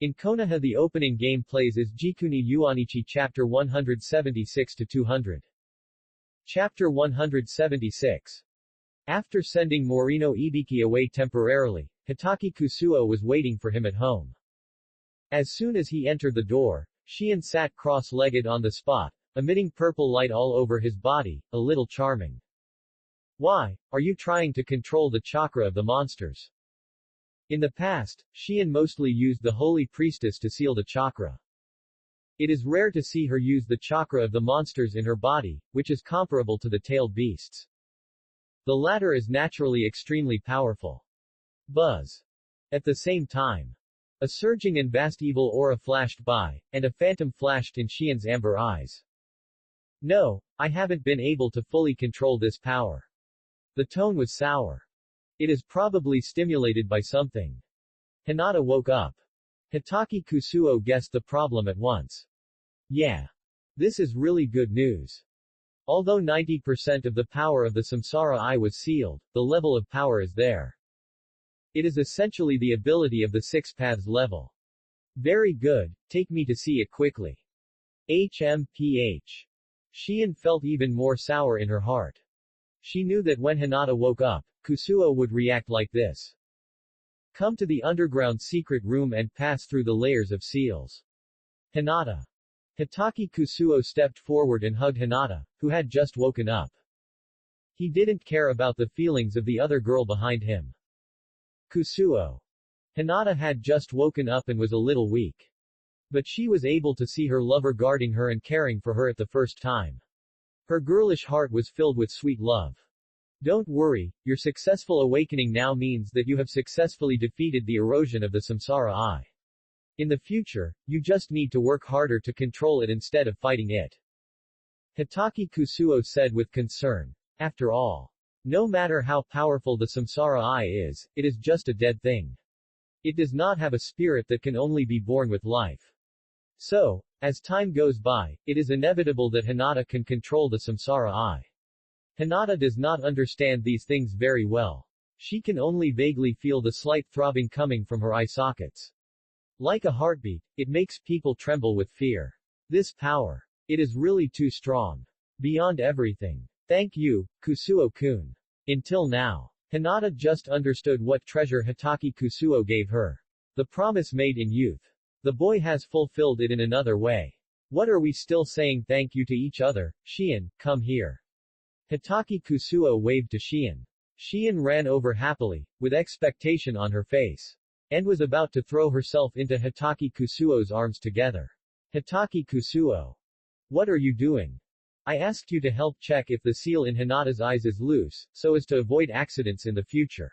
In Konoha the opening game plays as Jikuni Yuanichi Chapter 176-200. Chapter 176. After sending Morino Ibiki away temporarily, Hitaki Kusuo was waiting for him at home. As soon as he entered the door, Shion sat cross-legged on the spot, emitting purple light all over his body, a little charming. Why, are you trying to control the chakra of the monsters? In the past, Shion mostly used the Holy Priestess to seal the chakra. It is rare to see her use the chakra of the monsters in her body, which is comparable to the tailed beasts. The latter is naturally extremely powerful. Buzz. At the same time, a surging and vast evil aura flashed by, and a phantom flashed in Shion's amber eyes. No, I haven't been able to fully control this power. The tone was sour. It is probably stimulated by something. Hinata woke up. Hitaki Kusuo guessed the problem at once. Yeah. This is really good news. Although 90% of the power of the Samsara Eye was sealed, the level of power is there. It is essentially the ability of the Six Paths level. Very good, take me to see it quickly. HMPH. Shion felt even more sour in her heart. She knew that when Hinata woke up, Kusuo would react like this. Come to the underground secret room and pass through the layers of seals. Hinata. Hitaki Kusuo stepped forward and hugged Hinata, who had just woken up. He didn't care about the feelings of the other girl behind him. Kusuo. Hinata had just woken up and was a little weak. But she was able to see her lover guarding her and caring for her at the first time. Her girlish heart was filled with sweet love. Don't worry, your successful awakening now means that you have successfully defeated the erosion of the Samsara Eye. In the future, you just need to work harder to control it instead of fighting it. Hitaki Kusuo said with concern. After all, no matter how powerful the Samsara Eye is, it is just a dead thing. It does not have a spirit that can only be born with life. So, as time goes by, it is inevitable that Hinata can control the Samsara Eye. Hinata does not understand these things very well. She can only vaguely feel the slight throbbing coming from her eye sockets. Like a heartbeat, it makes people tremble with fear. This power. It is really too strong. Beyond everything. Thank you, Kusuo-kun. Until now, Hinata just understood what treasure Hitaki Kusuo gave her. The promise made in youth. The boy has fulfilled it in another way. What are we still saying thank you to each other? Shion, come here. Hitaki Kusuo waved to Shion. Shion ran over happily, with expectation on her face. And was about to throw herself into Hitaki Kusuo's arms together. Hitaki Kusuo. What are you doing? I asked you to help check if the seal in Hinata's eyes is loose, so as to avoid accidents in the future.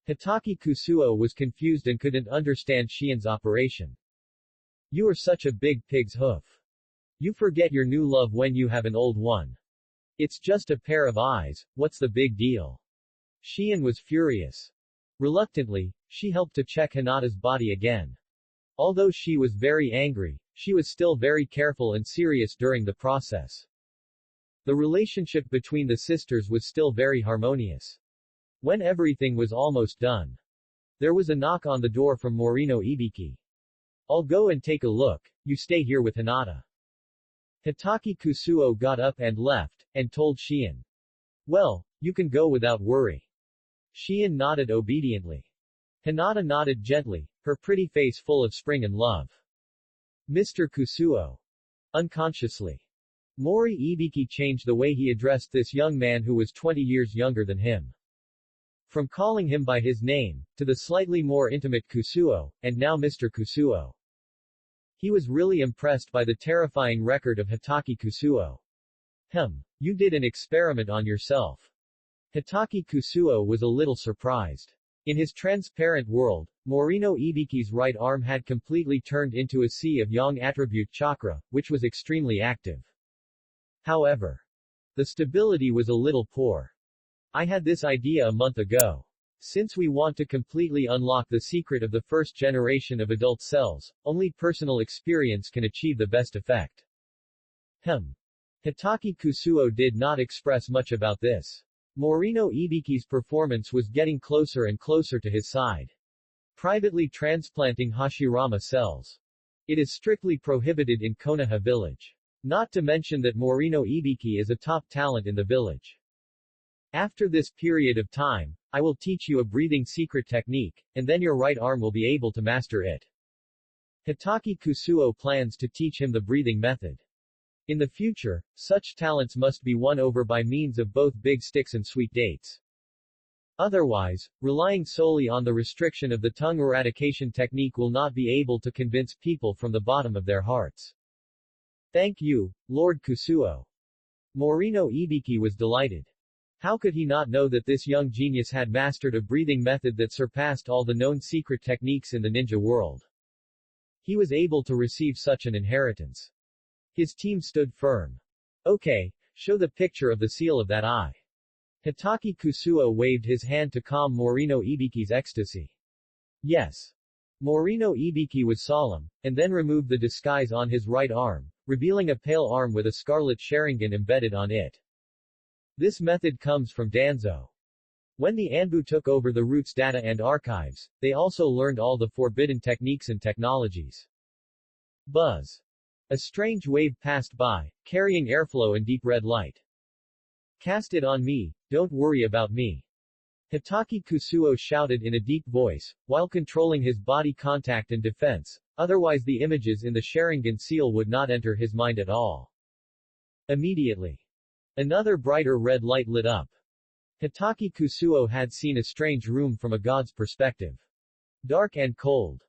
Hitaki Kusuo was confused and couldn't understand Shion's operation. You are such a big pig's hoof. You forget your new love when you have an old one. It's just a pair of eyes, what's the big deal? Shion was furious. Reluctantly, she helped to check Hinata's body again. Although she was very angry, she was still very careful and serious during the process. The relationship between the sisters was still very harmonious. When everything was almost done, there was a knock on the door from Morino Ibiki. I'll go and take a look, you stay here with Hinata. Hitaki Kusuo got up and left, and told Shion. Well, you can go without worry. Shion nodded obediently. Hinata nodded gently, her pretty face full of spring and love. Mr. Kusuo. Unconsciously. Mori Ibiki changed the way he addressed this young man who was 20 years younger than him. From calling him by his name, to the slightly more intimate Kusuo, and now Mr. Kusuo. He was really impressed by the terrifying record of Hitaki Kusuo. You did an experiment on yourself. Hitaki Kusuo was a little surprised. In his transparent world, Morino Ibiki's right arm had completely turned into a sea of yang attribute chakra, which was extremely active. However, the stability was a little poor. I had this idea a month ago. Since we want to completely unlock the secret of the first generation of adult cells, only personal experience can achieve the best effect. Hitaki Kusuo did not express much about this. Morino Ibiki's performance was getting closer and closer to his side. Privately transplanting Hashirama cells. It is strictly prohibited in Konoha village. Not to mention that Morino Ibiki is a top talent in the village. After this period of time, I will teach you a breathing secret technique, and then your right arm will be able to master it. Hitaki Kusuo plans to teach him the breathing method. In the future, such talents must be won over by means of both big sticks and sweet dates. Otherwise, relying solely on the restriction of the tongue eradication technique will not be able to convince people from the bottom of their hearts. Thank you, Lord Kusuo. Morino Ibiki was delighted. How could he not know that this young genius had mastered a breathing method that surpassed all the known secret techniques in the ninja world? He was able to receive such an inheritance. His team stood firm. Okay, show the picture of the seal of that eye. Hitaki Kusuo waved his hand to calm Morino Ibiki's ecstasy. Yes. Morino Ibiki was solemn, and then removed the disguise on his right arm, revealing a pale arm with a scarlet sharingan embedded on it. This method comes from Danzo. When the Anbu took over the roots data and archives, they also learned all the forbidden techniques and technologies. Buzz. A strange wave passed by, carrying airflow and deep red light. Cast it on me, don't worry about me. Hitaki Kusuo shouted in a deep voice, while controlling his body contact and defense, otherwise the images in the Sharingan seal would not enter his mind at all. Immediately. Another brighter red light lit up. Hitaki Kusuo had seen a strange room from a god's perspective. Dark and cold.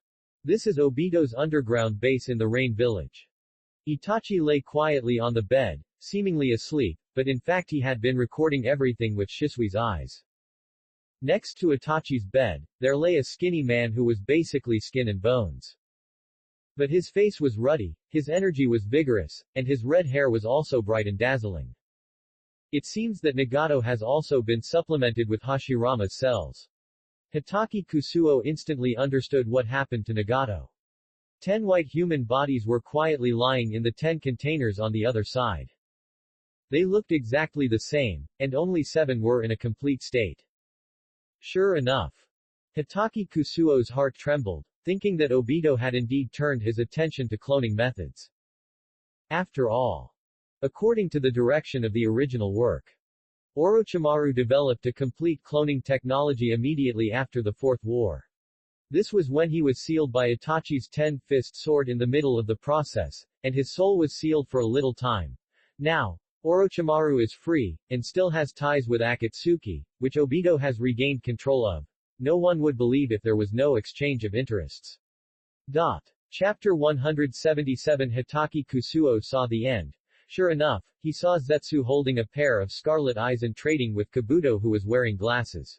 This is Obito's underground base in the Rain Village. Itachi lay quietly on the bed, seemingly asleep, but in fact he had been recording everything with Shisui's eyes. Next to Itachi's bed, there lay a skinny man who was basically skin and bones. But his face was ruddy, his energy was vigorous, and his red hair was also bright and dazzling. It seems that Nagato has also been supplemented with Hashirama's cells. Hitaki Kusuo instantly understood what happened to Nagato. 10 white human bodies were quietly lying in the 10 containers on the other side. They looked exactly the same, and only 7 were in a complete state. Sure enough. Hitaki Kusuo's heart trembled, thinking that Obito had indeed turned his attention to cloning methods. After all, according to the direction of the original work, Orochimaru developed a complete cloning technology immediately after the Fourth War. This was when he was sealed by Itachi's 10-fist sword in the middle of the process, and his soul was sealed for a little time. Now, Orochimaru is free, and still has ties with Akatsuki, which Obito has regained control of. No one would believe if there was no exchange of interests. Chapter 177 Hitaki Kusuo saw the end. Sure enough, he saw Zetsu holding a pair of scarlet eyes and trading with Kabuto who was wearing glasses.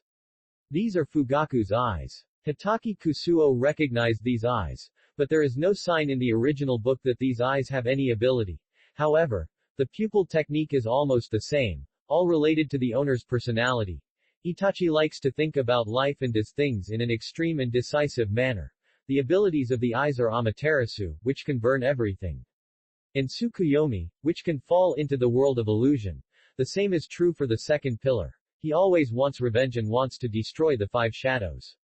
These are Fugaku's eyes. Hitaki Kusuo recognized these eyes, but there is no sign in the original book that these eyes have any ability. However, the pupil technique is almost the same, all related to the owner's personality. Itachi likes to think about life and does things in an extreme and decisive manner. The abilities of the eyes are Amaterasu, which can burn everything, and Tsukuyomi, which can fall into the world of illusion. The same is true for the second pillar. He always wants revenge and wants to destroy the 5 shadows.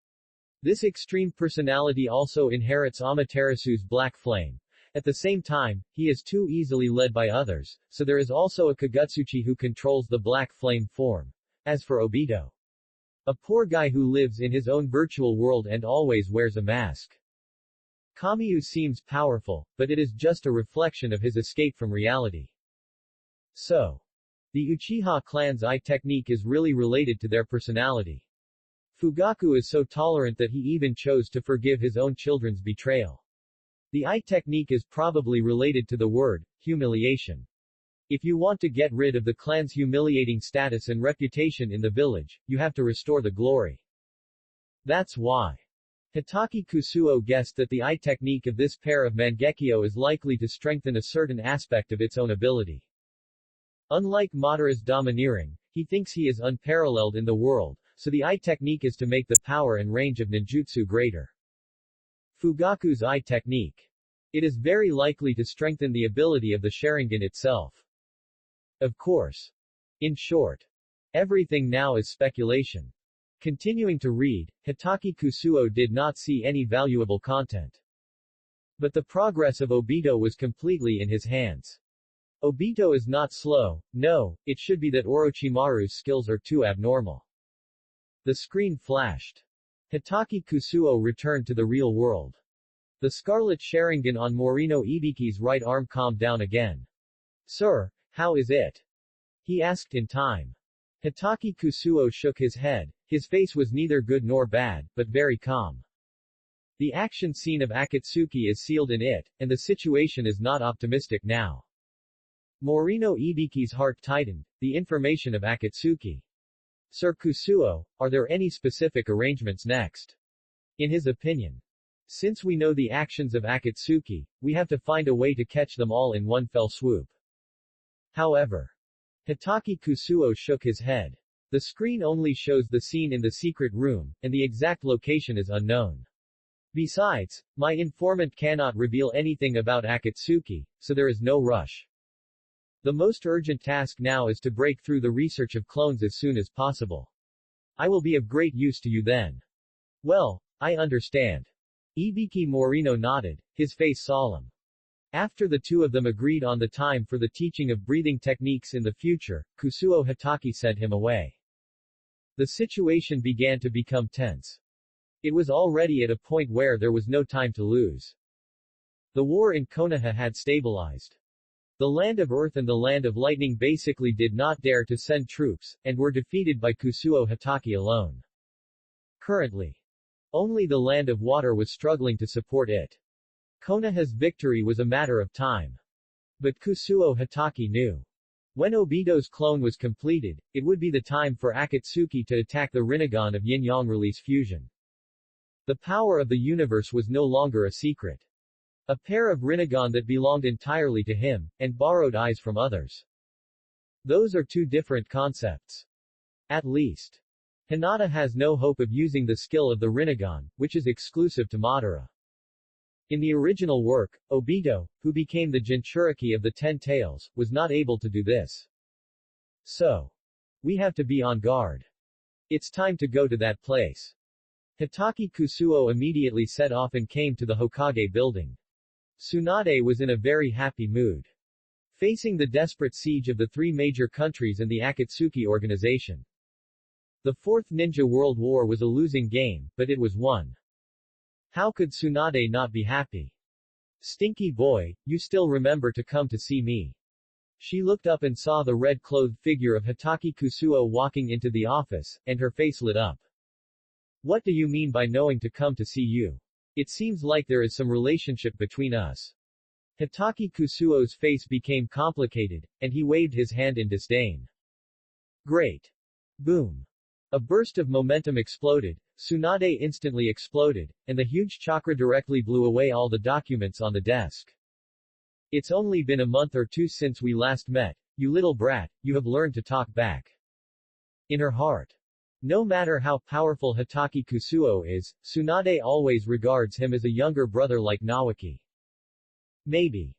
This extreme personality also inherits Amaterasu's black flame. At the same time, he is too easily led by others, so there is also a Kagutsuchi who controls the black flame form. As for Obito, a poor guy who lives in his own virtual world and always wears a mask. Kamiyu seems powerful, but it is just a reflection of his escape from reality. So, the Uchiha clan's eye technique is really related to their personality. Fugaku is so tolerant that he even chose to forgive his own children's betrayal. The eye technique is probably related to the word, humiliation. If you want to get rid of the clan's humiliating status and reputation in the village, you have to restore the glory. That's why Hitaki Kusuo guessed that the eye technique of this pair of Mangekyo is likely to strengthen a certain aspect of its own ability. Unlike Madara's domineering, he thinks he is unparalleled in the world, so the eye technique is to make the power and range of ninjutsu greater. Fugaku's eye technique. It is very likely to strengthen the ability of the Sharingan itself. Of course. In short, everything now is speculation. Continuing to read, Hitaki Kusuo did not see any valuable content. But the progress of Obito was completely in his hands. Obito is not slow, no, it should be that Orochimaru's skills are too abnormal. The screen flashed. Hitaki Kusuo returned to the real world. The scarlet Sharingan on Morino Ibiki's right arm calmed down again. Sir, how is it? He asked in time. Hitaki Kusuo shook his head. His face was neither good nor bad, but very calm. The action scene of Akatsuki is sealed in it, and the situation is not optimistic now. Morino Ibiki's heart tightened, the information of Akatsuki. Sir Kusuo, are there any specific arrangements next? In his opinion. Since we know the actions of Akatsuki, we have to find a way to catch them all in one fell swoop. However, Hitaki Kusuo shook his head. The screen only shows the scene in the secret room, and the exact location is unknown. Besides, my informant cannot reveal anything about Akatsuki, so there is no rush. The most urgent task now is to break through the research of clones as soon as possible. I will be of great use to you then. Well, I understand. Ibiki Morino nodded, his face solemn. After the two of them agreed on the time for the teaching of breathing techniques in the future, Kusuo Hitaki sent him away. The situation began to become tense. It was already at a point where there was no time to lose. The war in Konoha had stabilized. The Land of Earth and the Land of Lightning basically did not dare to send troops, and were defeated by Kusuo Hitaki alone. Currently, only the Land of Water was struggling to support it. Konoha's victory was a matter of time. But Kusuo Hitaki knew. When Obito's clone was completed, it would be the time for Akatsuki to attack the Rinnegan of Yin-Yang Release Fusion. The power of the universe was no longer a secret. A pair of Rinnegan that belonged entirely to him, and borrowed eyes from others. Those are two different concepts. At least, Hinata has no hope of using the skill of the Rinnegan, which is exclusive to Madara. In the original work, Obito, who became the Jinchuriki of the Ten Tails, was not able to do this. So, we have to be on guard. It's time to go to that place. Hitaki Kusuo immediately set off and came to the Hokage building. Tsunade was in a very happy mood. Facing the desperate siege of the three major countries and the Akatsuki organization. The Fourth Ninja World War was a losing game, but it was won. How could Tsunade not be happy? Stinky boy, you still remember to come to see me. She looked up and saw the red-clothed figure of Hitaki Kusuo walking into the office, and her face lit up. What do you mean by knowing to come to see you? It seems like there is some relationship between us. Hitaki Kusuo's face became complicated, and he waved his hand in disdain. Great. Boom. A burst of momentum exploded, Tsunade instantly exploded, and the huge chakra directly blew away all the documents on the desk. It's only been a month or two since we last met, you little brat, you have learned to talk back. In her heart. No matter how powerful Hitaki Kusuo is, Tsunade always regards him as a younger brother like Nawaki. Maybe.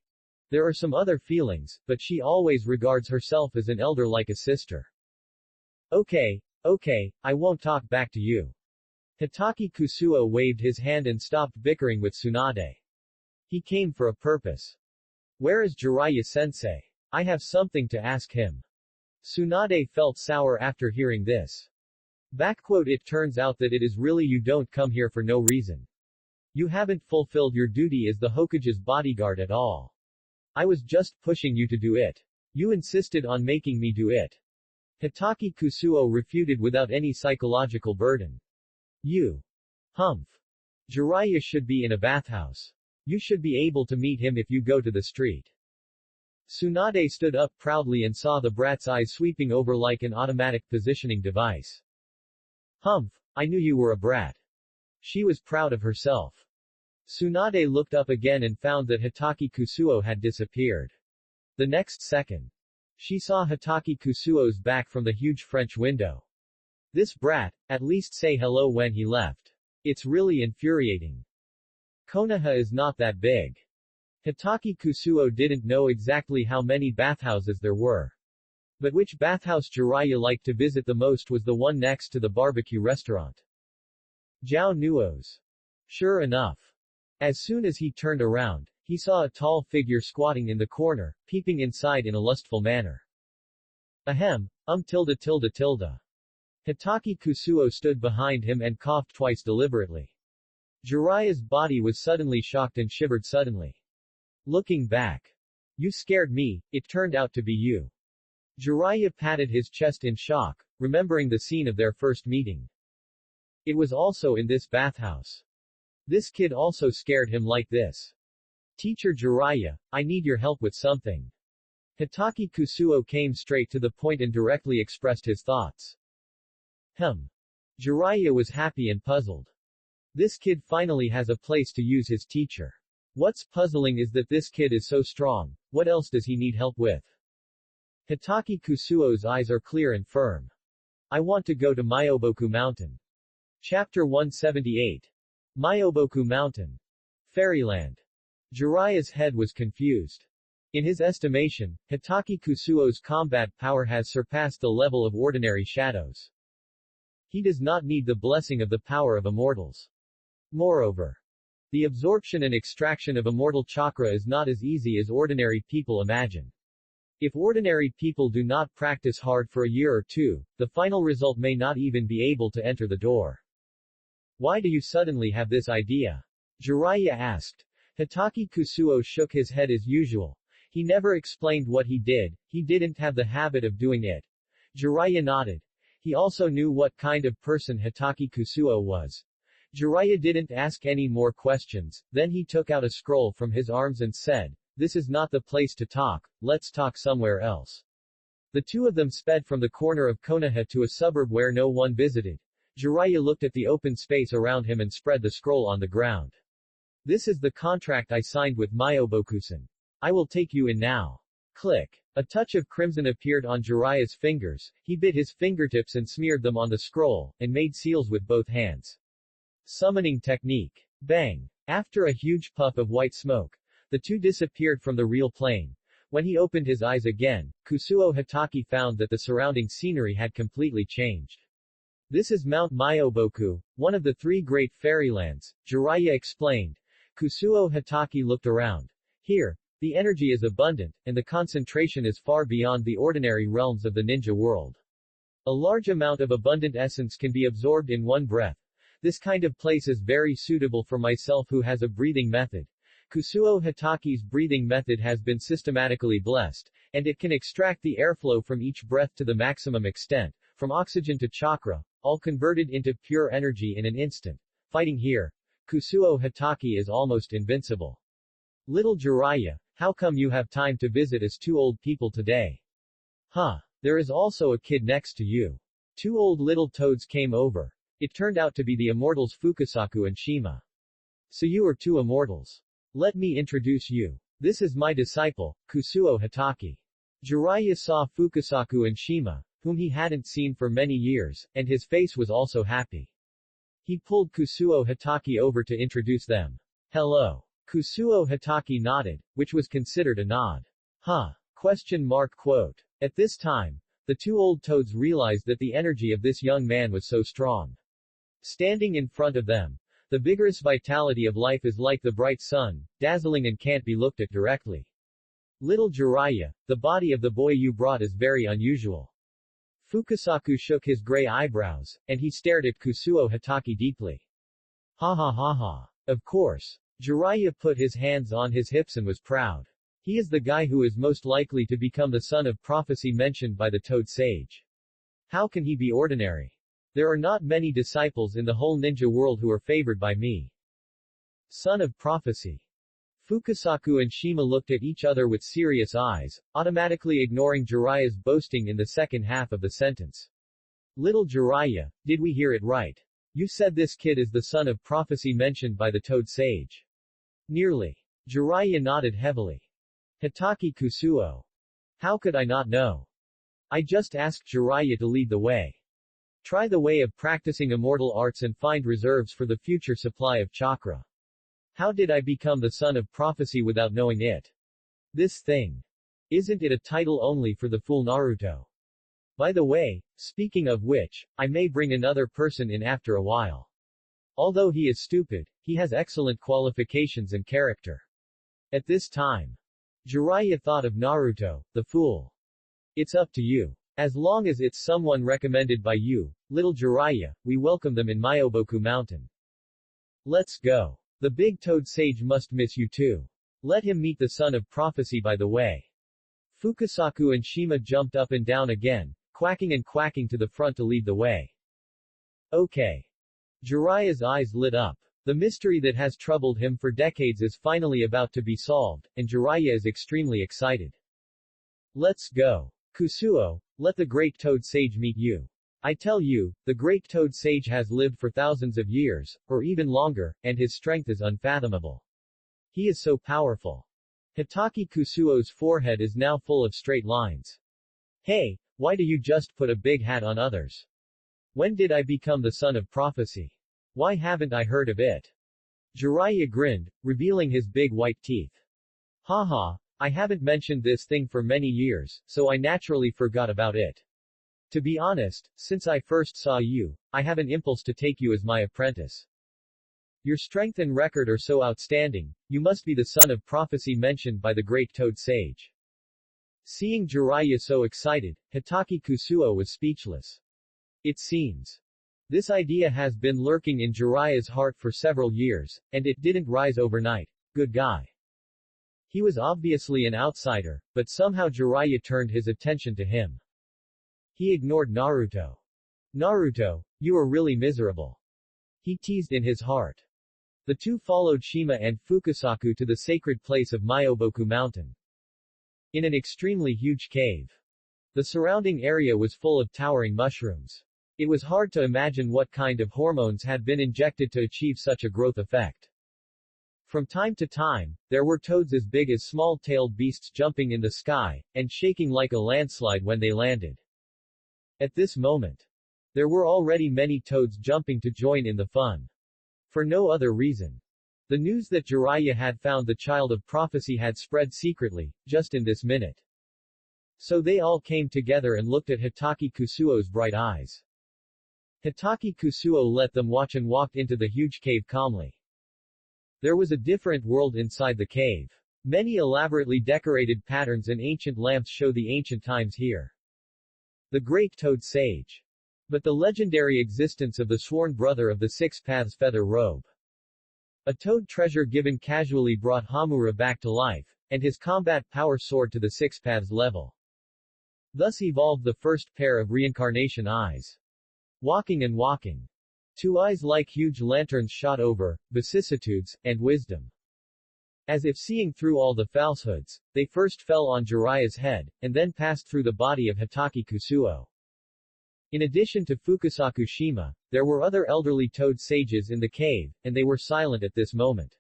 There are some other feelings, but she always regards herself as an elder like a sister. Okay, I won't talk back to you. Hitaki Kusuo waved his hand and stopped bickering with Tsunade. He came for a purpose. Where is Jiraiya-sensei? I have something to ask him. Tsunade felt sour after hearing this. It turns out that it is really you don't come here for no reason. You haven't fulfilled your duty as the Hokage's bodyguard at all. I was just pushing you to do it. You insisted on making me do it. Hitaki Kusuo refuted without any psychological burden. You. Humph. Jiraiya should be in a bathhouse. You should be able to meet him if you go to the street. Tsunade stood up proudly and saw the brat's eyes sweeping over like an automatic positioning device. Humph, I knew you were a brat. She was proud of herself. Tsunade looked up again and found that Hitaki Kusuo had disappeared. The next second, she saw Hitaki Kusuo's back from the huge French window. This brat, at least say hello when he left. It's really infuriating. Konoha is not that big. Hitaki Kusuo didn't know exactly how many bathhouses there were. But which bathhouse Jiraiya liked to visit the most was the one next to the barbecue restaurant. Zhao Nuo's. Sure enough. As soon as he turned around, he saw a tall figure squatting in the corner, peeping inside in a lustful manner. Ahem, tilde. Hitaki Kusuo stood behind him and coughed twice deliberately. Jiraiya's body was suddenly shocked and shivered suddenly. Looking back. You scared me, it turned out to be you. Jiraiya patted his chest in shock, remembering the scene of their first meeting. It was also in this bathhouse. This kid also scared him like this. Teacher Jiraiya, I need your help with something. Hitaki Kusuo came straight to the point and directly expressed his thoughts. Jiraiya was happy and puzzled. This kid finally has a place to use his teacher. What's puzzling is that this kid is so strong, what else does he need help with? Hitaki Kusuo's eyes are clear and firm. I want to go to Myoboku Mountain. Chapter 178. Myoboku Mountain. Fairyland. Jiraiya's head was confused. In his estimation, Hitaki Kusuo's combat power has surpassed the level of ordinary shadows. He does not need the blessing of the power of immortals. Moreover, the absorption and extraction of immortal chakra is not as easy as ordinary people imagine. If ordinary people do not practice hard for a year or two, the final result may not even be able to enter the door. Why do you suddenly have this idea? Jiraiya asked. Hitaki Kusuo shook his head as usual. He never explained what he didn't have the habit of doing it. Jiraiya nodded. He also knew what kind of person Hitaki Kusuo was. Jiraiya didn't ask any more questions, then he took out a scroll from his arms and said, This is not the place to talk, let's talk somewhere else. The two of them sped from the corner of Konoha to a suburb where no one visited. Jiraiya looked at the open space around him and spread the scroll on the ground. This is the contract I signed with Myoboku-san. I will take you in now. Click. A touch of crimson appeared on Jiraiya's fingers, he bit his fingertips and smeared them on the scroll, and made seals with both hands. Summoning technique. Bang. After a huge puff of white smoke, the two disappeared from the real plane. When he opened his eyes again, Kusuo Hitaki found that the surrounding scenery had completely changed. This is Mount Myoboku, one of the three great fairylands, Jiraiya explained. Kusuo Hitaki looked around. Here, the energy is abundant, and the concentration is far beyond the ordinary realms of the ninja world. A large amount of abundant essence can be absorbed in one breath. This kind of place is very suitable for myself who has a breathing method. Kusuo Hitaki's breathing method has been systematically blessed, and it can extract the airflow from each breath to the maximum extent, from oxygen to chakra, all converted into pure energy in an instant. Fighting here, Kusuo Hitaki is almost invincible. Little Jiraiya, how come you have time to visit us two old people today? There is also a kid next to you. Two old little toads came over. It turned out to be the immortals Fukasaku and Shima. So you are two immortals. Let me introduce you. This is my disciple, Kusuo Hitaki. Jiraiya saw Fukasaku and Shima, whom he hadn't seen for many years, and his face was also happy. He pulled Kusuo Hitaki over to introduce them. Hello. Kusuo Hitaki nodded, which was considered a nod. Quote. At this time, the two old toads realized that the energy of this young man was so strong. Standing in front of them, the vigorous vitality of life is like the bright sun, dazzling and can't be looked at directly. Little Jiraiya, the body of the boy you brought is very unusual. Fukasaku shook his gray eyebrows, and he stared at Kusuo Hitaki deeply. Of course. Jiraiya put his hands on his hips and was proud. He is the guy who is most likely to become the son of prophecy mentioned by the Toad Sage. How can he be ordinary? There are not many disciples in the whole ninja world who are favored by me. Son of prophecy. Fukasaku and Shima looked at each other with serious eyes, automatically ignoring Jiraiya's boasting in the second half of the sentence. Little Jiraiya, did we hear it right? You said this kid is the son of prophecy mentioned by the Toad Sage. Nearly. Jiraiya nodded heavily. Hitaki Kusuo. How could I not know? I just asked Jiraiya to lead the way. Try the way of practicing immortal arts and find reserves for the future supply of chakra. How did I become the son of prophecy without knowing it? This thing. Isn't it a title only for the fool Naruto? By the way, speaking of which, I may bring another person in after a while. Although he is stupid, he has excellent qualifications and character. At this time, Jiraiya thought of Naruto, the fool. It's up to you. As long as it's someone recommended by you, little Jiraiya, we welcome them in Myoboku Mountain. Let's go. The big toad sage must miss you too. Let him meet the son of prophecy by the way. Fukasaku and Shima jumped up and down again, quacking and quacking to the front to lead the way. Okay. Jiraiya's eyes lit up. The mystery that has troubled him for decades is finally about to be solved, and Jiraiya is extremely excited. Let's go. Kusuo, let the great toad sage meet you. I tell you, the great toad sage has lived for thousands of years, or even longer, and his strength is unfathomable. He is so powerful. Hitaki Kusuo's forehead is now full of straight lines. Hey, why do you just put a big hat on others? When did I become the son of prophecy? Why haven't I heard of it? Jiraiya grinned, revealing his big white teeth. Haha, I haven't mentioned this thing for many years, so I naturally forgot about it. To be honest, since I first saw you, I have an impulse to take you as my apprentice. Your strength and record are so outstanding, you must be the son of prophecy mentioned by the great toad sage. Seeing Jiraiya so excited, Hitaki Kusuo was speechless. It seems. This idea has been lurking in Jiraiya's heart for several years, and it didn't rise overnight. Good guy. He was obviously an outsider, but somehow Jiraiya turned his attention to him. He ignored Naruto. Naruto, you are really miserable. He teased in his heart. The two followed Shima and Fukasaku to the sacred place of Myoboku Mountain. In an extremely huge cave. The surrounding area was full of towering mushrooms. It was hard to imagine what kind of hormones had been injected to achieve such a growth effect. From time to time, there were toads as big as small-tailed beasts jumping in the sky, and shaking like a landslide when they landed. At this moment, there were already many toads jumping to join in the fun. For no other reason. The news that Jiraiya had found the child of prophecy had spread secretly, just in this minute. So they all came together and looked at Hitaki Kusuo's bright eyes. Hitaki Kusuo let them watch and walked into the huge cave calmly. There was a different world inside the cave. Many elaborately decorated patterns and ancient lamps show the ancient times here. The Great Toad Sage. But the legendary existence of the sworn brother of the Six Paths Feather Robe. A toad treasure given casually brought Hamura back to life, and his combat power soared to the Six Paths level. Thus evolved the first pair of reincarnation eyes. Walking and walking. Two eyes like huge lanterns shot over, vicissitudes, and wisdom. As if seeing through all the falsehoods, they first fell on Jiraiya's head, and then passed through the body of Hitaki Kusuo. In addition to Fukasaku Shima, there were other elderly toad sages in the cave, and they were silent at this moment.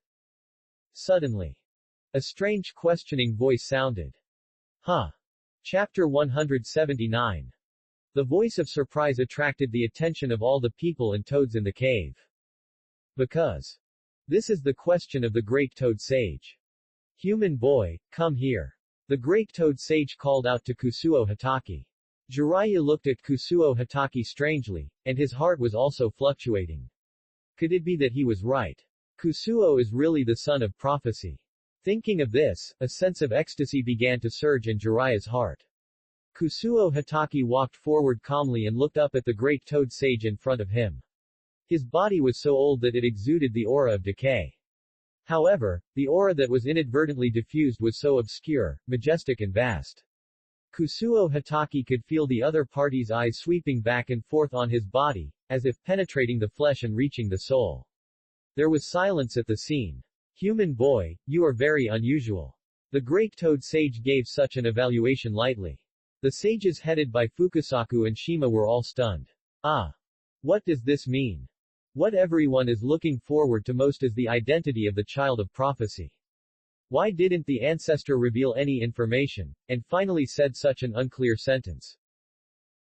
Suddenly, a strange questioning voice sounded. Huh? Chapter 179. The voice of surprise attracted the attention of all the people and toads in the cave. Because. This is the question of the great toad sage. Human boy, come here. The great toad sage called out to Kusuo Hitaki. Jiraiya looked at Kusuo Hitaki strangely, and his heart was also fluctuating. Could it be that he was right? Kusuo is really the son of prophecy. Thinking of this, a sense of ecstasy began to surge in Jiraiya's heart. Kusuo Hitaki walked forward calmly and looked up at the great toad sage in front of him. His body was so old that it exuded the aura of decay. However, the aura that was inadvertently diffused was so obscure, majestic and vast. Kusuo Hitaki could feel the other party's eyes sweeping back and forth on his body, as if penetrating the flesh and reaching the soul. There was silence at the scene. Human boy, you are very unusual. The great toad sage gave such an evaluation lightly. The sages headed by Fukasaku and Shima were all stunned. Ah. What does this mean? What everyone is looking forward to most is the identity of the child of prophecy. Why didn't the ancestor reveal any information, and finally said such an unclear sentence?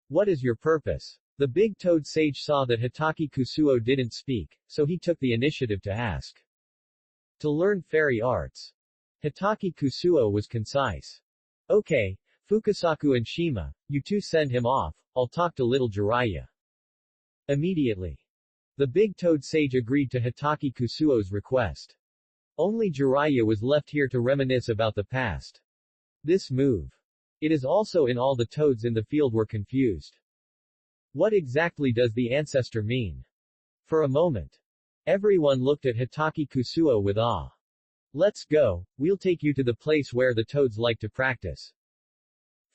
What is your purpose? The big toad sage saw that Hitaki Kusuo didn't speak, so he took the initiative to ask. To learn fairy arts. Hitaki Kusuo was concise. Okay, Fukasaku and Shima, you two send him off, I'll talk to little Jiraiya. Immediately. The big toad sage agreed to Hitaki Kusuo's request. Only Jiraiya was left here to reminisce about the past. This move. It is also in all the toads in the field were confused. What exactly does the ancestor mean? For a moment. Everyone looked at Hitaki Kusuo with awe. Let's go, we'll take you to the place where the toads like to practice.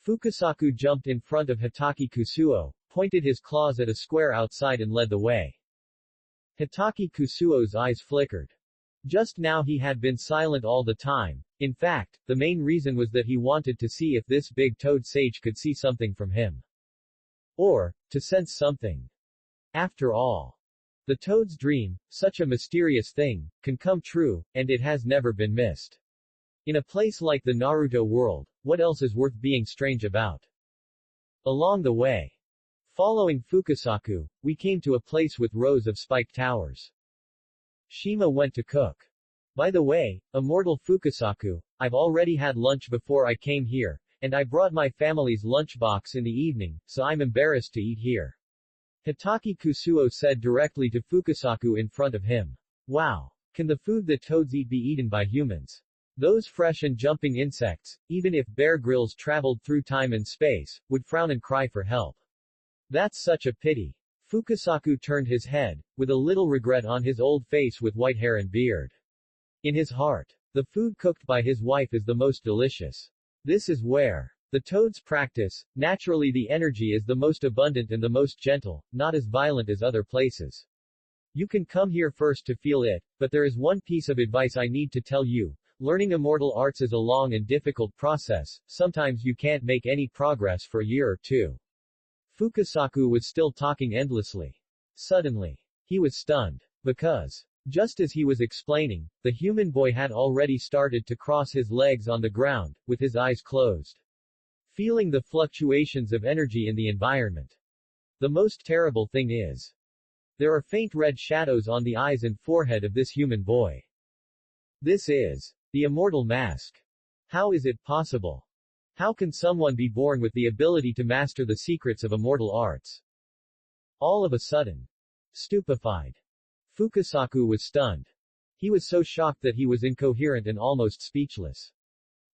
Fukasaku jumped in front of Hitaki Kusuo, pointed his claws at a square outside and led the way. Hitaki Kusuo's eyes flickered. Just now he had been silent all the time. In fact, the main reason was that he wanted to see if this big toad sage could see something from him. Or, to sense something. After all, the toad's dream, such a mysterious thing, can come true, and it has never been missed. In a place like the Naruto world, what else is worth being strange about? Along the way, following Fukasaku, we came to a place with rows of spiked towers. Shima went to cook. By the way, immortal Fukasaku, I've already had lunch before I came here, and I brought my family's lunchbox in the evening, so I'm embarrassed to eat here. Hitaki Kusuo said directly to Fukasaku in front of him. Wow! Can the food that toads eat be eaten by humans? Those fresh and jumping insects, even if Bear Grylls traveled through time and space, would frown and cry for help. That's such a pity. Fukasaku turned his head, with a little regret on his old face with white hair and beard. In his heart, the food cooked by his wife is the most delicious. This is where the toads practice. Naturally the energy is the most abundant and the most gentle, not as violent as other places. You can come here first to feel it, but there is one piece of advice I need to tell you. Learning immortal arts is a long and difficult process, sometimes you can't make any progress for a year or two. Fukasaku was still talking endlessly. Suddenly, he was stunned. Because, just as he was explaining, the human boy had already started to cross his legs on the ground, with his eyes closed. Feeling the fluctuations of energy in the environment. The most terrible thing is, there are faint red shadows on the eyes and forehead of this human boy. This is the immortal mask. How is it possible? How can someone be born with the ability to master the secrets of immortal arts? All of a sudden, stupefied, Fukasaku was stunned. He was so shocked that he was incoherent and almost speechless.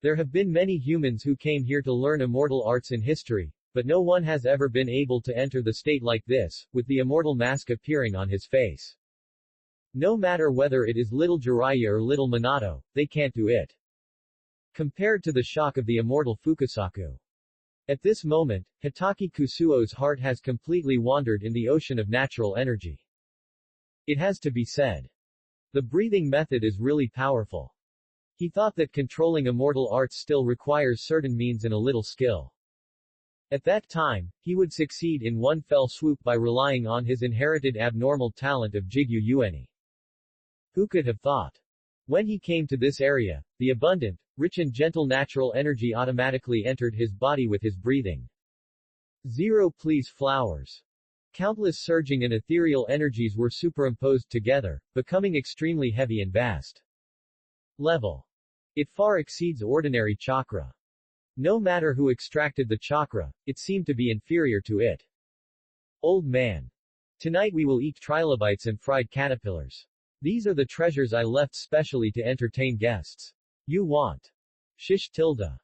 There have been many humans who came here to learn immortal arts in history, but no one has ever been able to enter the state like this, with the immortal mask appearing on his face. No matter whether it is little Jiraiya or little Minato, they can't do it. Compared to the shock of the immortal Fukasaku. At this moment, Hitaki Kusuo's heart has completely wandered in the ocean of natural energy. It has to be said. The breathing method is really powerful. He thought that controlling immortal arts still requires certain means and a little skill. At that time, he would succeed in one fell swoop by relying on his inherited abnormal talent of Jikuni Yuanichi. Who could have thought? When he came to this area, the abundant, rich and gentle natural energy automatically entered his body with his breathing. Please flowers. Countless surging and ethereal energies were superimposed together, becoming extremely heavy and vast. Level. It far exceeds ordinary chakra. No matter who extracted the chakra, it seemed to be inferior to it. Old man. Tonight we will eat trilobites and fried caterpillars. These are the treasures I left specially to entertain guests. You want? Shish tilde.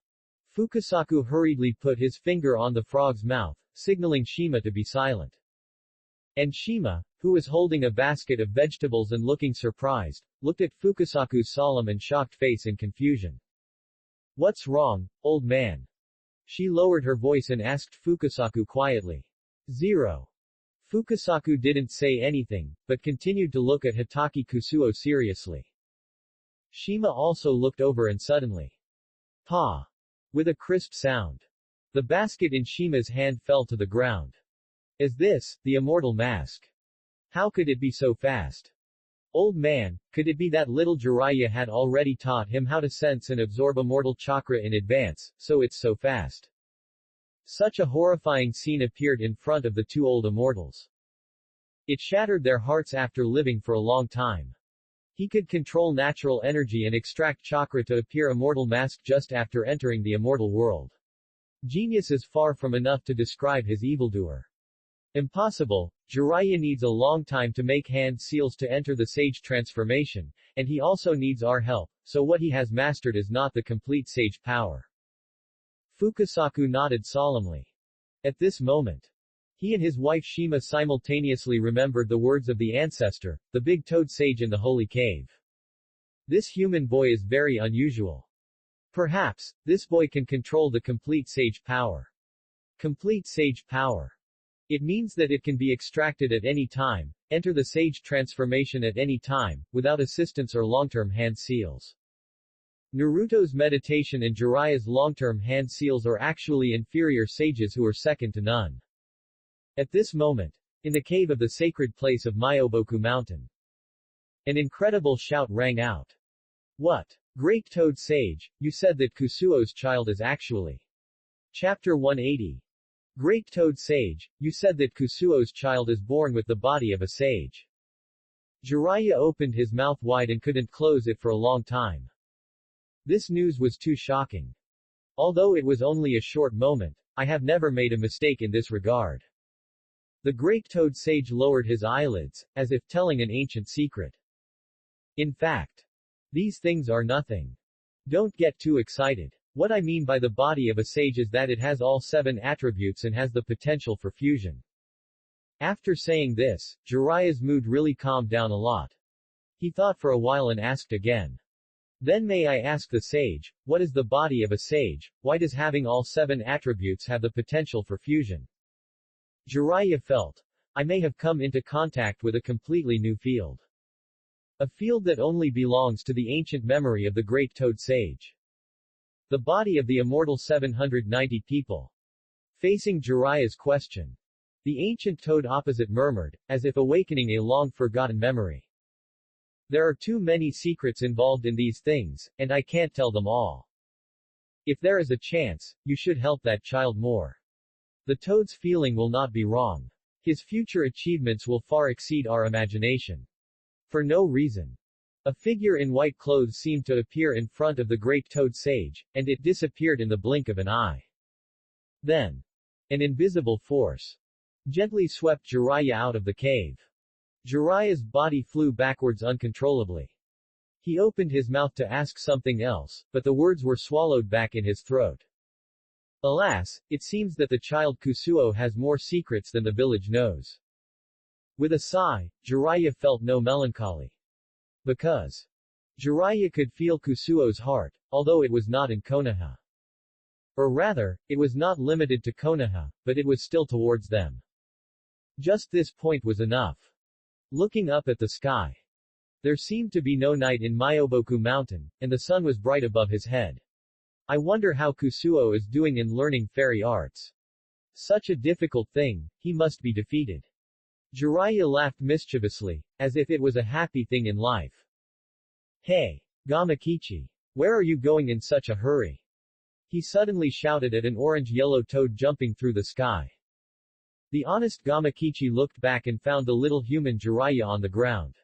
Fukasaku hurriedly put his finger on the frog's mouth, signaling Shima to be silent. And Shima, who was holding a basket of vegetables and looking surprised, looked at Fukasaku's solemn and shocked face in confusion. What's wrong, old man? She lowered her voice and asked Fukasaku quietly. 0. Fukasaku didn't say anything, but continued to look at Hitaki Kusuo seriously. Shima also looked over and suddenly. Pa! With a crisp sound. The basket in Shima's hand fell to the ground. Is this, the immortal mask? How could it be so fast? Old man, could it be that little Jiraiya had already taught him how to sense and absorb immortal chakra in advance, so it's so fast? Such a horrifying scene appeared in front of the two old immortals. It shattered their hearts after living for a long time. He could control natural energy and extract chakra to appear immortal mask just after entering the immortal world. Genius is far from enough to describe his evildoer. Impossible, Jiraiya needs a long time to make hand seals to enter the sage transformation, and he also needs our help, so what he has mastered is not the complete sage power. Fukasaku nodded solemnly. At this moment, he and his wife Shima simultaneously remembered the words of the ancestor, the big toad sage in the holy cave. This human boy is very unusual. Perhaps, this boy can control the complete sage power. Complete sage power. It means that it can be extracted at any time, enter the sage transformation at any time, without assistance or long-term hand seals. Naruto's meditation and Jiraiya's long-term hand seals are actually inferior sages who are second to none. At this moment, in the cave of the sacred place of Myoboku Mountain, an incredible shout rang out. What? Great Toad Sage, you said that Kusuo's child is actually. Chapter 180. Great Toad Sage, you said that Kusuo's child is born with the body of a sage. Jiraiya opened his mouth wide and couldn't close it for a long time. This news was too shocking. Although it was only a short moment, I have never made a mistake in this regard. The Great Toad Sage lowered his eyelids, as if telling an ancient secret. In fact, these things are nothing. Don't get too excited. What I mean by the body of a sage is that it has all 7 attributes and has the potential for fusion. After saying this, Jiraiya's mood really calmed down a lot. He thought for a while and asked again. Then may I ask the sage, what is the body of a sage, why does having all 7 attributes have the potential for fusion? Jiraiya felt. I may have come into contact with a completely new field. A field that only belongs to the ancient memory of the great Toad Sage. The body of the immortal 790 people. Facing Jiraiya's question, the ancient toad opposite murmured, as if awakening a long-forgotten memory. There are too many secrets involved in these things, and I can't tell them all. If there is a chance, you should help that child more. The toad's feeling will not be wrong. His future achievements will far exceed our imagination. For no reason. A figure in white clothes seemed to appear in front of the great toad sage, and it disappeared in the blink of an eye. Then, an invisible force gently swept Jiraiya out of the cave. Jiraiya's body flew backwards uncontrollably. He opened his mouth to ask something else, but the words were swallowed back in his throat. Alas, it seems that the child Kusuo has more secrets than the village knows. With a sigh, Jiraiya felt no melancholy. Because Jiraiya could feel Kusuo's heart, although it was not in Konoha. Or rather, it was not limited to Konoha, but it was still towards them. Just this point was enough. Looking up at the sky, there seemed to be no night in Myoboku Mountain, and the sun was bright above his head. I wonder how Kusuo is doing in learning fairy arts. Such a difficult thing, he must be defeated. Jiraiya laughed mischievously, as if it was a happy thing in life. Hey, Gamakichi. Where are you going in such a hurry? He suddenly shouted at an orange-yellow toad jumping through the sky. The honest Gamakichi looked back and found the little human Jiraiya on the ground.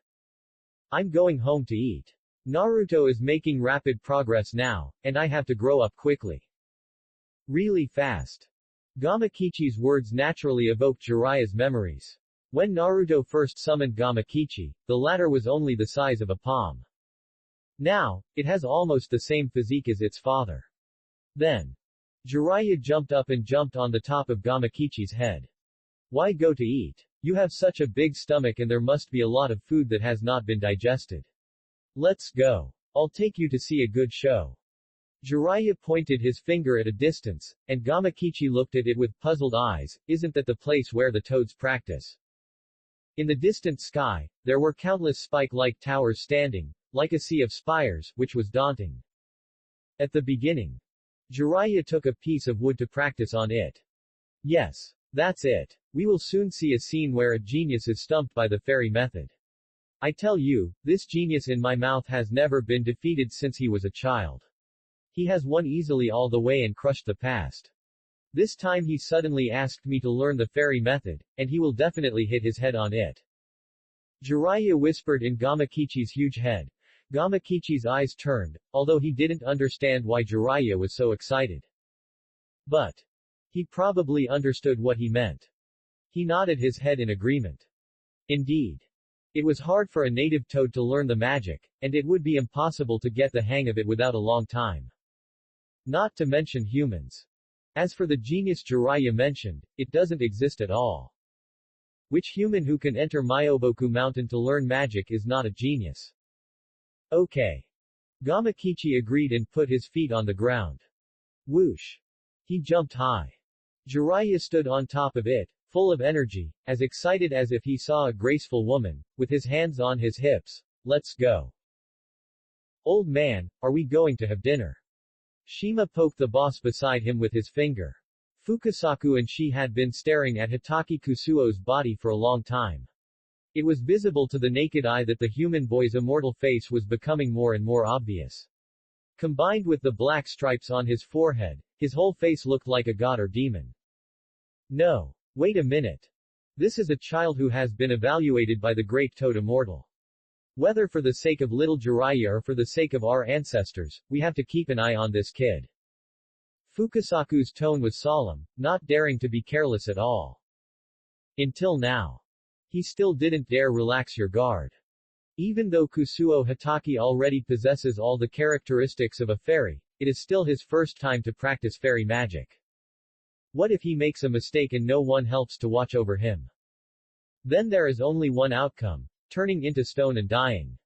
I'm going home to eat. Naruto is making rapid progress now, and I have to grow up quickly. Really fast. Gamakichi's words naturally evoked Jiraiya's memories. When Naruto first summoned Gamakichi, the latter was only the size of a palm. Now, it has almost the same physique as its father. Then, Jiraiya jumped up and jumped on the top of Gamakichi's head. Why go to eat? You have such a big stomach and there must be a lot of food that has not been digested. Let's go. I'll take you to see a good show. Jiraiya pointed his finger at a distance, and Gamakichi looked at it with puzzled eyes. Isn't that the place where the toads practice? In the distant sky, there were countless spike-like towers standing, like a sea of spires, which was daunting. At the beginning, Jiraiya took a piece of wood to practice on it. Yes, that's it. We will soon see a scene where a genius is stumped by the fairy method. I tell you, this genius in my mouth has never been defeated since he was a child. He has won easily all the way and crushed the past. This time he suddenly asked me to learn the fairy method, and he will definitely hit his head on it. Jiraiya whispered in Gamakichi's huge head. Gamakichi's eyes turned, although he didn't understand why Jiraiya was so excited. But he probably understood what he meant. He nodded his head in agreement. Indeed. It was hard for a native toad to learn the magic, and it would be impossible to get the hang of it without a long time. Not to mention humans. As for the genius Jiraiya mentioned, it doesn't exist at all. Which human who can enter Myoboku Mountain to learn magic is not a genius? Okay. Gamakichi agreed and put his feet on the ground. Whoosh. He jumped high. Jiraiya stood on top of it, full of energy, as excited as if he saw a graceful woman, with his hands on his hips. Let's go. Old man, are we going to have dinner? Shima poked the boss beside him with his finger. Fukasaku and she had been staring at Hitaki Kusuo's body for a long time. It was visible to the naked eye that the human boy's immortal face was becoming more and more obvious. Combined with the black stripes on his forehead, his whole face looked like a god or demon. No. Wait a minute. This is a child who has been evaluated by the great Toad Immortal. Whether for the sake of little Jiraiya or for the sake of our ancestors, we have to keep an eye on this kid. Fukasaku's tone was solemn, not daring to be careless at all. Until now. He still didn't dare relax your guard. Even though Kusuo Hitaki already possesses all the characteristics of a fairy, it is still his first time to practice fairy magic. What if he makes a mistake and no one helps to watch over him? Then there is only one outcome, turning into stone and dying.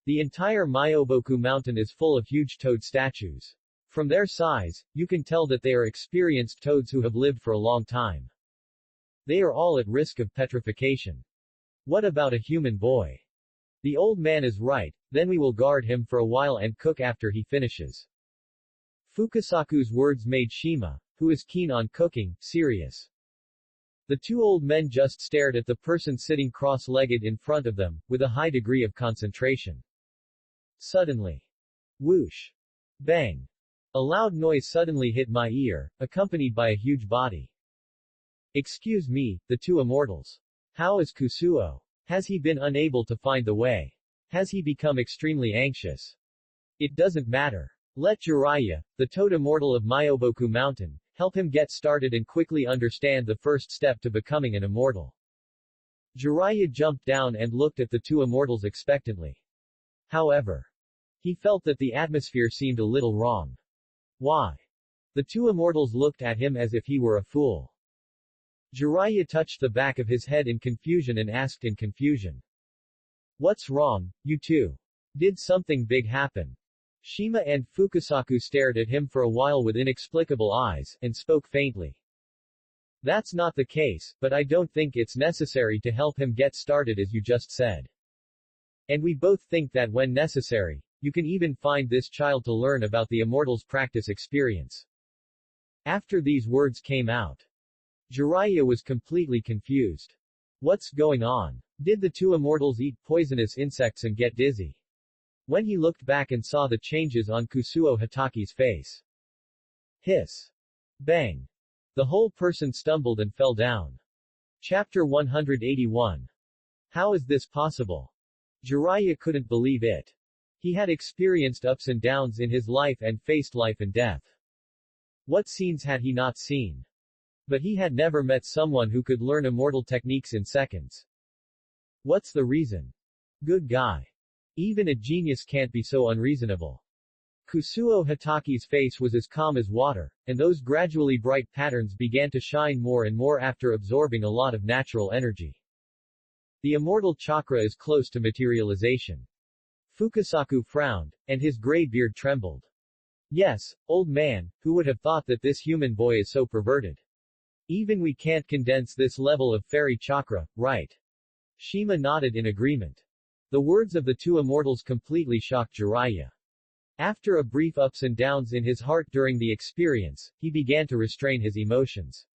The entire Myoboku Mountain is full of huge toad statues. From their size, you can tell that they are experienced toads who have lived for a long time. They are all at risk of petrification. What about a human boy? The old man is right, then we will guard him for a while and cook after he finishes. Fukasaku's words made Shima, who is keen on cooking, serious. The two old men just stared at the person sitting cross-legged in front of them, with a high degree of concentration. Suddenly. Whoosh. Bang. A loud noise suddenly hit my ear, accompanied by a huge body. Excuse me, the two immortals. How is Kusuo? Has he been unable to find the way? Has he become extremely anxious? It doesn't matter. Let Jiraiya, the Toad Immortal of Myoboku Mountain, help him get started and quickly understand the first step to becoming an immortal. Jiraiya jumped down and looked at the two immortals expectantly. However, he felt that the atmosphere seemed a little wrong. Why? The two immortals looked at him as if he were a fool. Jiraiya touched the back of his head in confusion and asked in confusion. What's wrong, you two? Did something big happen? Shima and Fukasaku stared at him for a while with inexplicable eyes, and spoke faintly. That's not the case, but I don't think it's necessary to help him get started as you just said. And we both think that when necessary, you can even find this child to learn about the Immortals' practice experience. After these words came out, Jiraiya was completely confused. What's going on? Did the two immortals eat poisonous insects and get dizzy? When he looked back and saw the changes on Kusuo Hitaki's face. Hiss. Bang. The whole person stumbled and fell down. Chapter 181. How is this possible? Jiraiya couldn't believe it. He had experienced ups and downs in his life and faced life and death. What scenes had he not seen? But he had never met someone who could learn immortal techniques in seconds. What's the reason? Good guy. Even a genius can't be so unreasonable. Kusuo Hitaki's face was as calm as water, and those gradually bright patterns began to shine more and more after absorbing a lot of natural energy. The immortal chakra is close to materialization. Fukasaku frowned, and his gray beard trembled. Yes, old man, who would have thought that this human boy is so perverted? Even we can't condense this level of fairy chakra, right? Shima nodded in agreement. The words of the two immortals completely shocked Jiraiya. After a brief ups and downs in his heart during the experience, he began to restrain his emotions.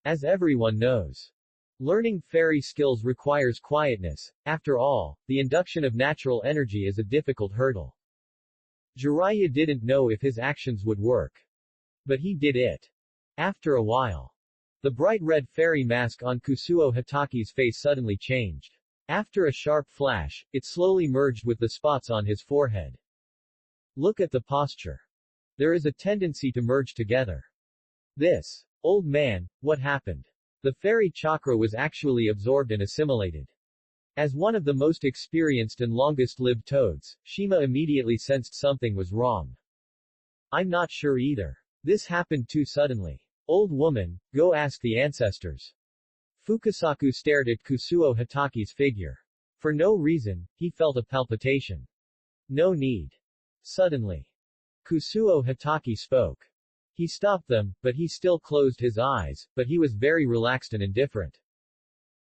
As everyone knows, learning fairy skills requires quietness. After all, the induction of natural energy is a difficult hurdle. Jiraiya didn't know if his actions would work. But he did it. After a while, the bright red fairy mask on Kusuo Hitaki's face suddenly changed. After a sharp flash, it slowly merged with the spots on his forehead. Look at the posture. There is a tendency to merge together. This. Old man, what happened? The fairy chakra was actually absorbed and assimilated. As one of the most experienced and longest-lived toads, Shima immediately sensed something was wrong. I'm not sure either. This happened too suddenly. Old woman, go ask the ancestors. Fukasaku stared at Kusuo Hataki's figure. For no reason, he felt a palpitation. No need. Suddenly, Kusuo Hataki spoke. He stopped them, but he still closed his eyes, but he was very relaxed and indifferent.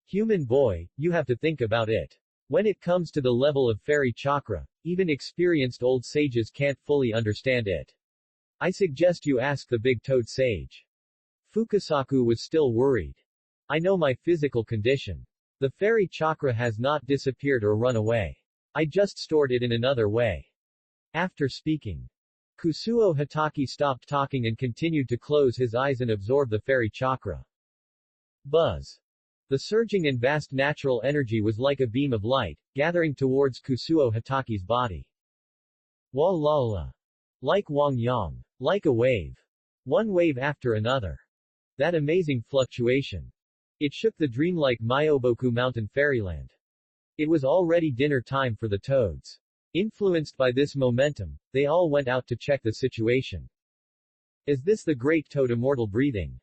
Human boy, you have to think about it. When it comes to the level of fairy chakra, even experienced old sages can't fully understand it. I suggest you ask the big toad sage. Fukasaku was still worried. I know my physical condition. The fairy chakra has not disappeared or run away. I just stored it in another way. After speaking, Kusuo Hataki stopped talking and continued to close his eyes and absorb the fairy chakra. Buzz. The surging and vast natural energy was like a beam of light, gathering towards Kusuo Hataki's body. Wa-la-la. Like Wang Yang. Like a wave. One wave after another. That amazing fluctuation. It shook the dreamlike Myoboku mountain fairyland. It was already dinner time for the toads. Influenced by this momentum, they all went out to check the situation. Is this the great toad immortal breathing?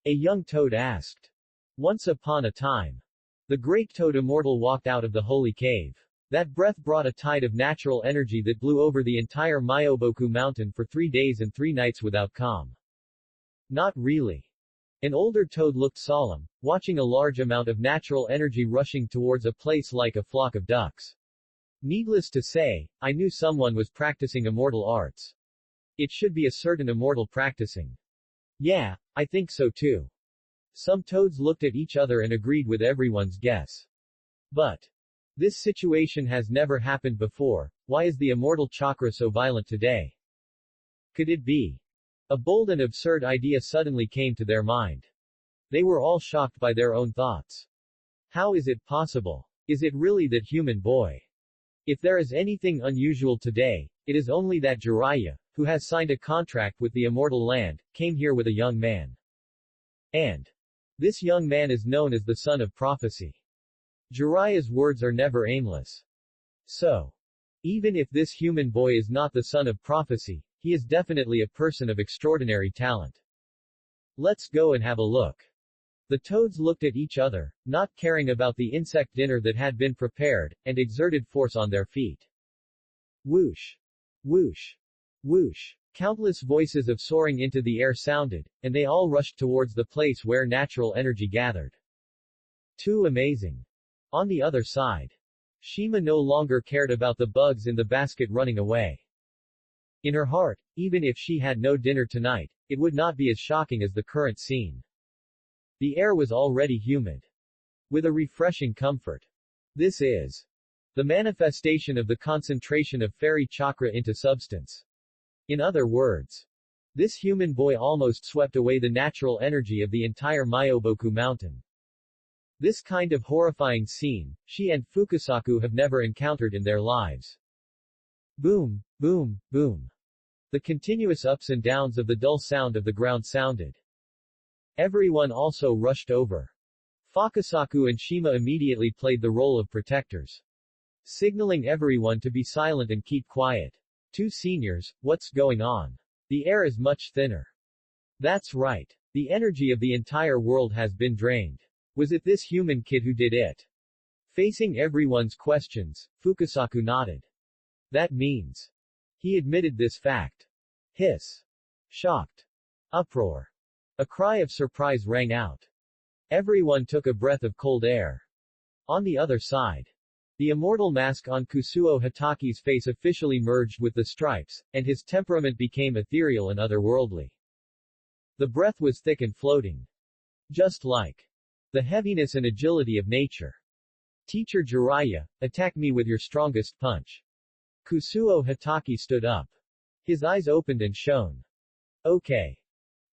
A young toad asked. Once upon a time, the great toad immortal walked out of the holy cave. That breath brought a tide of natural energy that blew over the entire Myoboku mountain for 3 days and 3 nights without calm. Not really. An older toad looked solemn, watching a large amount of natural energy rushing towards a place like a flock of ducks. Needless to say, I knew someone was practicing immortal arts. It should be a certain immortal practicing. Yeah, I think so too. Some toads looked at each other and agreed with everyone's guess. But this situation has never happened before. Why is the immortal chakra so violent today? Could it be? A bold and absurd idea suddenly came to their mind. They were all shocked by their own thoughts. How is it possible? Is it really that human boy? If there is anything unusual today, it is only that Jiraiya, who has signed a contract with the immortal land, came here with a young man. And this young man is known as the son of prophecy. Jiraiya's words are never aimless. So, even if this human boy is not the son of prophecy, he is definitely a person of extraordinary talent. Let's go and have a look. The toads looked at each other, not caring about the insect dinner that had been prepared, and exerted force on their feet. Whoosh! Whoosh! Whoosh! Countless voices of soaring into the air sounded, and they all rushed towards the place where natural energy gathered. Too amazing. On the other side, Shima no longer cared about the bugs in the basket running away. In her heart, even if she had no dinner tonight, it would not be as shocking as the current scene. The air was already humid, with a refreshing comfort. This is the manifestation of the concentration of fairy chakra into substance. In other words, this human boy almost swept away the natural energy of the entire Myoboku mountain. This kind of horrifying scene, she and Fukasaku have never encountered in their lives. Boom, boom, boom. The continuous ups and downs of the dull sound of the ground sounded. Everyone also rushed over. Fukasaku and Shima immediately played the role of protectors, signaling everyone to be silent and keep quiet. 2 seniors, what's going on? The air is much thinner. That's right. The energy of the entire world has been drained. Was it this human kid who did it? Facing everyone's questions, Fukasaku nodded. That means he admitted this fact. Hiss. Shocked. Uproar. A cry of surprise rang out. Everyone took a breath of cold air. On the other side, the immortal mask on Kusuo Hataki's face officially merged with the stripes, and his temperament became ethereal and otherworldly. The breath was thick and floating. Just like the heaviness and agility of nature. Teacher Jiraiya, attack me with your strongest punch. Kusuo Hataki stood up. His eyes opened and shone. Okay.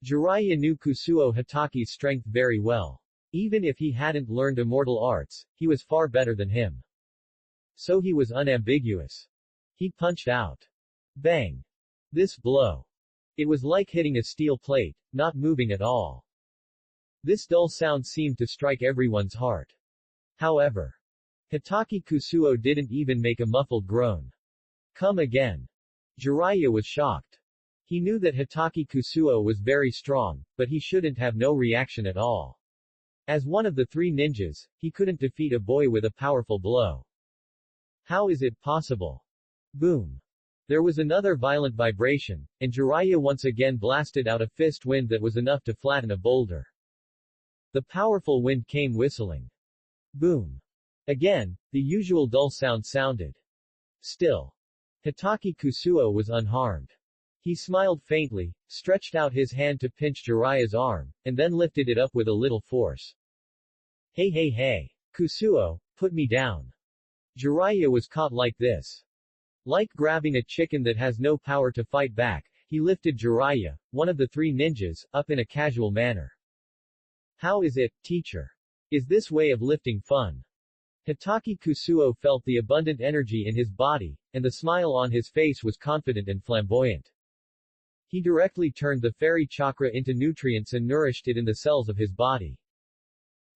Jiraiya knew Kusuo Hataki's strength very well. Even if he hadn't learned immortal arts, he was far better than him. So he was unambiguous. He punched out. Bang! This blow It was like hitting a steel plate, not moving at all. This dull sound seemed to strike everyone's heart. However, Hitaki Kusuo didn't even make a muffled groan. Come again. Jiraiya was shocked. He knew that Hitaki Kusuo was very strong, but he shouldn't have no reaction at all. As one of the three ninjas, he couldn't defeat a boy with a powerful blow. How is it possible? Boom. There was another violent vibration, and Jiraiya once again blasted out a fist wind that was enough to flatten a boulder. The powerful wind came whistling. Boom. Again, the usual dull sound sounded. Still, Hitaki Kusuo was unharmed. He smiled faintly, stretched out his hand to pinch Jiraiya's arm, and then lifted it up with a little force. Hey. Kusuo, put me down. Jiraiya was caught like this. Like grabbing a chicken that has no power to fight back, he lifted Jiraiya, one of the three ninjas, up in a casual manner. How is it, teacher? Is this way of lifting fun? Hitaki Kusuo felt the abundant energy in his body, and the smile on his face was confident and flamboyant. He directly turned the fairy chakra into nutrients and nourished it in the cells of his body.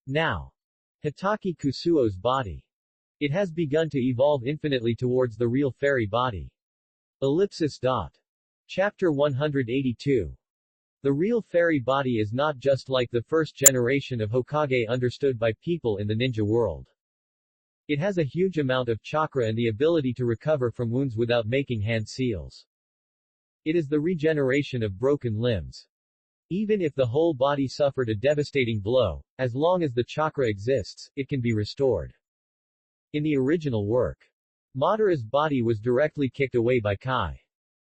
Now, Hitaki Kusuo's body. It has begun to evolve infinitely towards the real fairy body. Chapter 182. The real fairy body is not just like the first generation of Hokage understood by people in the ninja world. It has a huge amount of chakra and the ability to recover from wounds without making hand seals. It is the regeneration of broken limbs. Even if the whole body suffered a devastating blow, as long as the chakra exists, it can be restored. In the original work, Madara's body was directly kicked away by Kai.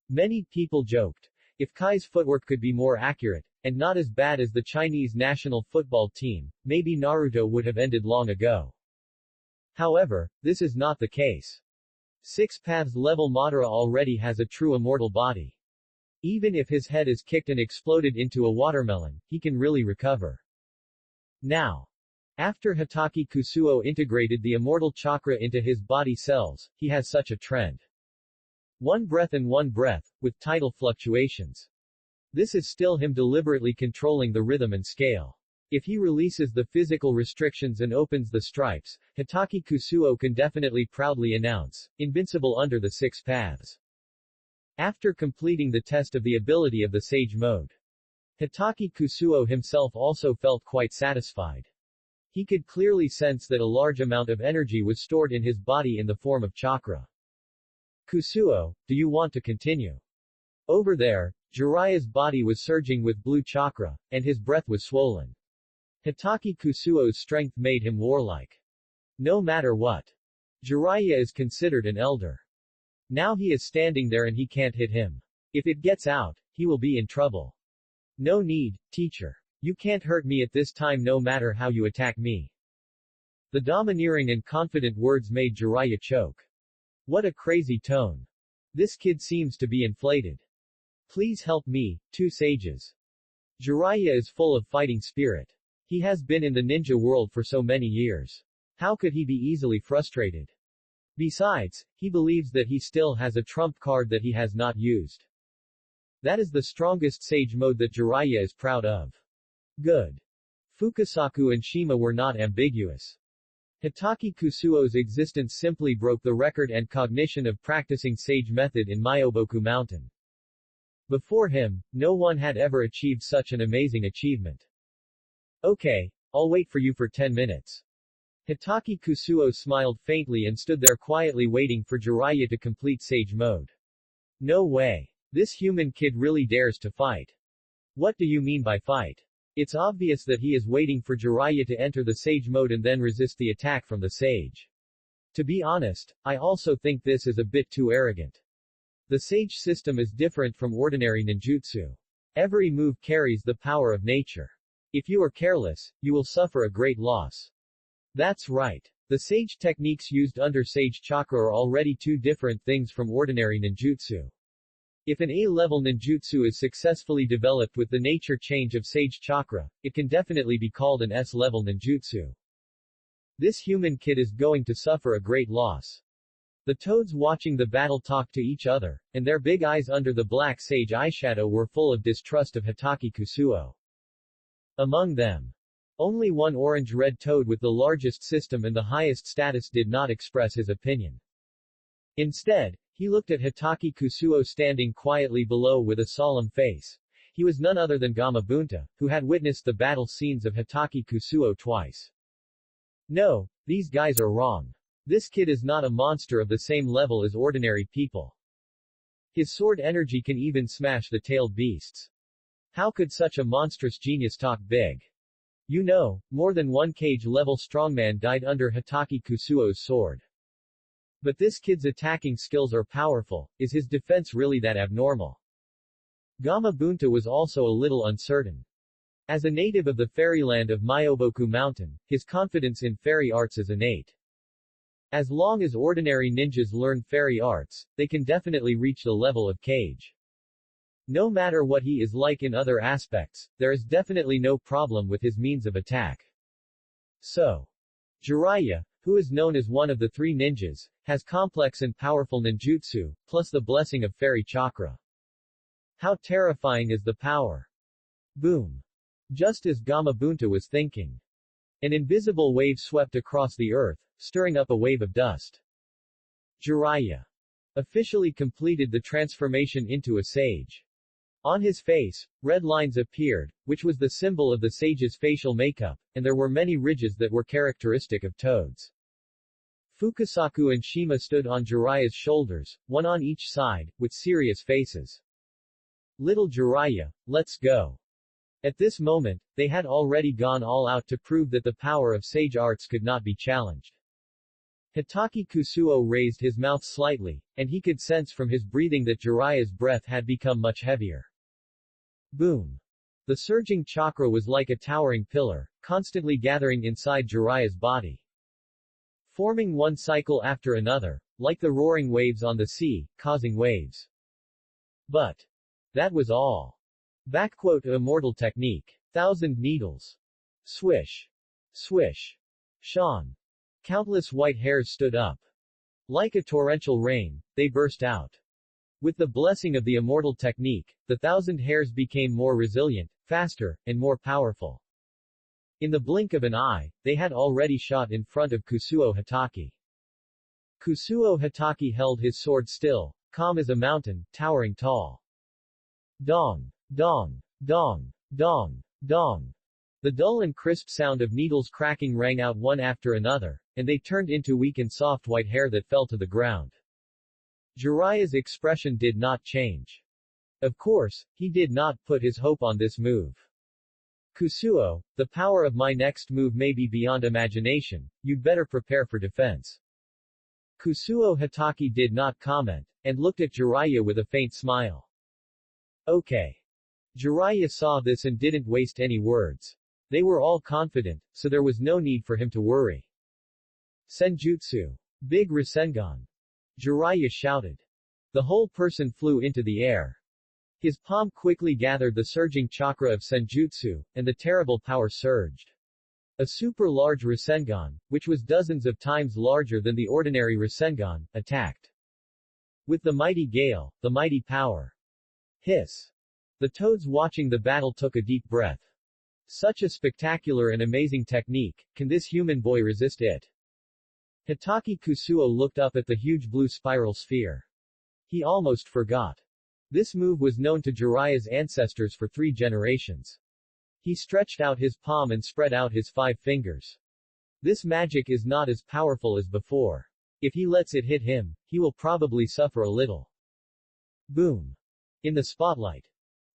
Many people joked, if Kai's footwork could be more accurate, and not as bad as the Chinese national football team, maybe Naruto would have ended long ago. However, this is not the case. 6 paths level Madara already has a true immortal body. Even if his head is kicked and exploded into a watermelon, he can really recover. Now, after Hitaki Kusuo integrated the immortal chakra into his body cells, he has such a trend. One breath and one breath, with tidal fluctuations. This is still him deliberately controlling the rhythm and scale. If he releases the physical restrictions and opens the stripes, Hitaki Kusuo can definitely proudly announce, invincible under the 6 paths. After completing the test of the ability of the Sage Mode, Hitaki Kusuo himself also felt quite satisfied. He could clearly sense that a large amount of energy was stored in his body in the form of chakra. Kusuo, do you want to continue? Over there, Jiraiya's body was surging with blue chakra, and his breath was swollen. Hitaki Kusuo's strength made him warlike. No matter what. Jiraiya is considered an elder. Now he is standing there and he can't hit him. If it gets out, he will be in trouble. No need, teacher. You can't hurt me at this time no matter how you attack me. The domineering and confident words made Jiraiya choke. What a crazy tone. This kid seems to be inflated. Please help me, 2 sages. Jiraiya is full of fighting spirit. He has been in the ninja world for so many years. How could he be easily frustrated? Besides, he believes that he still has a trump card that he has not used. That is the strongest sage mode that Jiraiya is proud of. Good. Fukasaku and Shima were not ambiguous. Hitaki Kusuo's existence simply broke the record and cognition of practicing sage method in Myoboku Mountain. Before him, no one had ever achieved such an amazing achievement. Okay, I'll wait for you for 10 minutes. Hitaki Kusuo smiled faintly and stood there quietly waiting for Jiraiya to complete Sage Mode. No way. This human kid really dares to fight. What do you mean by fight? It's obvious that he is waiting for Jiraiya to enter the Sage Mode and then resist the attack from the Sage. To be honest, I also think this is a bit too arrogant. The Sage system is different from ordinary ninjutsu. Every move carries the power of nature. If you are careless, you will suffer a great loss. That's right. The sage techniques used under Sage Chakra are already 2 different things from ordinary ninjutsu. If an A-level ninjutsu is successfully developed with the nature change of Sage Chakra, it can definitely be called an S-level ninjutsu. This human kid is going to suffer a great loss. The toads watching the battle talked to each other, and their big eyes under the black sage eyeshadow were full of distrust of Hitaki Kusuo. Among them, only one orange-red toad with the largest system and the highest status did not express his opinion. Instead, he looked at Hitaki Kusuo standing quietly below with a solemn face. He was none other than Gamabunta, who had witnessed the battle scenes of Hitaki Kusuo twice. No, these guys are wrong. This kid is not a monster of the same level as ordinary people. His sword energy can even smash the tailed beasts. How could such a monstrous genius talk big? You know, more than one cage-level strongman died under Hitaki Kusuo's sword. But this kid's attacking skills are powerful. Is his defense really that abnormal? Gamabunta was also a little uncertain. As a native of the fairyland of Myoboku Mountain, his confidence in fairy arts is innate. As long as ordinary ninjas learn fairy arts, they can definitely reach the level of Kage. No matter what he is like in other aspects, there is definitely no problem with his means of attack. So, Jiraiya, who is known as one of the three ninjas, has complex and powerful ninjutsu, plus the blessing of fairy chakra. How terrifying is the power! Boom! Just as Gamabunta was thinking. An invisible wave swept across the earth, stirring up a wave of dust. Jiraiya officially completed the transformation into a sage. On his face, red lines appeared, which was the symbol of the sage's facial makeup, and there were many ridges that were characteristic of toads. Fukasaku and Shima stood on Jiraiya's shoulders, one on each side, with serious faces. Little Jiraiya, let's go. At this moment, they had already gone all out to prove that the power of sage arts could not be challenged. Hitaki Kusuo raised his mouth slightly, and he could sense from his breathing that Jiraiya's breath had become much heavier. Boom! The surging chakra was like a towering pillar, constantly gathering inside Jiraiya's body. Forming one cycle after another, like the roaring waves on the sea, causing waves. But that was all. Immortal technique. 1,000 needles. Swish. Swish. Sean. Countless white hairs stood up. Like a torrential rain, they burst out. With the blessing of the immortal technique, the 1,000 hairs became more resilient, faster, and more powerful. In the blink of an eye, they had already shot in front of Kusuo Hitaki. Kusuo Hitaki held his sword still, calm as a mountain, towering tall. Dong! Dong! Dong! Dong! Dong! The dull and crisp sound of needles cracking rang out one after another, and they turned into weak and soft white hair that fell to the ground. Jiraiya's expression did not change. Of course, he did not put his hope on this move. Kusuo, the power of my next move may be beyond imagination, you'd better prepare for defense. Kusuo Hitaki did not comment, and looked at Jiraiya with a faint smile. Okay. Jiraiya saw this and didn't waste any words. They were all confident, so there was no need for him to worry. Senjutsu. Big Rasengan. Jiraiya shouted. The whole person flew into the air. His palm quickly gathered the surging chakra of Senjutsu, and the terrible power surged. A super-large Rasengan, which was dozens of times larger than the ordinary Rasengan, attacked. With the mighty gale, the mighty power. Hiss. The toads watching the battle took a deep breath. Such a spectacular and amazing technique, can this human boy resist it? Hitaki Kusuo looked up at the huge blue spiral sphere. He almost forgot. This move was known to Jiraiya's ancestors for 3 generations. He stretched out his palm and spread out his 5 fingers. This magic is not as powerful as before. If he lets it hit him, he will probably suffer a little. Boom. In the spotlight.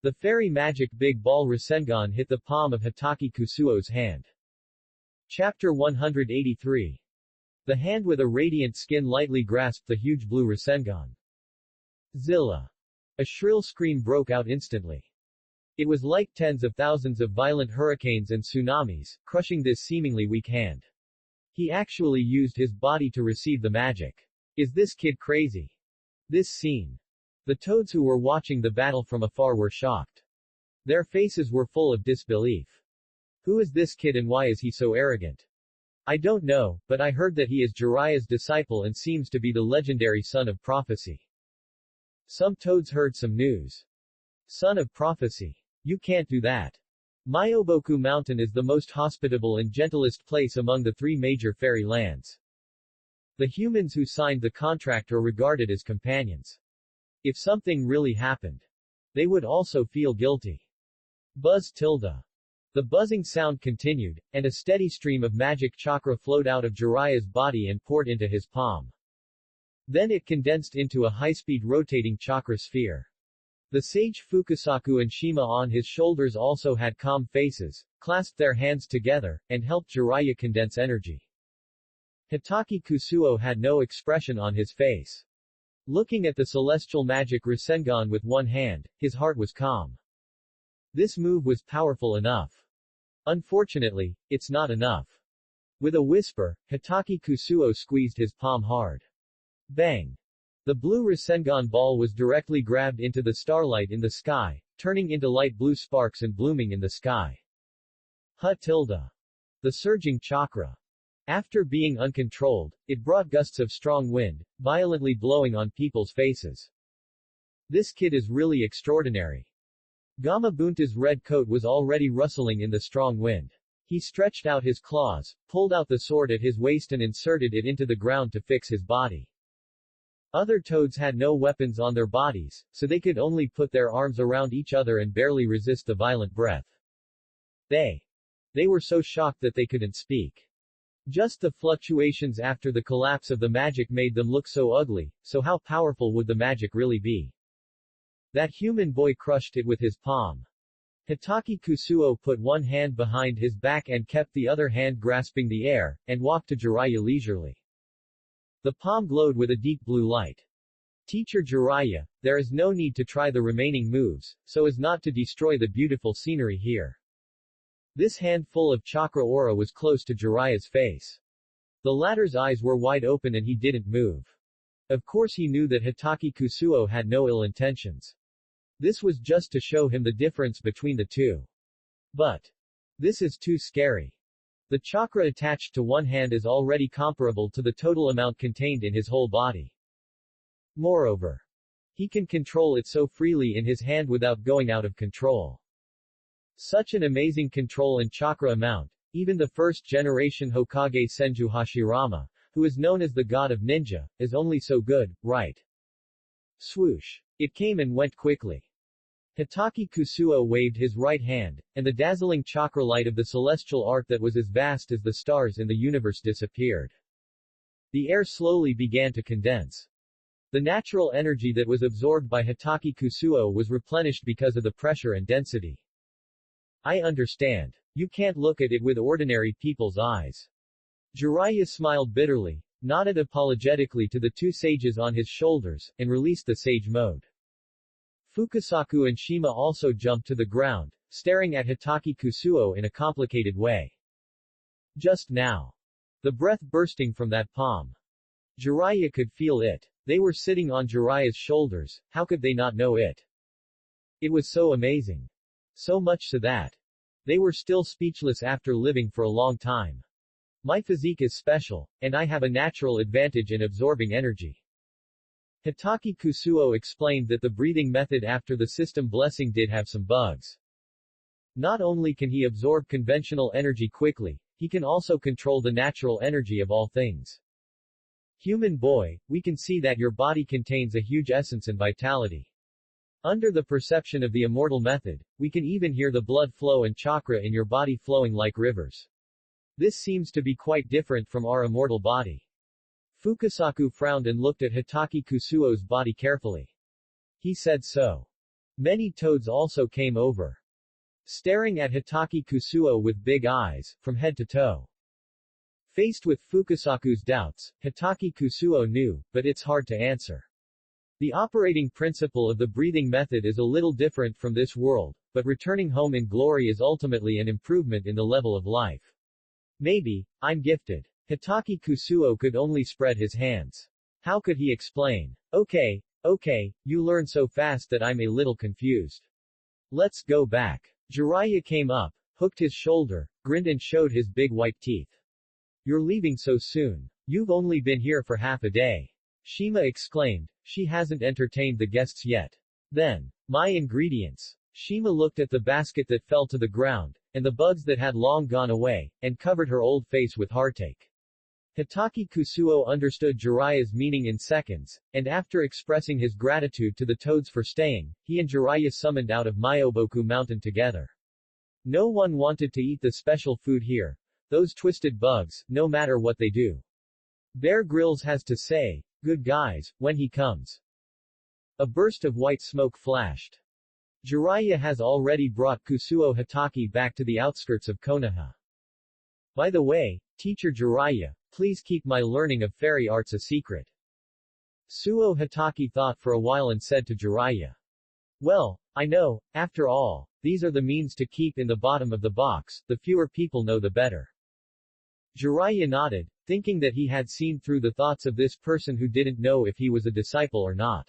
The fairy magic big ball Rasengan hit the palm of Hitaki Kusuo's hand. Chapter 183. The hand with a radiant skin lightly grasped the huge blue Rasengan. Zilla. A shrill scream broke out instantly. It was like tens of thousands of violent hurricanes and tsunamis, crushing this seemingly weak hand. He actually used his body to receive the magic. Is this kid crazy? This scene. The toads who were watching the battle from afar were shocked. Their faces were full of disbelief. Who is this kid and why is he so arrogant? I don't know, but I heard that he is Jiraiya's disciple and seems to be the legendary son of prophecy. Some toads heard some news. Son of prophecy. You can't do that. Myoboku Mountain is the most hospitable and gentlest place among the 3 major fairy lands. The humans who signed the contract are regarded as companions. If something really happened, they would also feel guilty. Buzz tilde. The buzzing sound continued, and a steady stream of magic chakra flowed out of Jiraiya's body and poured into his palm. Then it condensed into a high-speed rotating chakra sphere. The sage Fukasaku and Shima on his shoulders also had calm faces, clasped their hands together, and helped Jiraiya condense energy. Hitaki Kusuo had no expression on his face. Looking at the celestial magic Rasengan with one hand, his heart was calm. This move was powerful enough. Unfortunately, it's not enough. With a whisper, Hitaki Kusuo squeezed his palm hard. Bang! The blue Rasengan ball was directly grabbed into the starlight in the sky, turning into light blue sparks and blooming in the sky. The surging chakra. After being uncontrolled, it brought gusts of strong wind, violently blowing on people's faces. This kid is really extraordinary. Gamabunta's red coat was already rustling in the strong wind. He stretched out his claws, pulled out the sword at his waist and inserted it into the ground to fix his body. Other toads had no weapons on their bodies, so they could only put their arms around each other and barely resist the violent breath. They were so shocked that they couldn't speak. Just the fluctuations after the collapse of the magic made them look so ugly, so how powerful would the magic really be? That human boy crushed it with his palm. Hitaki Kusuo put one hand behind his back and kept the other hand grasping the air, and walked to Jiraiya leisurely. The palm glowed with a deep blue light. Teacher Jiraiya, there is no need to try the remaining moves, so as not to destroy the beautiful scenery here. This handful of chakra aura was close to Jiraiya's face. The latter's eyes were wide open and he didn't move. Of course he knew that Hitaki Kusuo had no ill intentions. This was just to show him the difference between the two. But this is too scary. The chakra attached to one hand is already comparable to the total amount contained in his whole body. Moreover, he can control it so freely in his hand without going out of control. Such an amazing control and chakra amount, even the first-generation Hokage Senju Hashirama, who is known as the god of ninja, is only so good, right? Swoosh. It came and went quickly. Hitaki Kusuo waved his right hand, and the dazzling chakra light of the celestial art that was as vast as the stars in the universe disappeared. The air slowly began to condense. The natural energy that was absorbed by Hitaki Kusuo was replenished because of the pressure and density. I understand. You can't look at it with ordinary people's eyes. Jiraiya smiled bitterly, nodded apologetically to the two sages on his shoulders, and released the sage mode. Fukasaku and Shima also jumped to the ground, staring at Hitaki Kusuo in a complicated way. Just now. The breath bursting from that palm. Jiraiya could feel it. They were sitting on Jiraiya's shoulders, how could they not know it? It was so amazing. So much so that they were still speechless after living for a long time. My physique is special, and I have a natural advantage in absorbing energy. Hitaki Kusuo explained that the breathing method after the system blessing did have some bugs. Not only can he absorb conventional energy quickly, he can also control the natural energy of all things. Human boy, we can see that your body contains a huge essence and vitality. Under the perception of the immortal method, we can even hear the blood flow and chakra in your body flowing like rivers. This seems to be quite different from our immortal body. Fukasaku frowned and looked at Hitaki Kusuo's body carefully. He said so. Many toads also came over, staring at Hitaki Kusuo with big eyes, from head to toe. Faced with Fukasaku's doubts, Hitaki Kusuo knew, but it's hard to answer. The operating principle of the breathing method is a little different from this world, but returning home in glory is ultimately an improvement in the level of life. Maybe, I'm gifted. Hitaki Kusuo could only spread his hands. How could he explain? Okay, you learn so fast that I'm a little confused. Let's go back. Jiraiya came up, hooked his shoulder, grinned and showed his big white teeth. You're leaving so soon. You've only been here for half a day. Shima exclaimed. She hasn't entertained the guests yet. Then, my ingredients. Shima looked at the basket that fell to the ground, and the bugs that had long gone away, and covered her old face with heartache. Hitaki Kusuo understood Jiraiya's meaning in seconds, and after expressing his gratitude to the toads for staying, he and Jiraiya summoned out of Myoboku mountain together. No one wanted to eat the special food here. Those twisted bugs, no matter what they do. Bear Grylls has to say, good guys, when he comes. A burst of white smoke flashed. Jiraiya has already brought Kusuo Hitaki back to the outskirts of Konoha. By the way, teacher Jiraiya, please keep my learning of fairy arts a secret. Suo Hitaki thought for a while and said to Jiraiya. Well, I know, after all, these are the means to keep in the bottom of the box, the fewer people know the better. Jiraiya nodded, thinking that he had seen through the thoughts of this person who didn't know if he was a disciple or not.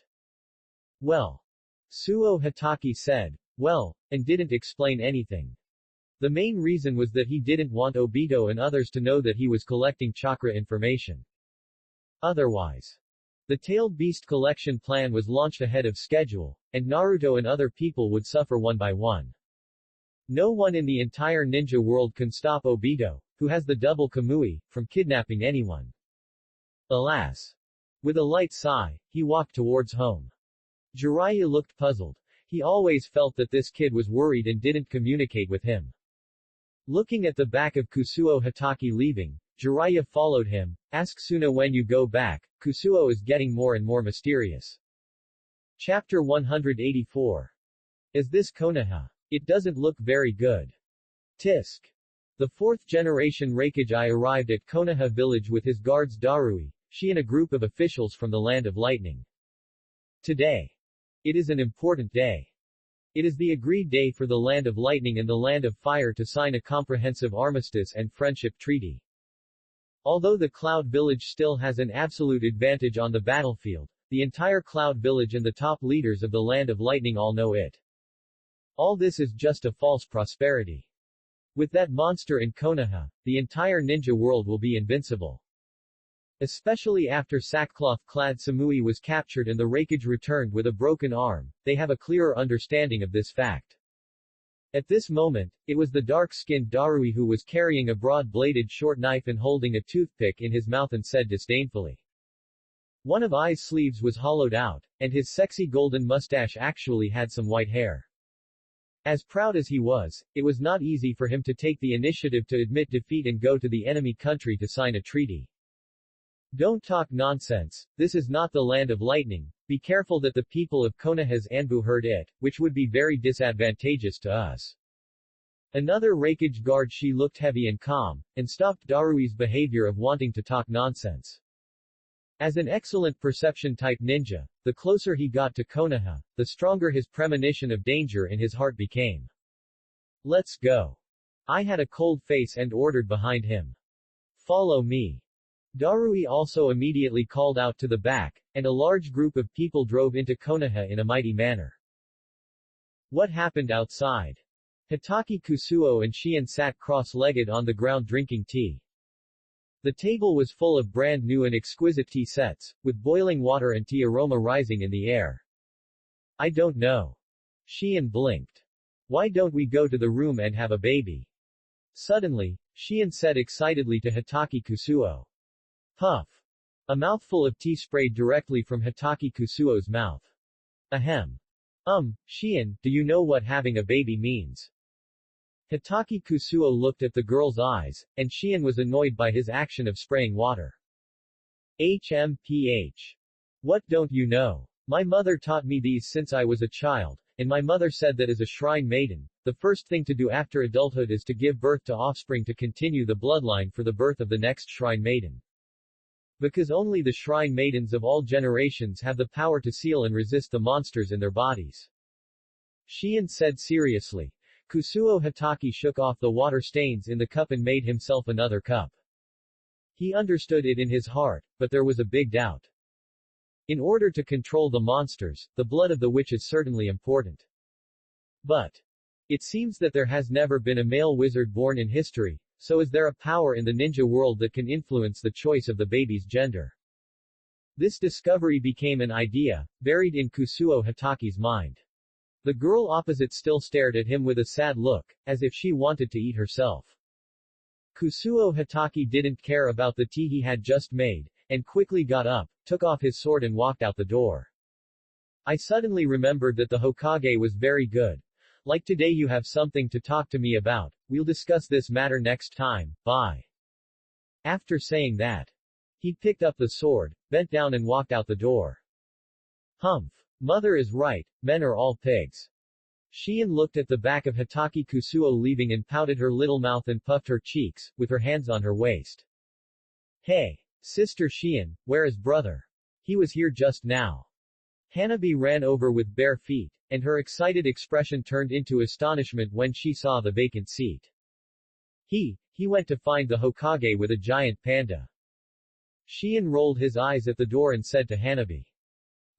Well. Suo Hitaki said, well, and didn't explain anything. The main reason was that he didn't want Obito and others to know that he was collecting chakra information. Otherwise, the tailed beast collection plan was launched ahead of schedule, and Naruto and other people would suffer one by one. No one in the entire ninja world can stop Obito, who has the double Kamui, from kidnapping anyone. Alas. With a light sigh, he walked towards home. Jiraiya looked puzzled. He always felt that this kid was worried and didn't communicate with him. Looking at the back of Kusuo Hitaki leaving, Jiraiya followed him. Ask Suna when you go back. Kusuo is getting more and more mysterious. Chapter 184. Is this Konoha? It doesn't look very good. Tisk. The fourth generation Raikage arrived at Konoha village with his guards Darui, she and a group of officials from the Land of Lightning. Today. It is an important day. It is the agreed day for the Land of Lightning and the Land of Fire to sign a comprehensive armistice and friendship treaty. Although the Cloud Village still has an absolute advantage on the battlefield, the entire Cloud Village and the top leaders of the Land of Lightning all know it. All this is just a false prosperity. With that monster in Konoha, the entire ninja world will be invincible. Especially after sackcloth-clad Samui was captured and the Raikage returned with a broken arm, they have a clearer understanding of this fact. At this moment, it was the dark-skinned Darui who was carrying a broad-bladed short knife and holding a toothpick in his mouth and said disdainfully. One of Ai's sleeves was hollowed out, and his sexy golden mustache actually had some white hair. As proud as he was, it was not easy for him to take the initiative to admit defeat and go to the enemy country to sign a treaty. Don't talk nonsense, this is not the Land of Lightning, be careful that the people of Konoha's Anbu heard it, which would be very disadvantageous to us. Another Raikage guard she looked heavy and calm, and stopped Darui's behavior of wanting to talk nonsense. As an excellent perception-type ninja, the closer he got to Konoha, the stronger his premonition of danger in his heart became. Let's go. I had a cold face and ordered behind him. Follow me. Darui also immediately called out to the back, and a large group of people drove into Konoha in a mighty manner. What happened outside? Hitaki Kusuo and Shion sat cross-legged on the ground drinking tea. The table was full of brand new and exquisite tea sets, with boiling water and tea aroma rising in the air. I don't know. Shion blinked. Why don't we go to the room and have a baby? Suddenly, Shion said excitedly to Hitaki Kusuo. Puff. A mouthful of tea sprayed directly from Hitaki Kusuo's mouth. Ahem. Shion, do you know what having a baby means? Hitaki Kusuo looked at the girl's eyes, and Shion was annoyed by his action of spraying water. HMPH. What don't you know? My mother taught me these since I was a child, and my mother said that as a shrine maiden, the first thing to do after adulthood is to give birth to offspring to continue the bloodline for the birth of the next shrine maiden. Because only the shrine maidens of all generations have the power to seal and resist the monsters in their bodies. Shion said seriously. Kusuo Hitaki shook off the water stains in the cup and made himself another cup. He understood it in his heart, but there was a big doubt. In order to control the monsters, the blood of the witch is certainly important. But it seems that there has never been a male wizard born in history, So is there a power in the ninja world that can influence the choice of the baby's gender? This discovery became an idea, buried in Kusuo Hataki's mind. The girl opposite still stared at him with a sad look, as if she wanted to eat herself. Kusuo Hataki didn't care about the tea he had just made, and quickly got up, took off his sword and walked out the door. I suddenly remembered that the Hokage was very good. Like today you have something to talk to me about, we'll discuss this matter next time, bye. After saying that, he picked up the sword, bent down and walked out the door. Humph. Mother is right, men are all pigs. Shion looked at the back of Hataki Kusuo leaving and pouted her little mouth and puffed her cheeks, with her hands on her waist. Hey! Sister Shion, where is brother? He was here just now. Hanabi ran over with bare feet, and her excited expression turned into astonishment when she saw the vacant seat. He went to find the Hokage with a giant panda. Shion rolled his eyes at the door and said to Hanabi.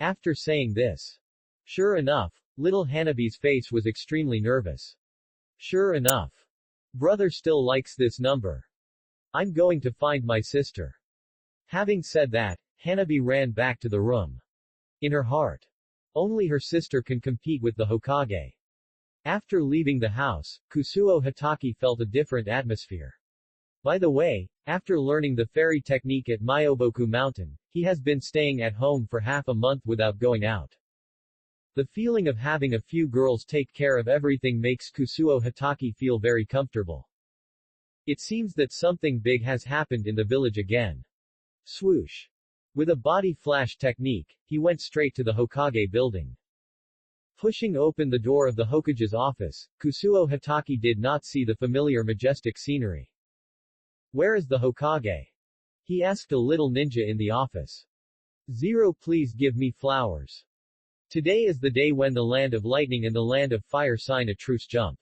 After saying this. Sure enough, little Hanabi's face was extremely nervous. Sure enough. Brother still likes this number. I'm going to find my sister. Having said that, Hanabi ran back to the room. In her heart. Only her sister can compete with the Hokage. After leaving the house, Kusuo Hataki felt a different atmosphere. By the way, after learning the fairy technique at Myoboku Mountain, he has been staying at home for half a month without going out. The feeling of having a few girls take care of everything makes Kusuo Hataki feel very comfortable. It seems that something big has happened in the village again. Swoosh. With a body flash technique, he went straight to the Hokage building. Pushing open the door of the Hokage's office, Kusuo Hataki did not see the familiar majestic scenery. Where is the Hokage? He asked a little ninja in the office. Zero, please give me flowers. Today is the day when the land of lightning and the land of fire sign a truce jump.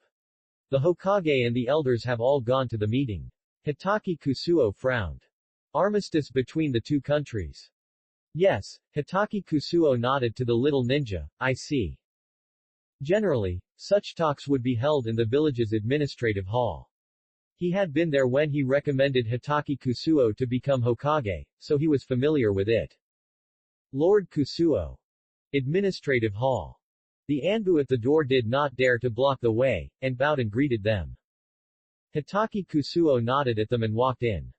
The Hokage and the elders have all gone to the meeting. Hataki Kusuo frowned. Armistice between the two countries. Yes, Hataki Kusuo nodded to the little ninja, I see. Generally, such talks would be held in the village's administrative hall. He had been there when he recommended Hataki Kusuo to become Hokage, so he was familiar with it. Lord Kusuo. Administrative Hall. The Anbu at the door did not dare to block the way, and bowed and greeted them. Hataki Kusuo nodded at them and walked in.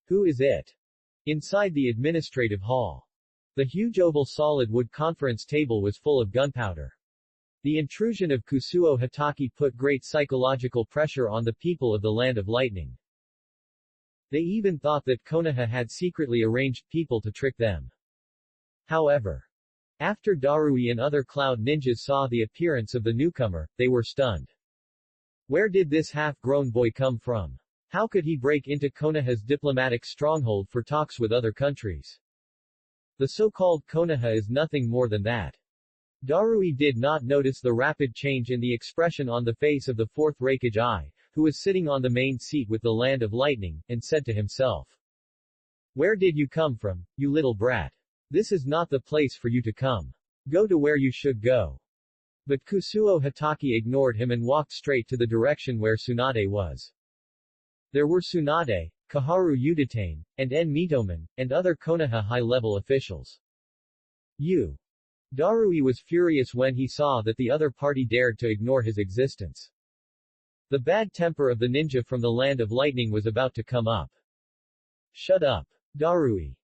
Who is it? Inside the administrative hall. The huge oval solid wood conference table was full of gunpowder. The intrusion of Kusuo Hataki put great psychological pressure on the people of the Land of Lightning. They even thought that Konoha had secretly arranged people to trick them. However, after Darui and other cloud ninjas saw the appearance of the newcomer, they were stunned. Where did this half-grown boy come from? How could he break into Konoha's diplomatic stronghold for talks with other countries? The so-called Konoha is nothing more than that. Darui did not notice the rapid change in the expression on the face of the fourth Raikage, who was sitting on the main seat with the Land of Lightning, and said to himself. Where did you come from, you little brat? This is not the place for you to come. Go to where you should go. But Kusuo Hataki ignored him and walked straight to the direction where Tsunade was. There were Tsunade, Kaharu Uditane, and En Mitoman, and other Konoha high-level officials. Darui was furious when he saw that the other party dared to ignore his existence. The bad temper of the ninja from the Land of Lightning was about to come up. Shut up, Darui.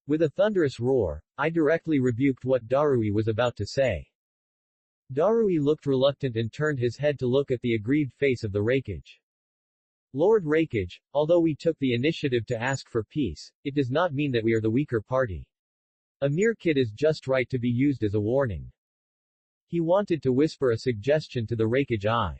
With a thunderous roar, I directly rebuked what Darui was about to say. Darui looked reluctant and turned his head to look at the aggrieved face of the Raikage. Lord Raikage, although we took the initiative to ask for peace, it does not mean that we are the weaker party. A mere kid is just right to be used as a warning. He wanted to whisper a suggestion to the Raikage.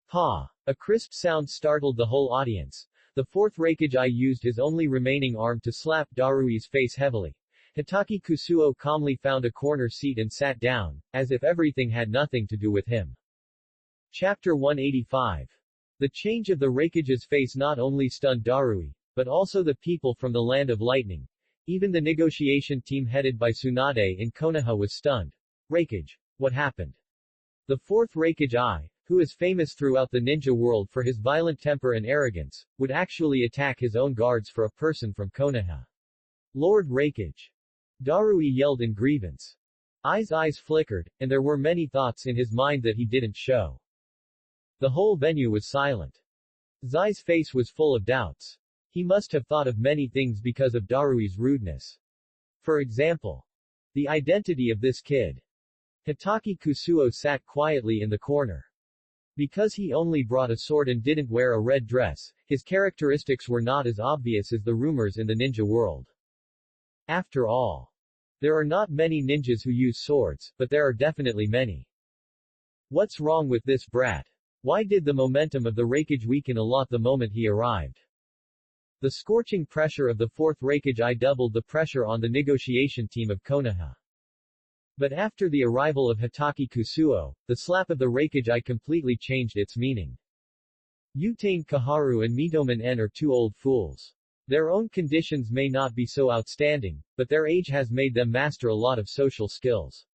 Ha! A crisp sound startled the whole audience. The fourth Raikage used his only remaining arm to slap Darui's face heavily. Hataki Kusuo calmly found a corner seat and sat down, as if everything had nothing to do with him. Chapter 185. The change of the Raikage's face not only stunned Darui, but also the people from the Land of Lightning. Even the negotiation team headed by Tsunade in Konoha was stunned. Raikage. What happened? The fourth Raikage, who is famous throughout the ninja world for his violent temper and arrogance, would actually attack his own guards for a person from Konoha. Lord Raikage. Darui yelled in grievance. Ai's eyes flickered, and there were many thoughts in his mind that he didn't show. The whole venue was silent. Zai's face was full of doubts. He must have thought of many things because of Darui's rudeness. For example, the identity of this kid. Hitaki Kusuo sat quietly in the corner. Because he only brought a sword and didn't wear a red dress, his characteristics were not as obvious as the rumors in the ninja world. After all, there are not many ninjas who use swords, but there are definitely many. What's wrong with this brat? Why did the momentum of the Raikage weaken a lot the moment he arrived? The scorching pressure of the fourth Raikage doubled the pressure on the negotiation team of Konoha. But after the arrival of Hitaki Kusuo, the slap of the Raikage completely changed its meaning. Utane Kaharu and Mitoman N are two old fools. Their own conditions may not be so outstanding, but their age has made them master a lot of social skills.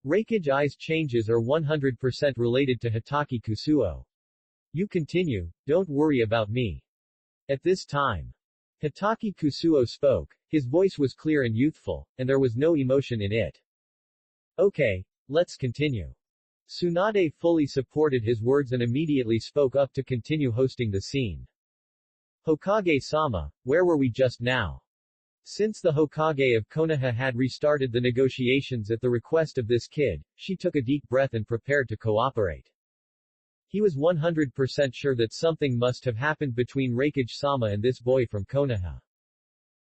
Raikage I's changes are 100% related to Hitaki Kusuo. You continue, don't worry about me. At this time, Hitaki Kusuo spoke. His voice was clear and youthful, and there was no emotion in it. Okay, let's continue. Tsunade fully supported his words and immediately spoke up to continue hosting the scene. Hokage-sama, where were we just now? Since the Hokage of Konoha had restarted the negotiations at the request of this kid, she took a deep breath and prepared to cooperate. He was 100% sure that something must have happened between Raikage-sama and this boy from Konoha.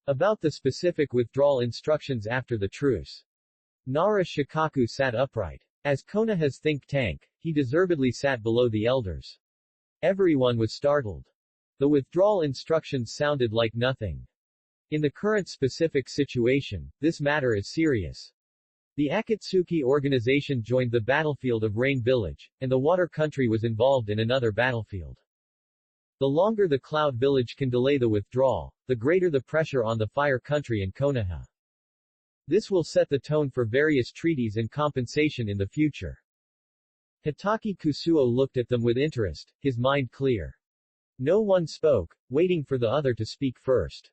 About the specific withdrawal instructions after the truce. Nara Shikaku sat upright. As Konoha's think tank, he deservedly sat below the elders. Everyone was startled. The withdrawal instructions sounded like nothing. In the current specific situation, this matter is serious. The Akatsuki organization joined the battlefield of Rain Village, and the Water Country was involved in another battlefield. The longer the Cloud Village can delay the withdrawal, the greater the pressure on the Fire Country and Konoha. This will set the tone for various treaties and compensation in the future. Hitaki Kusuo looked at them with interest, his mind clear. No one spoke, waiting for the other to speak first.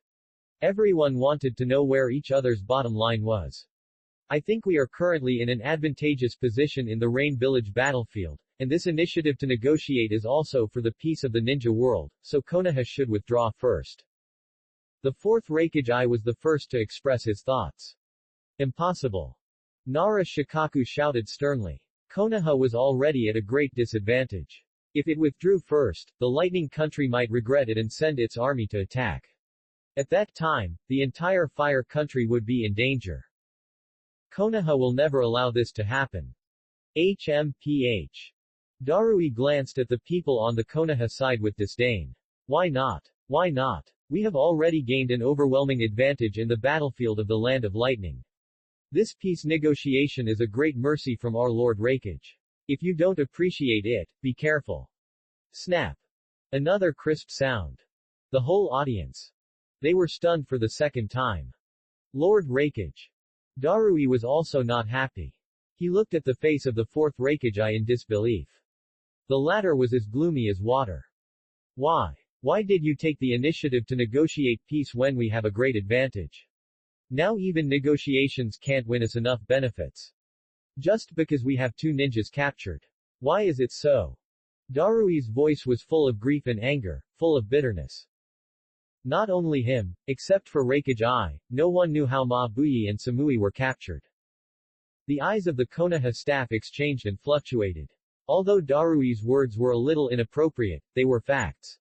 Everyone wanted to know where each other's bottom line was. I think we are currently in an advantageous position in the Rain Village battlefield, and this initiative to negotiate is also for the peace of the ninja world, so Konoha should withdraw first. The fourth Raikage was the first to express his thoughts. Impossible. Nara Shikaku shouted sternly. Konoha was already at a great disadvantage. If it withdrew first, the Lightning Country might regret it and send its army to attack. At that time, the entire Fire Country would be in danger. Konoha will never allow this to happen. HMPH. Darui glanced at the people on the Konoha side with disdain. Why not? Why not? We have already gained an overwhelming advantage in the battlefield of the Land of Lightning. This peace negotiation is a great mercy from our Lord Raikage. If you don't appreciate it, be careful. Snap. Another crisp sound. The whole audience. They were stunned for the second time. Lord Raikage. Darui was also not happy. He looked at the face of the fourth Raikage in disbelief. The latter was as gloomy as water. Why? Why did you take the initiative to negotiate peace when we have a great advantage? Now even negotiations can't win us enough benefits. Just because we have two ninjas captured. Why is it so? Darui's voice was full of grief and anger, full of bitterness. Not only him, except for Raikage, no one knew how Mabuyi and Samui were captured. The eyes of the Konoha staff exchanged and fluctuated. Although Darui's words were a little inappropriate, they were facts.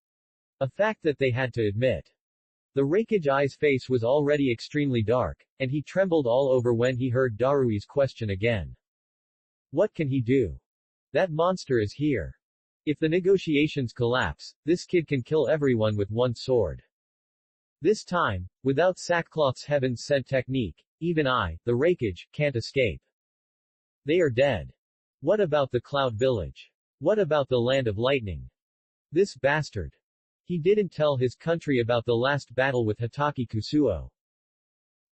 A fact that they had to admit. The Raikage's face was already extremely dark, and he trembled all over when he heard Darui's question again. What can he do? That monster is here. If the negotiations collapse, this kid can kill everyone with one sword. This time, without Sackcloth's heaven sent technique, even I, the Raikage, can't escape. They are dead. What about the Cloud Village? What about the Land of Lightning? This bastard. He didn't tell his country about the last battle with Hitaki Kusuo.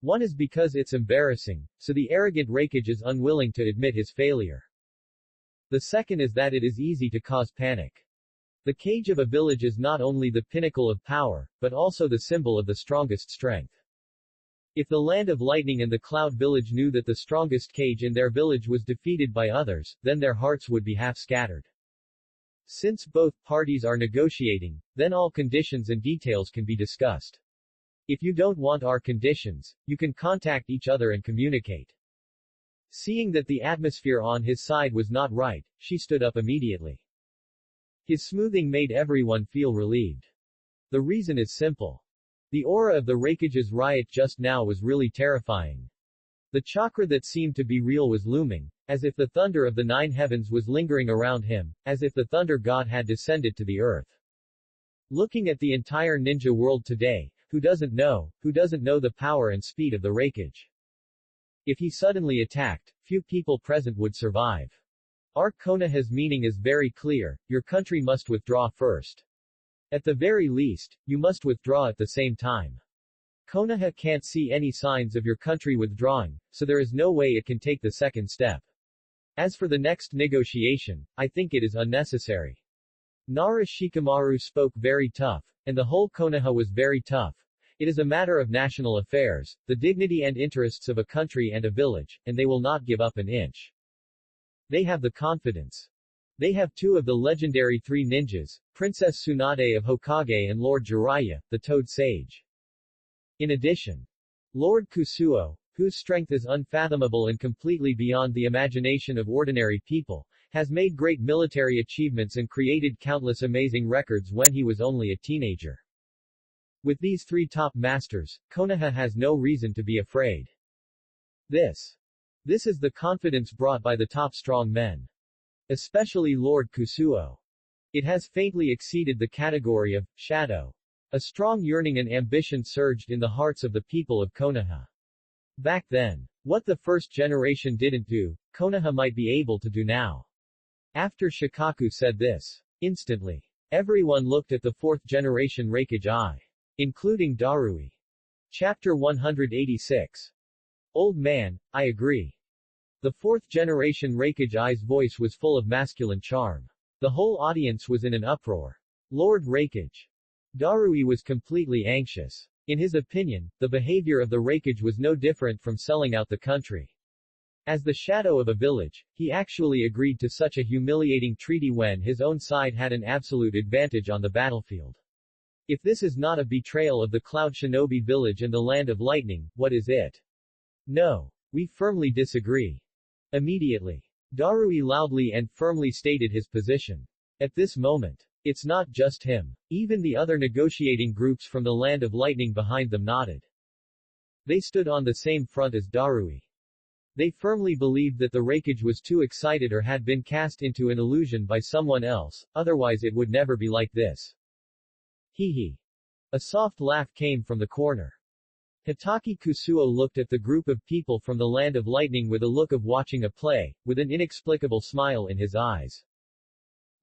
One is because it's embarrassing, so the arrogant Raikage is unwilling to admit his failure. The second is that it is easy to cause panic. The cage of a village is not only the pinnacle of power, but also the symbol of the strongest strength. If the Land of Lightning and the Cloud Village knew that the strongest cage in their village was defeated by others, then their hearts would be half scattered. Since both parties are negotiating, then all conditions and details can be discussed. If you don't want our conditions, you can contact each other and communicate. Seeing that the atmosphere on his side was not right, she stood up immediately. His smoothing made everyone feel relieved. The reason is simple. The aura of the Raikage's riot just now was really terrifying. The chakra that seemed to be real was looming, as if the thunder of the nine heavens was lingering around him, as if the thunder god had descended to the earth. Looking at the entire ninja world today, who doesn't know the power and speed of the Raikage? If he suddenly attacked, few people present would survive. Our Konoha's meaning is very clear, your country must withdraw first. At the very least, you must withdraw at the same time. Konoha can't see any signs of your country withdrawing, so there is no way it can take the second step. As for the next negotiation, I think it is unnecessary. Nara Shikamaru spoke very tough, and the whole Konoha was very tough. It is a matter of national affairs, the dignity and interests of a country and a village, and they will not give up an inch. They have the confidence. They have two of the legendary three ninjas, Princess Tsunade of Hokage and Lord Jiraiya, the Toad Sage. In addition, Lord Kusuo, whose strength is unfathomable and completely beyond the imagination of ordinary people, has made great military achievements and created countless amazing records when he was only a teenager. With these three top masters, Konoha has no reason to be afraid. This is the confidence brought by the top strong men. Especially Lord Kusuo. It has faintly exceeded the category of shadow. A strong yearning and ambition surged in the hearts of the people of Konoha. Back then, what the first generation didn't do, Konoha might be able to do now. After Shikaku said this, instantly, everyone looked at the fourth generation Raikage, including Darui. Chapter 186. Old man, I agree. The fourth generation Raikage's voice was full of masculine charm. The whole audience was in an uproar. Lord Raikage. Darui was completely anxious. In his opinion, the behavior of the Raikage was no different from selling out the country. As the shadow of a village, he actually agreed to such a humiliating treaty when his own side had an absolute advantage on the battlefield. If this is not a betrayal of the Cloud Shinobi village and the Land of Lightning, what is it? No. We firmly disagree. Immediately, Darui loudly and firmly stated his position. At this moment, it's not just him. Even the other negotiating groups from the Land of Lightning behind them nodded. They stood on the same front as Darui. They firmly believed that the Raikage was too excited or had been cast into an illusion by someone else, otherwise it would never be like this. Hee hee. A soft laugh came from the corner. Hitaki Kusuo looked at the group of people from the Land of Lightning with a look of watching a play, with an inexplicable smile in his eyes.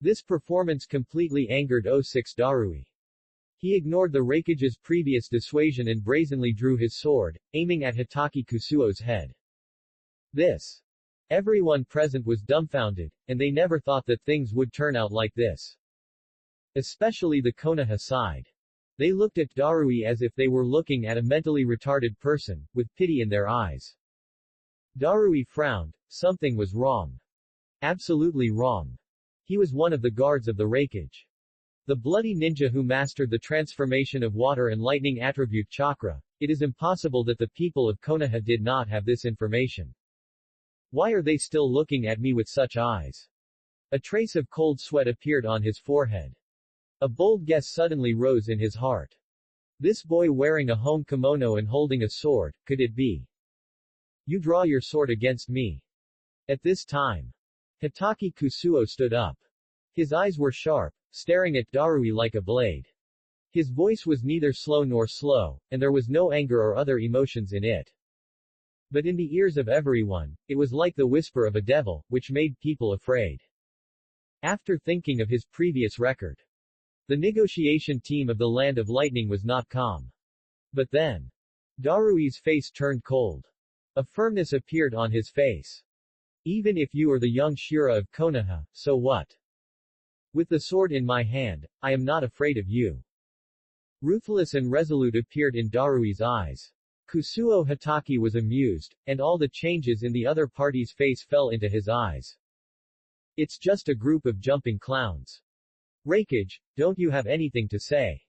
This performance completely angered 06 Darui. He ignored the Raikage's previous dissuasion and brazenly drew his sword, aiming at Hitaki Kusuo's head. Everyone present was dumbfounded, and they never thought that things would turn out like this. Especially the Konoha side. They looked at Darui as if they were looking at a mentally retarded person, with pity in their eyes. Darui frowned. Something was wrong. Absolutely wrong. He was one of the guards of the Raikage. The bloody ninja who mastered the transformation of water and lightning attribute chakra. It is impossible that the people of Konoha did not have this information. Why are they still looking at me with such eyes? A trace of cold sweat appeared on his forehead. A bold guess suddenly rose in his heart. This boy wearing a home kimono and holding a sword, could it be? You draw your sword against me. At this time, Hitaki Kusuo stood up. His eyes were sharp, staring at Darui like a blade. His voice was neither slow nor slow, and there was no anger or other emotions in it. But in the ears of everyone, it was like the whisper of a devil, which made people afraid. After thinking of his previous record, the negotiation team of the Land of Lightning was not calm. But then, Darui's face turned cold. A firmness appeared on his face. Even if you are the young Shira of Konoha, so what? With the sword in my hand, I am not afraid of you. Ruthless and resolute appeared in Darui's eyes. Kusuo Hitaki was amused, and all the changes in the other party's face fell into his eyes. It's just a group of jumping clowns. Raikage, don't you have anything to say?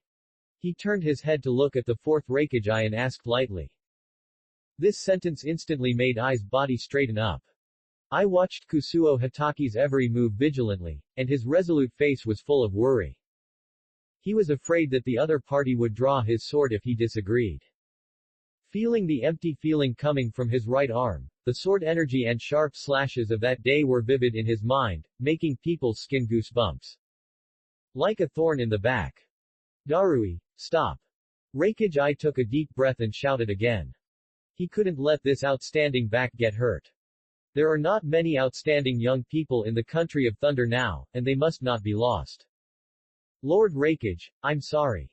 He turned his head to look at the fourth Raikage and asked lightly. This sentence instantly made Ai's body straighten up. I watched Kusuo Hitaki's every move vigilantly, and his resolute face was full of worry. He was afraid that the other party would draw his sword if he disagreed. Feeling the empty feeling coming from his right arm, the sword energy and sharp slashes of that day were vivid in his mind, making people's skin goosebumps. Like a thorn in the back. Darui, stop. Raikage I took a deep breath and shouted again. He couldn't let this outstanding back get hurt. There are not many outstanding young people in the country of thunder now, and they must not be lost. Lord Raikage, I'm sorry.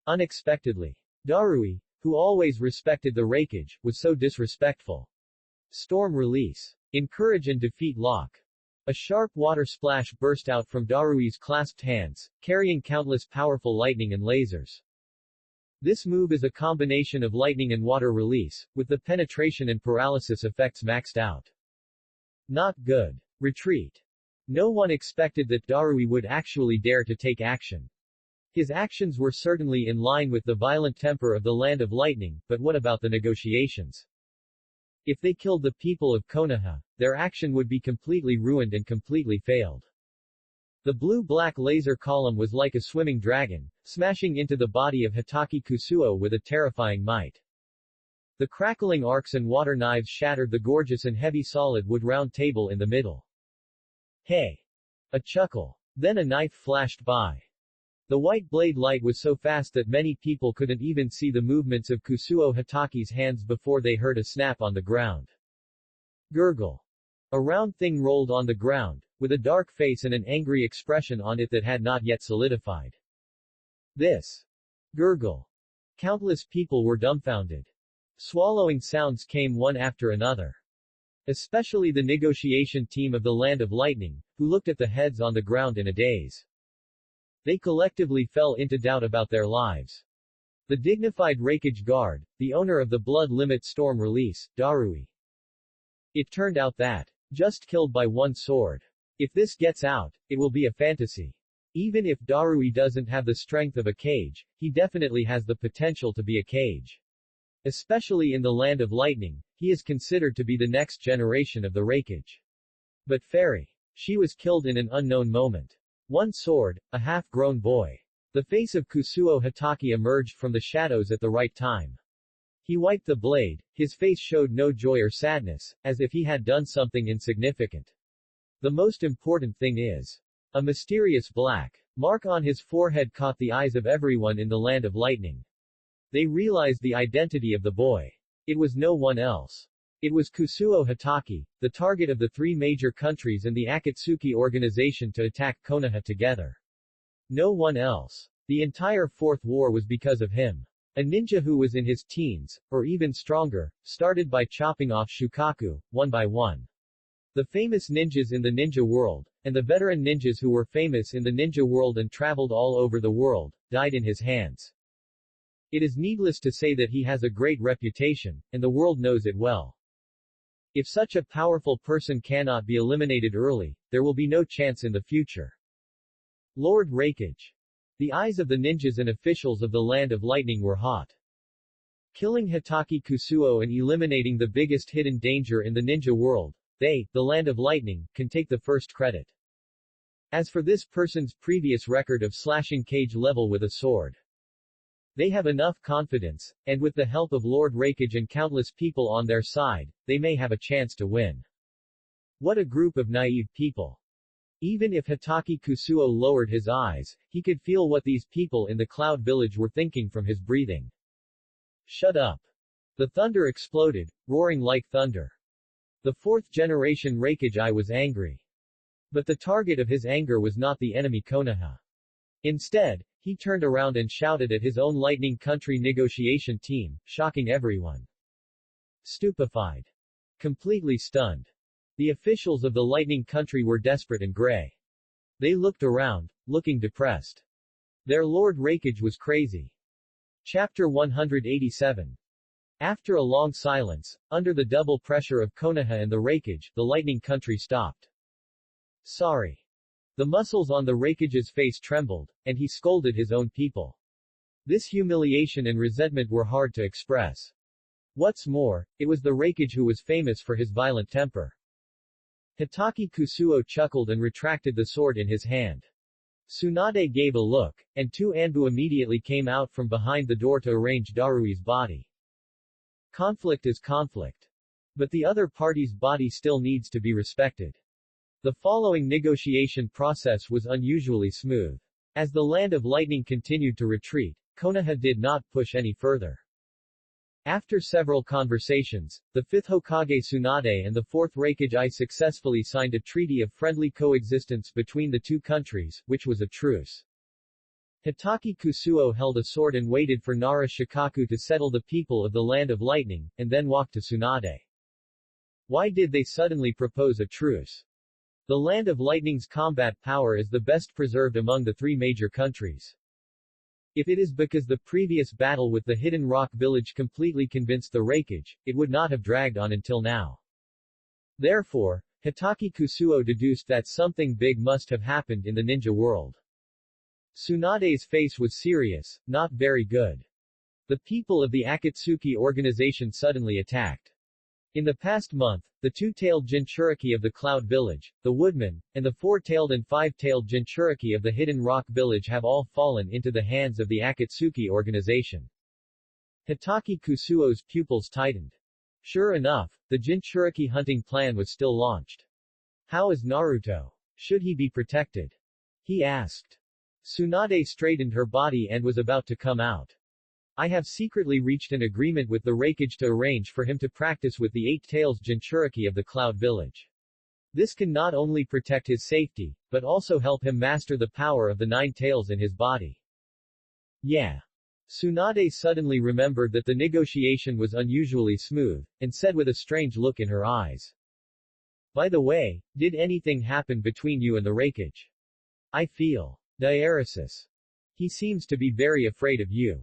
Unexpectedly. Darui, who always respected the Raikage, was so disrespectful. Storm release. Encourage and defeat lock. A sharp water splash burst out from Darui's clasped hands, carrying countless powerful lightning and lasers. This move is a combination of lightning and water release, with the penetration and paralysis effects maxed out. Not good. Retreat. No one expected that Darui would actually dare to take action. His actions were certainly in line with the violent temper of the Land of Lightning, but what about the negotiations? If they killed the people of Konoha, their action would be completely ruined and completely failed. The blue-black laser column was like a swimming dragon, smashing into the body of Hitaki Kusuo with a terrifying might. The crackling arcs and water knives shattered the gorgeous and heavy solid wood round table in the middle. Hey! A chuckle. Then a knife flashed by. The white blade light was so fast that many people couldn't even see the movements of Kusuo Hitaki's hands before they heard a snap on the ground. Gurgle. A round thing rolled on the ground, with a dark face and an angry expression on it that had not yet solidified. This. Gurgle. Countless people were dumbfounded. Swallowing sounds came one after another. Especially the negotiation team of the Land of Lightning, who looked at the heads on the ground in a daze. They collectively fell into doubt about their lives. The dignified Raikage guard, the owner of the blood limit storm release, Darui. It turned out that, just killed by one sword. If this gets out, it will be a fantasy. Even if Darui doesn't have the strength of a cage, he definitely has the potential to be a cage. Especially in the Land of Lightning, he is considered to be the next generation of the Raikage. But Fairy. She was killed in an unknown moment. One sword, a half-grown boy. The face of Kusuo Hitaki emerged from the shadows at the right time. He wiped the blade, his face showed no joy or sadness, as if he had done something insignificant. The most important thing is, a mysterious black mark on his forehead caught the eyes of everyone in the Land of Lightning. They realized the identity of the boy. It was no one else. It was Kusuo Hitaki, the target of the three major countries and the Akatsuki organization to attack Konoha together. No one else. The entire Fourth War was because of him. A ninja who was in his teens, or even stronger, started by chopping off Shukaku, one by one. The famous ninjas in the ninja world, and the veteran ninjas who were famous in the ninja world and traveled all over the world, died in his hands. It is needless to say that he has a great reputation, and the world knows it well. If such a powerful person cannot be eliminated early, there will be no chance in the future. Lord Raikage. The eyes of the ninjas and officials of the Land of Lightning were hot. Killing Hitaki Kusuo and eliminating the biggest hidden danger in the ninja world, they, the Land of Lightning, can take the first credit. As for this person's previous record of slashing cage level with a sword, they have enough confidence, and with the help of Lord Raikage and countless people on their side, they may have a chance to win. What a group of naive people. Even if Hitaki Kusuo lowered his eyes, he could feel what these people in the Cloud Village were thinking from his breathing. Shut up. The thunder exploded, roaring like thunder. The fourth-generation Raikage was angry. But the target of his anger was not the enemy Konoha. Instead, he turned around and shouted at his own Lightning Country negotiation team, shocking everyone. Stupefied. Completely stunned. The officials of the Lightning Country were desperate and gray. They looked around, looking depressed. Their Lord Raikage was crazy. Chapter 187. After a long silence, under the double pressure of Konoha and the Raikage, the Lightning Country stopped. Sorry. The muscles on the Raikage's face trembled, and he scolded his own people. This humiliation and resentment were hard to express. What's more, it was the Raikage who was famous for his violent temper. Hitaki Kusuo chuckled and retracted the sword in his hand. Tsunade gave a look, and two Anbu immediately came out from behind the door to arrange Darui's body. Conflict is conflict. But the other party's body still needs to be respected. The following negotiation process was unusually smooth. As the Land of Lightning continued to retreat, Konoha did not push any further. After several conversations, the 5th Hokage Tsunade and the 4th Raikage successfully signed a treaty of friendly coexistence between the two countries, which was a truce. Hitaki Kusuo held a sword and waited for Nara Shikaku to settle the people of the Land of Lightning, and then walked to Tsunade. Why did they suddenly propose a truce? The Land of Lightning's combat power is the best preserved among the three major countries. If it is because the previous battle with the Hidden Rock Village completely convinced the Raikage, it would not have dragged on until now. Therefore, Hitaki Kusuo deduced that something big must have happened in the ninja world. Tsunade's face was serious, not very good. The people of the Akatsuki organization suddenly attacked. In the past month, the two-tailed Jinchuriki of the Cloud Village, the Woodman, and the four-tailed and five-tailed Jinchuriki of the Hidden Rock Village have all fallen into the hands of the Akatsuki organization. Hitaki Kusuo's pupils tightened. Sure enough, the Jinchuriki hunting plan was still launched. How is Naruto? Should he be protected? He asked. Tsunade straightened her body and was about to come out. I have secretly reached an agreement with the Raikage to arrange for him to practice with the 8 Tails Jinchuriki of the Cloud Village. This can not only protect his safety, but also help him master the power of the 9 tails in his body. Yeah. Tsunade suddenly remembered that the negotiation was unusually smooth, and said with a strange look in her eyes. By the way, did anything happen between you and the Raikage? I feel diaresis. He seems to be very afraid of you.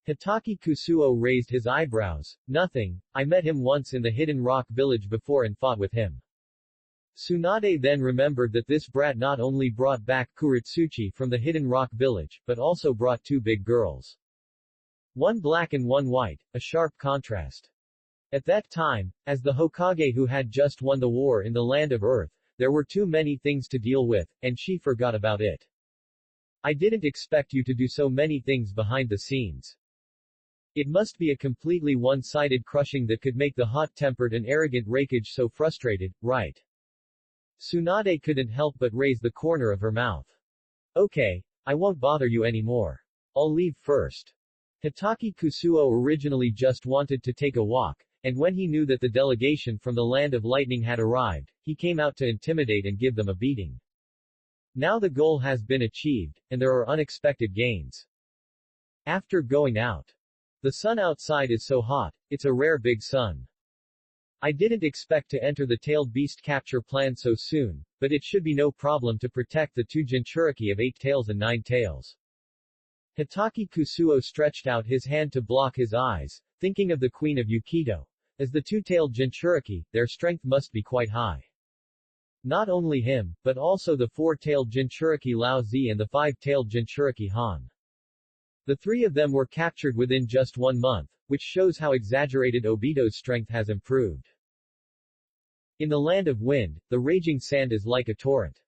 Hitaki Kusuo raised his eyebrows. Nothing, I met him once in the Hidden Rock Village before and fought with him. Tsunade then remembered that this brat not only brought back Kuritsuchi from the Hidden Rock Village, but also brought 2 big girls. One black and one white, a sharp contrast. At that time, as the Hokage who had just won the war in the Land of Earth, there were too many things to deal with, and she forgot about it. I didn't expect you to do so many things behind the scenes. It must be a completely one-sided crushing that could make the hot-tempered and arrogant Raikage so frustrated, right? Tsunade couldn't help but raise the corner of her mouth. Okay, I won't bother you anymore. I'll leave first. Hitaki Kusuo originally just wanted to take a walk, and when he knew that the delegation from the Land of Lightning had arrived, he came out to intimidate and give them a beating. Now the goal has been achieved, and there are unexpected gains. After going out. The sun outside is so hot, it's a rare big sun. I didn't expect to enter the tailed beast capture plan so soon, but it should be no problem to protect the 2 Jinchuriki of 8 tails and 9 tails. Hitaki Kusuo stretched out his hand to block his eyes, thinking of the Queen of Yukido. As the 2-tailed Jinchuriki, their strength must be quite high. Not only him, but also the 4-tailed Jinchuriki Lao Zi and the 5-tailed Jinchuriki Han. The 3 of them were captured within just 1 month, which shows how exaggerated Obito's strength has improved. In the Land of Wind, the raging sand is like a torrent.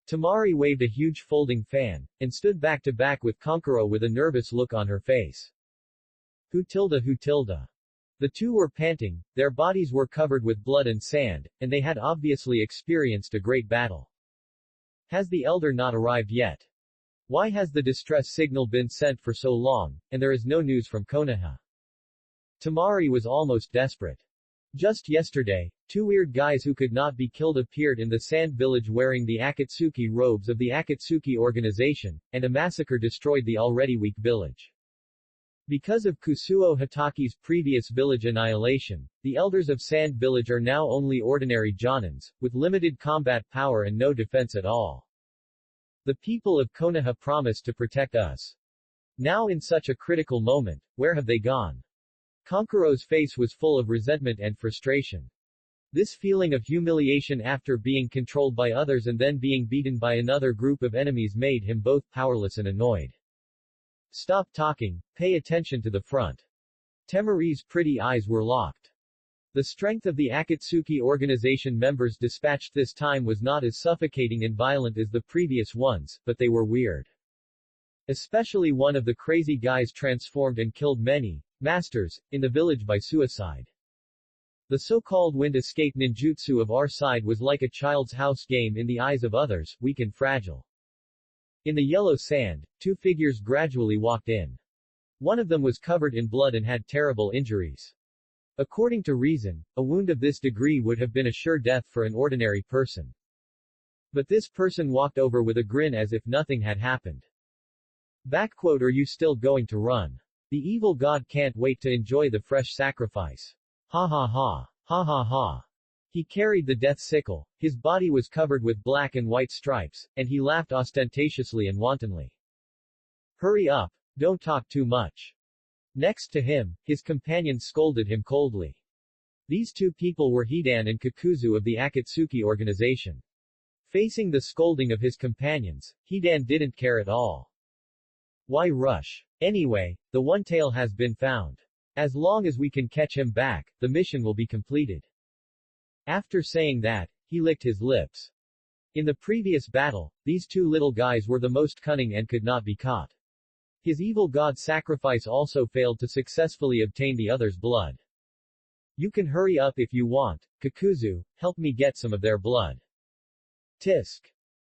Tamari waved a huge folding fan, and stood back to back with Konkuro with a nervous look on her face. Who tilde? The two were panting, their bodies were covered with blood and sand, and they had obviously experienced a great battle. Has the elder not arrived yet? Why has the distress signal been sent for so long, and there is no news from Konoha? Tamari was almost desperate. Just yesterday, 2 weird guys who could not be killed appeared in the sand village wearing the Akatsuki robes of the Akatsuki organization, and a massacre destroyed the already weak village. Because of Kusuo Hitaki's previous village annihilation, the elders of Sand Village are now only ordinary Jonins, with limited combat power and no defense at all. The people of Konoha promised to protect us. Now in such a critical moment, where have they gone? Kankuro's face was full of resentment and frustration. This feeling of humiliation after being controlled by others and then being beaten by another group of enemies made him both powerless and annoyed. Stop talking, pay attention to the front. Temari's pretty eyes were locked. The strength of the Akatsuki organization members dispatched this time was not as suffocating and violent as the previous ones, but they were weird. Especially one of the crazy guys transformed and killed many masters in the village by suicide. The so-called wind escape ninjutsu of our side was like a child's house game in the eyes of others, weak and fragile. In the yellow sand, two figures gradually walked in. One of them was covered in blood and had terrible injuries. According to reason, a wound of this degree would have been a sure death for an ordinary person. But this person walked over with a grin as if nothing had happened. Are you still going to run? The evil god can't wait to enjoy the fresh sacrifice. Ha ha ha. Ha ha ha. He carried the death sickle, his body was covered with black and white stripes, and he laughed ostentatiously and wantonly. Hurry up, don't talk too much. Next to him, his companions scolded him coldly. These two people were Hidan and Kakuzu of the Akatsuki organization. Facing the scolding of his companions, Hidan didn't care at all. Why rush? Anyway, the one tail has been found. As long as we can catch him back, the mission will be completed. After saying that, he licked his lips. In the previous battle, these two little guys were the most cunning and could not be caught. His evil god sacrifice also failed to successfully obtain the other's blood. You can hurry up if you want, Kakuzu, help me get some of their blood. Tisk.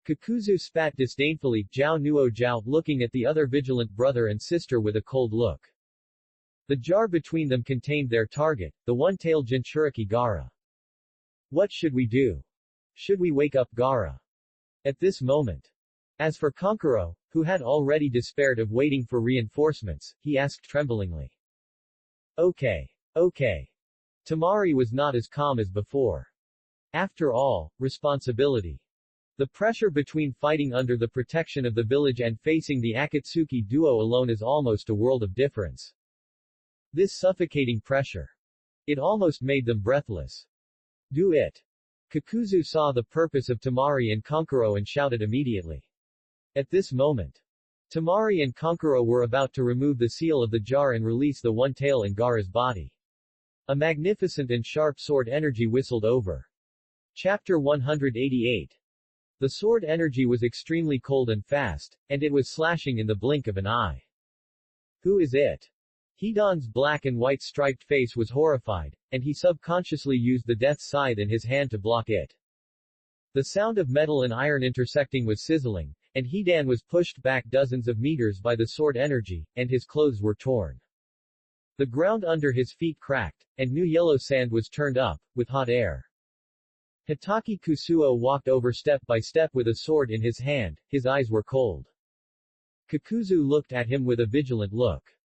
Kakuzu spat disdainfully, Jiao Nuo Jiao, looking at the other vigilant brother and sister with a cold look. The jar between them contained their target, the one-tailed Jinchuriki Gaara. What should we do? Should we wake up Gaara? At this moment. As for Kankuro, who had already despaired of waiting for reinforcements, he asked tremblingly. Okay. Tamari was not as calm as before. After all, responsibility. The pressure between fighting under the protection of the village and facing the Akatsuki duo alone is almost a world of difference. This suffocating pressure. It almost made them breathless. Do it. Kakuzu saw the purpose of Tamari and Kankuro and shouted immediately. At this moment, Tamari and Kankuro were about to remove the seal of the jar and release the one tail in Gaara's body. A magnificent and sharp sword energy whistled over. Chapter 188. The sword energy was extremely cold and fast, and it was slashing in the blink of an eye. Who is it? Hidan's black and white striped face was horrified, and he subconsciously used the death scythe in his hand to block it. The sound of metal and iron intersecting was sizzling, and Hidan was pushed back dozens of meters by the sword energy, and his clothes were torn. The ground under his feet cracked, and new yellow sand was turned up, with hot air. Hitaki Kusuo walked over step by step with a sword in his hand, his eyes were cold. Kakuzu looked at him with a vigilant look.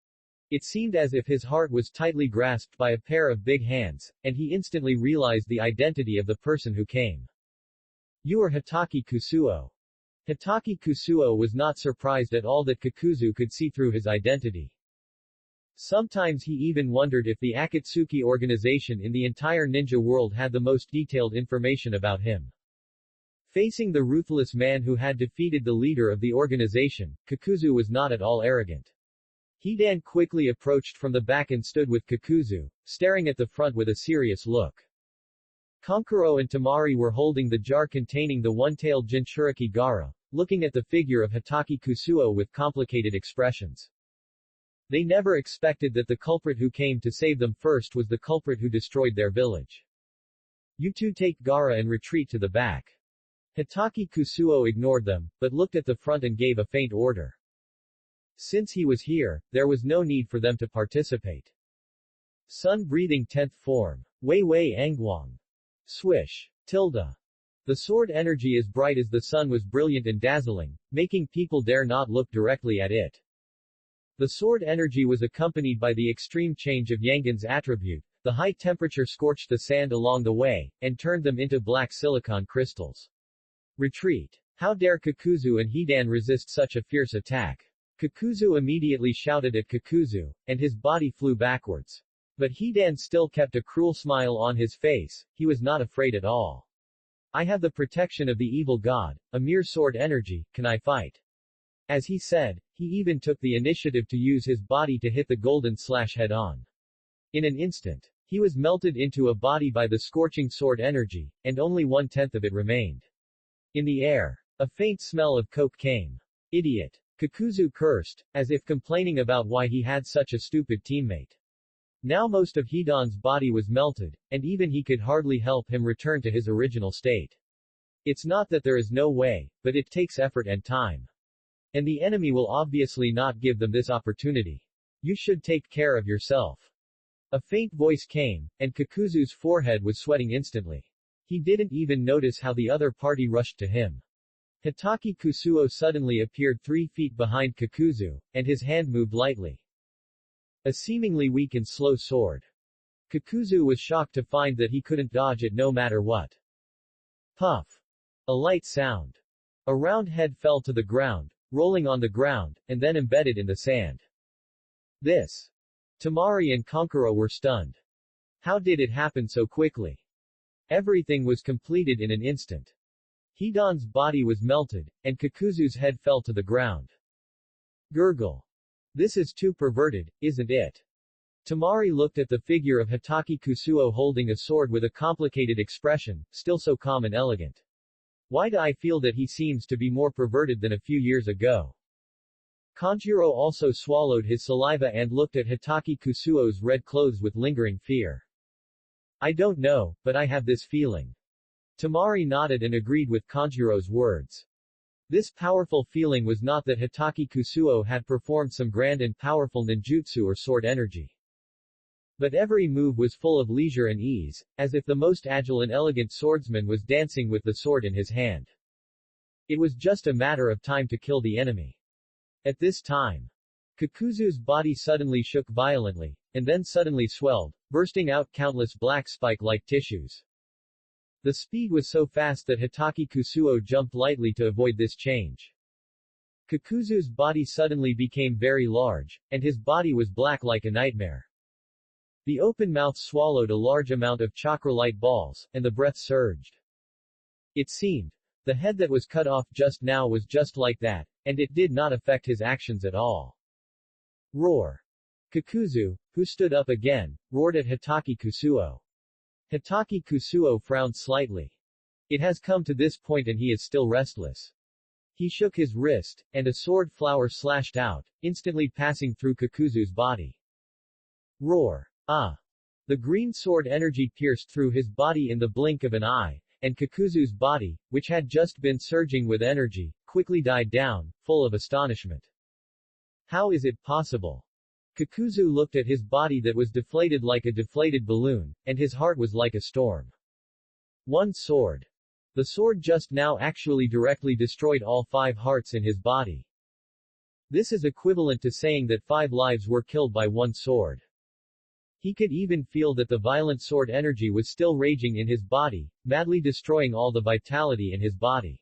It seemed as if his heart was tightly grasped by a pair of big hands, and he instantly realized the identity of the person who came. You are Hitaki Kusuo. Hitaki Kusuo was not surprised at all that Kakuzu could see through his identity. Sometimes he even wondered if the Akatsuki organization in the entire ninja world had the most detailed information about him. Facing the ruthless man who had defeated the leader of the organization, Kakuzu was not at all arrogant. Hidan quickly approached from the back and stood with Kakuzu, staring at the front with a serious look. Kankuro and Tamari were holding the jar containing the one-tailed Jinchuriki Gaara, looking at the figure of Hitaki Kusuo with complicated expressions. They never expected that the culprit who came to save them first was the culprit who destroyed their village. You two take Gaara and retreat to the back. Hitaki Kusuo ignored them, but looked at the front and gave a faint order. Since he was here, there was no need for them to participate. Sun-breathing 10th form. Wei Wei Angguang. Swish. Tilde. The sword energy as bright as the sun was brilliant and dazzling, making people dare not look directly at it. The sword energy was accompanied by the extreme change of Yangon's attribute. The high temperature scorched the sand along the way, and turned them into black silicon crystals. Retreat. How dare Kakuzu and Hidan resist such a fierce attack? Kakuzu immediately shouted at Kakuzu, and his body flew backwards. But Hidan still kept a cruel smile on his face. He was not afraid at all. I have the protection of the evil god, a mere sword energy, can I fight? As he said, he even took the initiative to use his body to hit the golden slash head-on. In an instant, he was melted into a body by the scorching sword energy, and only 1/10 of it remained. In the air, a faint smell of coke came. Idiot. Kakuzu cursed, as if complaining about why he had such a stupid teammate. Now most of Hidan's body was melted, and even he could hardly help him return to his original state. It's not that there is no way, but it takes effort and time. And the enemy will obviously not give them this opportunity. You should take care of yourself. A faint voice came, and Kakuzu's forehead was sweating instantly. He didn't even notice how the other party rushed to him. Hitaki Kusuo suddenly appeared 3 feet behind Kakuzu, and his hand moved lightly. A seemingly weak and slow sword. Kakuzu was shocked to find that he couldn't dodge it no matter what. Puff. A light sound. A round head fell to the ground, rolling on the ground, and then embedded in the sand. This. Tamari and Konkuro were stunned. How did it happen so quickly? Everything was completed in an instant. Hidan's body was melted, and Kakuzu's head fell to the ground. Gurgle. This is too perverted, isn't it? Tamari looked at the figure of Hitaki Kusuo holding a sword with a complicated expression, still so calm and elegant. Why do I feel that he seems to be more perverted than a few years ago? Kanjiro also swallowed his saliva and looked at Hitaki Kusuo's red clothes with lingering fear. I don't know, but I have this feeling. Tamari nodded and agreed with Kanjiro's words. This powerful feeling was not that Hitaki Kusuo had performed some grand and powerful ninjutsu or sword energy. But every move was full of leisure and ease, as if the most agile and elegant swordsman was dancing with the sword in his hand. It was just a matter of time to kill the enemy. At this time, Kakuzu's body suddenly shook violently, and then suddenly swelled, bursting out countless black spike-like tissues. The speed was so fast that Hitaki Kusuo jumped lightly to avoid this change. Kakuzu's body suddenly became very large, and his body was black like a nightmare. The open mouth swallowed a large amount of chakra-light balls, and the breath surged. It seemed. The head that was cut off just now was just like that, and it did not affect his actions at all. Roar. Kakuzu, who stood up again, roared at Hitaki Kusuo. Hitaki Kusuo frowned slightly. It has come to this point and he is still restless. He shook his wrist, and a sword flower slashed out, instantly passing through Kakuzu's body. Roar. Ah! The green sword energy pierced through his body in the blink of an eye, and Kakuzu's body, which had just been surging with energy, quickly died down, full of astonishment. How is it possible? Kakuzu looked at his body that was deflated like a deflated balloon, and his heart was like a storm. One sword. The sword just now actually directly destroyed all 5 hearts in his body. This is equivalent to saying that 5 lives were killed by one sword. He could even feel that the violent sword energy was still raging in his body, madly destroying all the vitality in his body.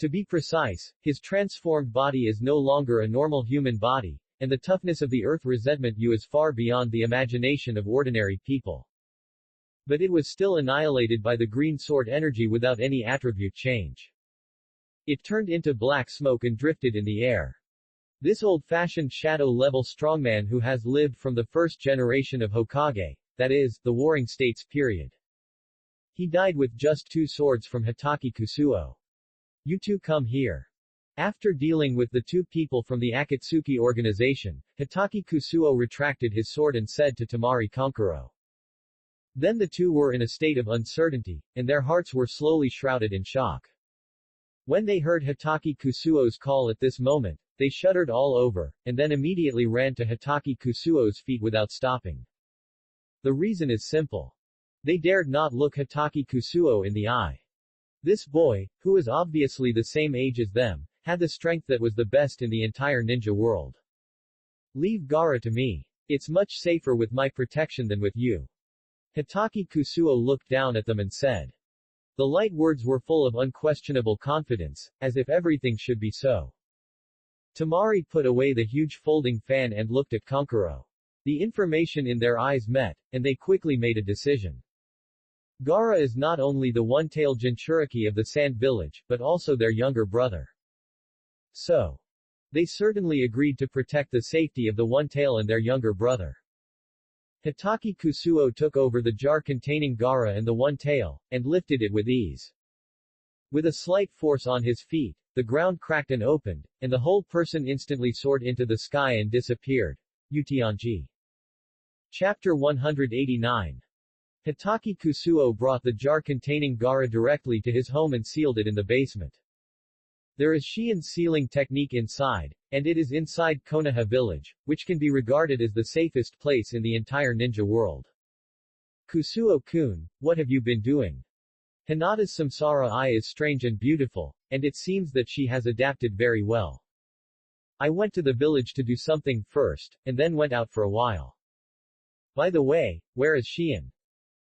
To be precise, his transformed body is no longer a normal human body, and the toughness of the earth resentment you is far beyond the imagination of ordinary people. But it was still annihilated by the green sword energy without any attribute change. It turned into black smoke and drifted in the air. This old-fashioned shadow-level strongman who has lived from the first generation of Hokage, that is, the Warring States period. He died with just 2 swords from Hitaki Kusuo. You two come here. After dealing with the 2 people from the Akatsuki organization, Hitaki Kusuo retracted his sword and said to Tamari Konkuro. Then the 2 were in a state of uncertainty, and their hearts were slowly shrouded in shock. When they heard Hitaki Kusuo's call at this moment, they shuddered all over, and then immediately ran to Hitaki Kusuo's feet without stopping. The reason is simple. They dared not look Hitaki Kusuo in the eye. This boy, who was obviously the same age as them, had the strength that was the best in the entire ninja world. Leave Gaara to me. It's much safer with my protection than with you. Hitaki Kusuo looked down at them and said. The light words were full of unquestionable confidence, as if everything should be so. Tamari put away the huge folding fan and looked at Kankuro. The information in their eyes met, and they quickly made a decision. Gaara is not only the one-tailed Jinchuriki of the Sand Village, but also their younger brother. So, they certainly agreed to protect the safety of the one-tail and their younger brother. Hitaki Kusuo took over the jar containing Gaara and the one-tail, and lifted it with ease. With a slight force on his feet, the ground cracked and opened, and the whole person instantly soared into the sky and disappeared. Utionji. Chapter 189. Hitaki Kusuo brought the jar containing Gaara directly to his home and sealed it in the basement. There is Shiin's sealing technique inside, and it is inside Konoha village, which can be regarded as the safest place in the entire ninja world. Kusuo-kun, what have you been doing? Hinata's samsara eye is strange and beautiful, and it seems that she has adapted very well. I went to the village to do something first, and then went out for a while. By the way, where is Shiin?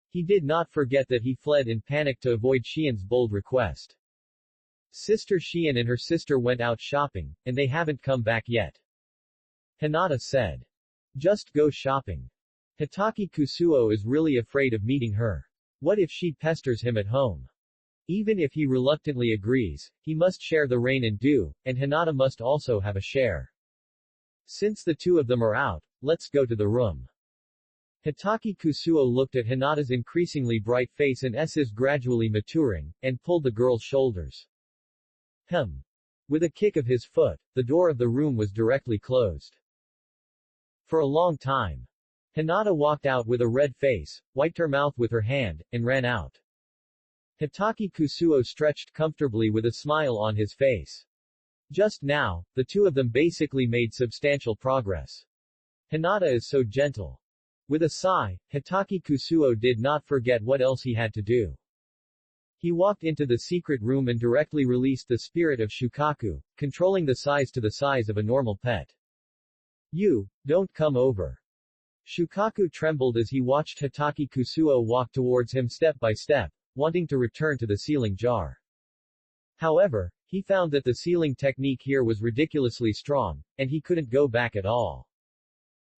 He did not forget that he fled in panic to avoid Shiin's bold request. Sister Shiin and her sister went out shopping, and they haven't come back yet. Hinata said. Just go shopping. Hitaki Kusuo is really afraid of meeting her. What if she pesters him at home? Even if he reluctantly agrees, he must share the rain and dew, and Hinata must also have a share. Since the two of them are out, let's go to the room. Hitaki Kusuo looked at Hinata's increasingly bright face and S's gradually maturing, and pulled the girl's shoulders. With a kick of his foot, the door of the room was directly closed. For a long time. Hinata walked out with a red face, wiped her mouth with her hand, and ran out. Hitaki Kusuo stretched comfortably with a smile on his face. Just now, the two of them basically made substantial progress. Hinata is so gentle. With a sigh, Hitaki Kusuo did not forget what else he had to do. He walked into the secret room and directly released the spirit of Shukaku, controlling the size to the size of a normal pet. You, don't come over. Shukaku trembled as he watched Hitaki Kusuo walk towards him step by step, wanting to return to the sealing jar. However, he found that the sealing technique here was ridiculously strong, and he couldn't go back at all.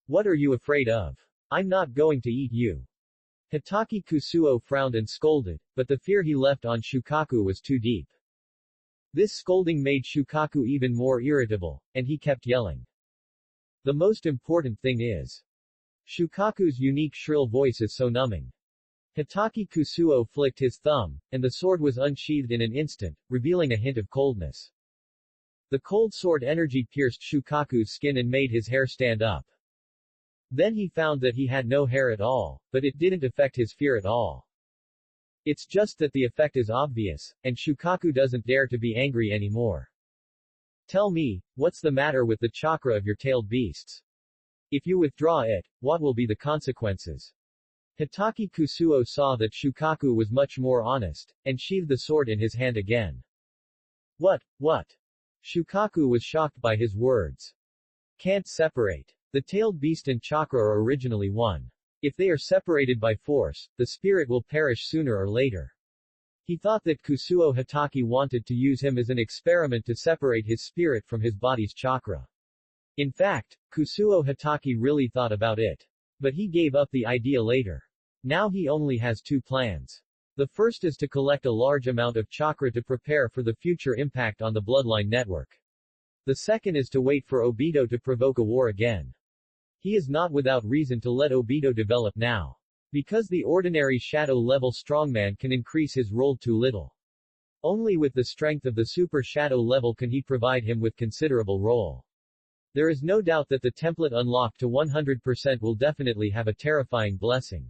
What are you afraid of? I'm not going to eat you. Hitaki Kusuo frowned and scolded, but the fear he left on Shukaku was too deep. This scolding made Shukaku even more irritable, and he kept yelling. The most important thing is. Shukaku's unique shrill voice is so numbing. Hitaki Kusuo flicked his thumb, and the sword was unsheathed in an instant, revealing a hint of coldness. The cold sword energy pierced Shukaku's skin and made his hair stand up. Then he found that he had no hair at all, but it didn't affect his fear at all. It's just that the effect is obvious, and Shukaku doesn't dare to be angry anymore. Tell me, what's the matter with the chakra of your tailed beasts? If you withdraw it, what will be the consequences? Hitaki Kusuo saw that Shukaku was much more honest, and sheathed the sword in his hand again. What? Shukaku was shocked by his words. Can't separate. The tailed beast and chakra are originally one. If they are separated by force, the spirit will perish sooner or later. He thought that Kusuo Hitaki wanted to use him as an experiment to separate his spirit from his body's chakra. In fact, Kusuo Hitaki really thought about it. But he gave up the idea later. Now he only has two plans. The first is to collect a large amount of chakra to prepare for the future impact on the bloodline network. The second is to wait for Obito to provoke a war again. He is not without reason to let Obito develop now. Because the ordinary shadow-level strongman can increase his role too little. Only with the strength of the super shadow level can he provide him with considerable role. There is no doubt that the template unlocked to 100% will definitely have a terrifying blessing.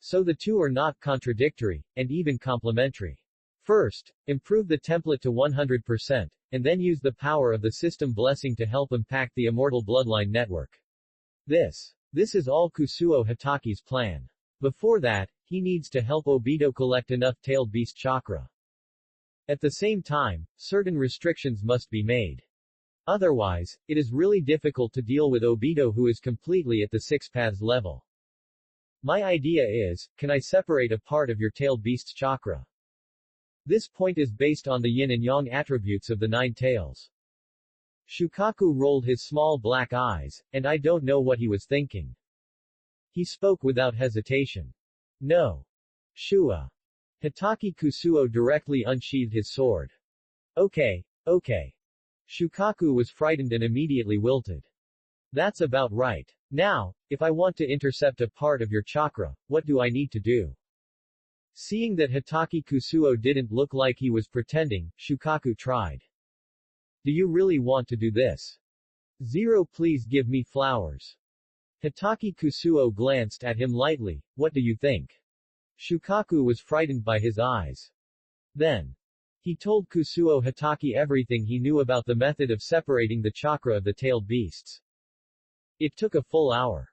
So the two are not contradictory, and even complementary. First, improve the template to 100%, and then use the power of the system blessing to help impact the immortal bloodline network. This is all Kusuo Hitaki's plan. Before that, he needs to help Obito collect enough tailed beast chakra. At the same time, certain restrictions must be made. Otherwise, it is really difficult to deal with Obito, who is completely at the six paths level. My idea is, can I separate a part of your tailed beast's chakra? This point is based on the yin and yang attributes of the nine tails. Shukaku rolled his small black eyes, and I don't know what he was thinking. He spoke without hesitation. No. Shua. Hitaki Kusuo directly unsheathed his sword. Okay. Shukaku was frightened and immediately wilted. That's about right. Now, if I want to intercept a part of your chakra, what do I need to do? Seeing that Hitaki Kusuo didn't look like he was pretending, Shukaku tried. Do you really want to do this? Zero, please give me flowers. Hitaki Kusuo glanced at him lightly. What do you think? Shukaku was frightened by his eyes. Then, he told Kusuo Hitaki everything he knew about the method of separating the chakra of the tailed beasts. It took a full hour.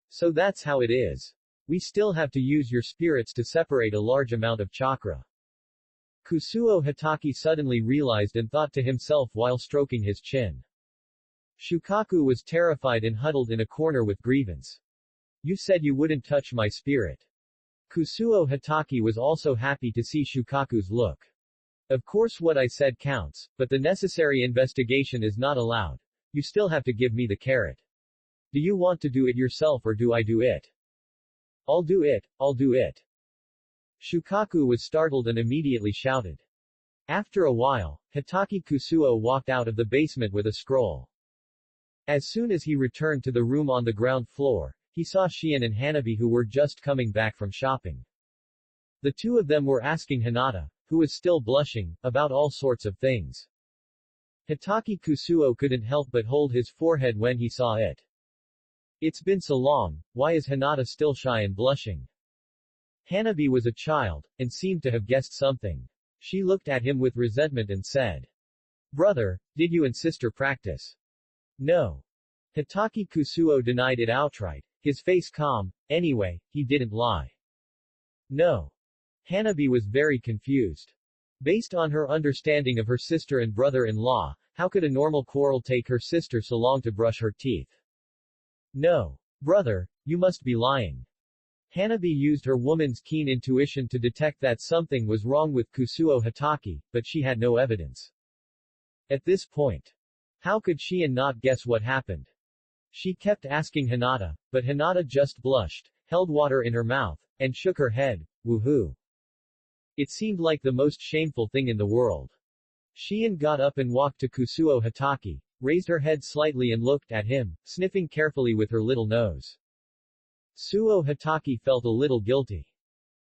So that's how it is. We still have to use your spirits to separate a large amount of chakra. Kusuo Hitaki suddenly realized and thought to himself while stroking his chin. Shukaku was terrified and huddled in a corner with grievance. You said you wouldn't touch my spirit. Kusuo Hitaki was also happy to see Shukaku's look. Of course what I said counts, but the necessary investigation is not allowed. You still have to give me the carrot. Do you want to do it yourself or do I do it? I'll do it. Shukaku was startled and immediately shouted. After a while, Hitaki Kusuo walked out of the basement with a scroll. As soon as he returned to the room on the ground floor, he saw Shion and Hanabi, who were just coming back from shopping. The two of them were asking Hinata, who was still blushing, about all sorts of things. Hitaki Kusuo couldn't help but hold his forehead when he saw it. It's been so long, why is Hinata still shy and blushing? Hanabi was a child, and seemed to have guessed something. She looked at him with resentment and said, Brother, did you and sister practice? No. Hitaki Kusuo denied it outright, his face calm. Anyway, he didn't lie. No. Hanabi was very confused. Based on her understanding of her sister and brother-in-law, how could a normal quarrel take her sister so long to brush her teeth? No. Brother, you must be lying. Hanabi used her woman's keen intuition to detect that something was wrong with Kusuo Hitaki, but she had no evidence. At this point, how could she not guess what happened? She kept asking Hinata, but Hinata just blushed, held water in her mouth, and shook her head. Woohoo. It seemed like the most shameful thing in the world. Shion got up and walked to Kusuo Hitaki, raised her head slightly and looked at him, sniffing carefully with her little nose. Suo Hitaki felt a little guilty.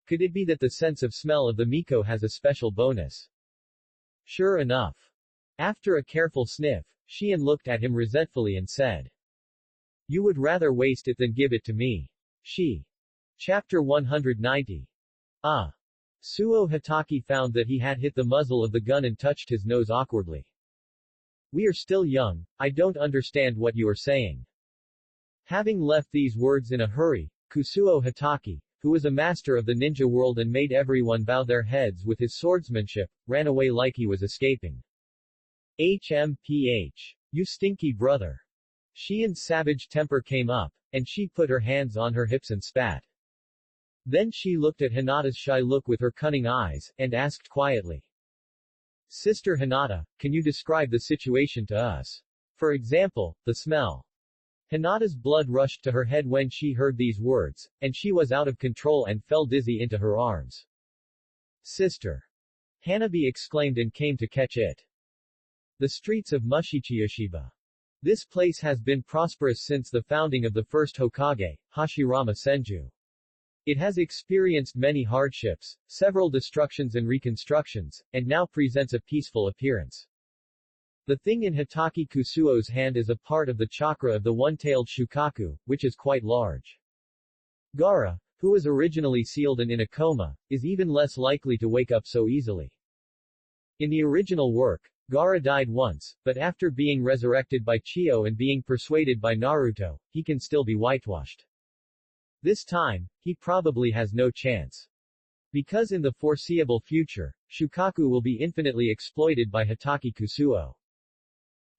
Could it be that the sense of smell of the Miko has a special bonus? Sure enough. After a careful sniff, Shion looked at him resentfully and said, You would rather waste it than give it to me. Chapter 190. Suo Hitaki found that he had hit the muzzle of the gun and touched his nose awkwardly. We are still young, I don't understand what you are saying. Having left these words in a hurry, Kusuo Hitaki, who was a master of the ninja world and made everyone bow their heads with his swordsmanship, ran away like he was escaping. HMPH. You stinky brother. Shion's savage temper came up, and she put her hands on her hips and spat. Then she looked at Hinata's shy look with her cunning eyes, and asked quietly. Sister Hinata, can you describe the situation to us? For example, the smell. Hinata's blood rushed to her head when she heard these words, and she was out of control and fell dizzy into her arms. Sister. Hanabi exclaimed and came to catch it. The streets of Mushichiyoshiba. This place has been prosperous since the founding of the first Hokage, Hashirama Senju. It has experienced many hardships, several destructions and reconstructions, and now presents a peaceful appearance. The thing in Hitaki Kusuo's hand is a part of the chakra of the one-tailed Shukaku, which is quite large. Gaara, who was originally sealed and in a coma, is even less likely to wake up so easily. In the original work, Gaara died once, but after being resurrected by Chiyo and being persuaded by Naruto, he can still be whitewashed. This time, he probably has no chance. Because in the foreseeable future, Shukaku will be infinitely exploited by Hitaki Kusuo.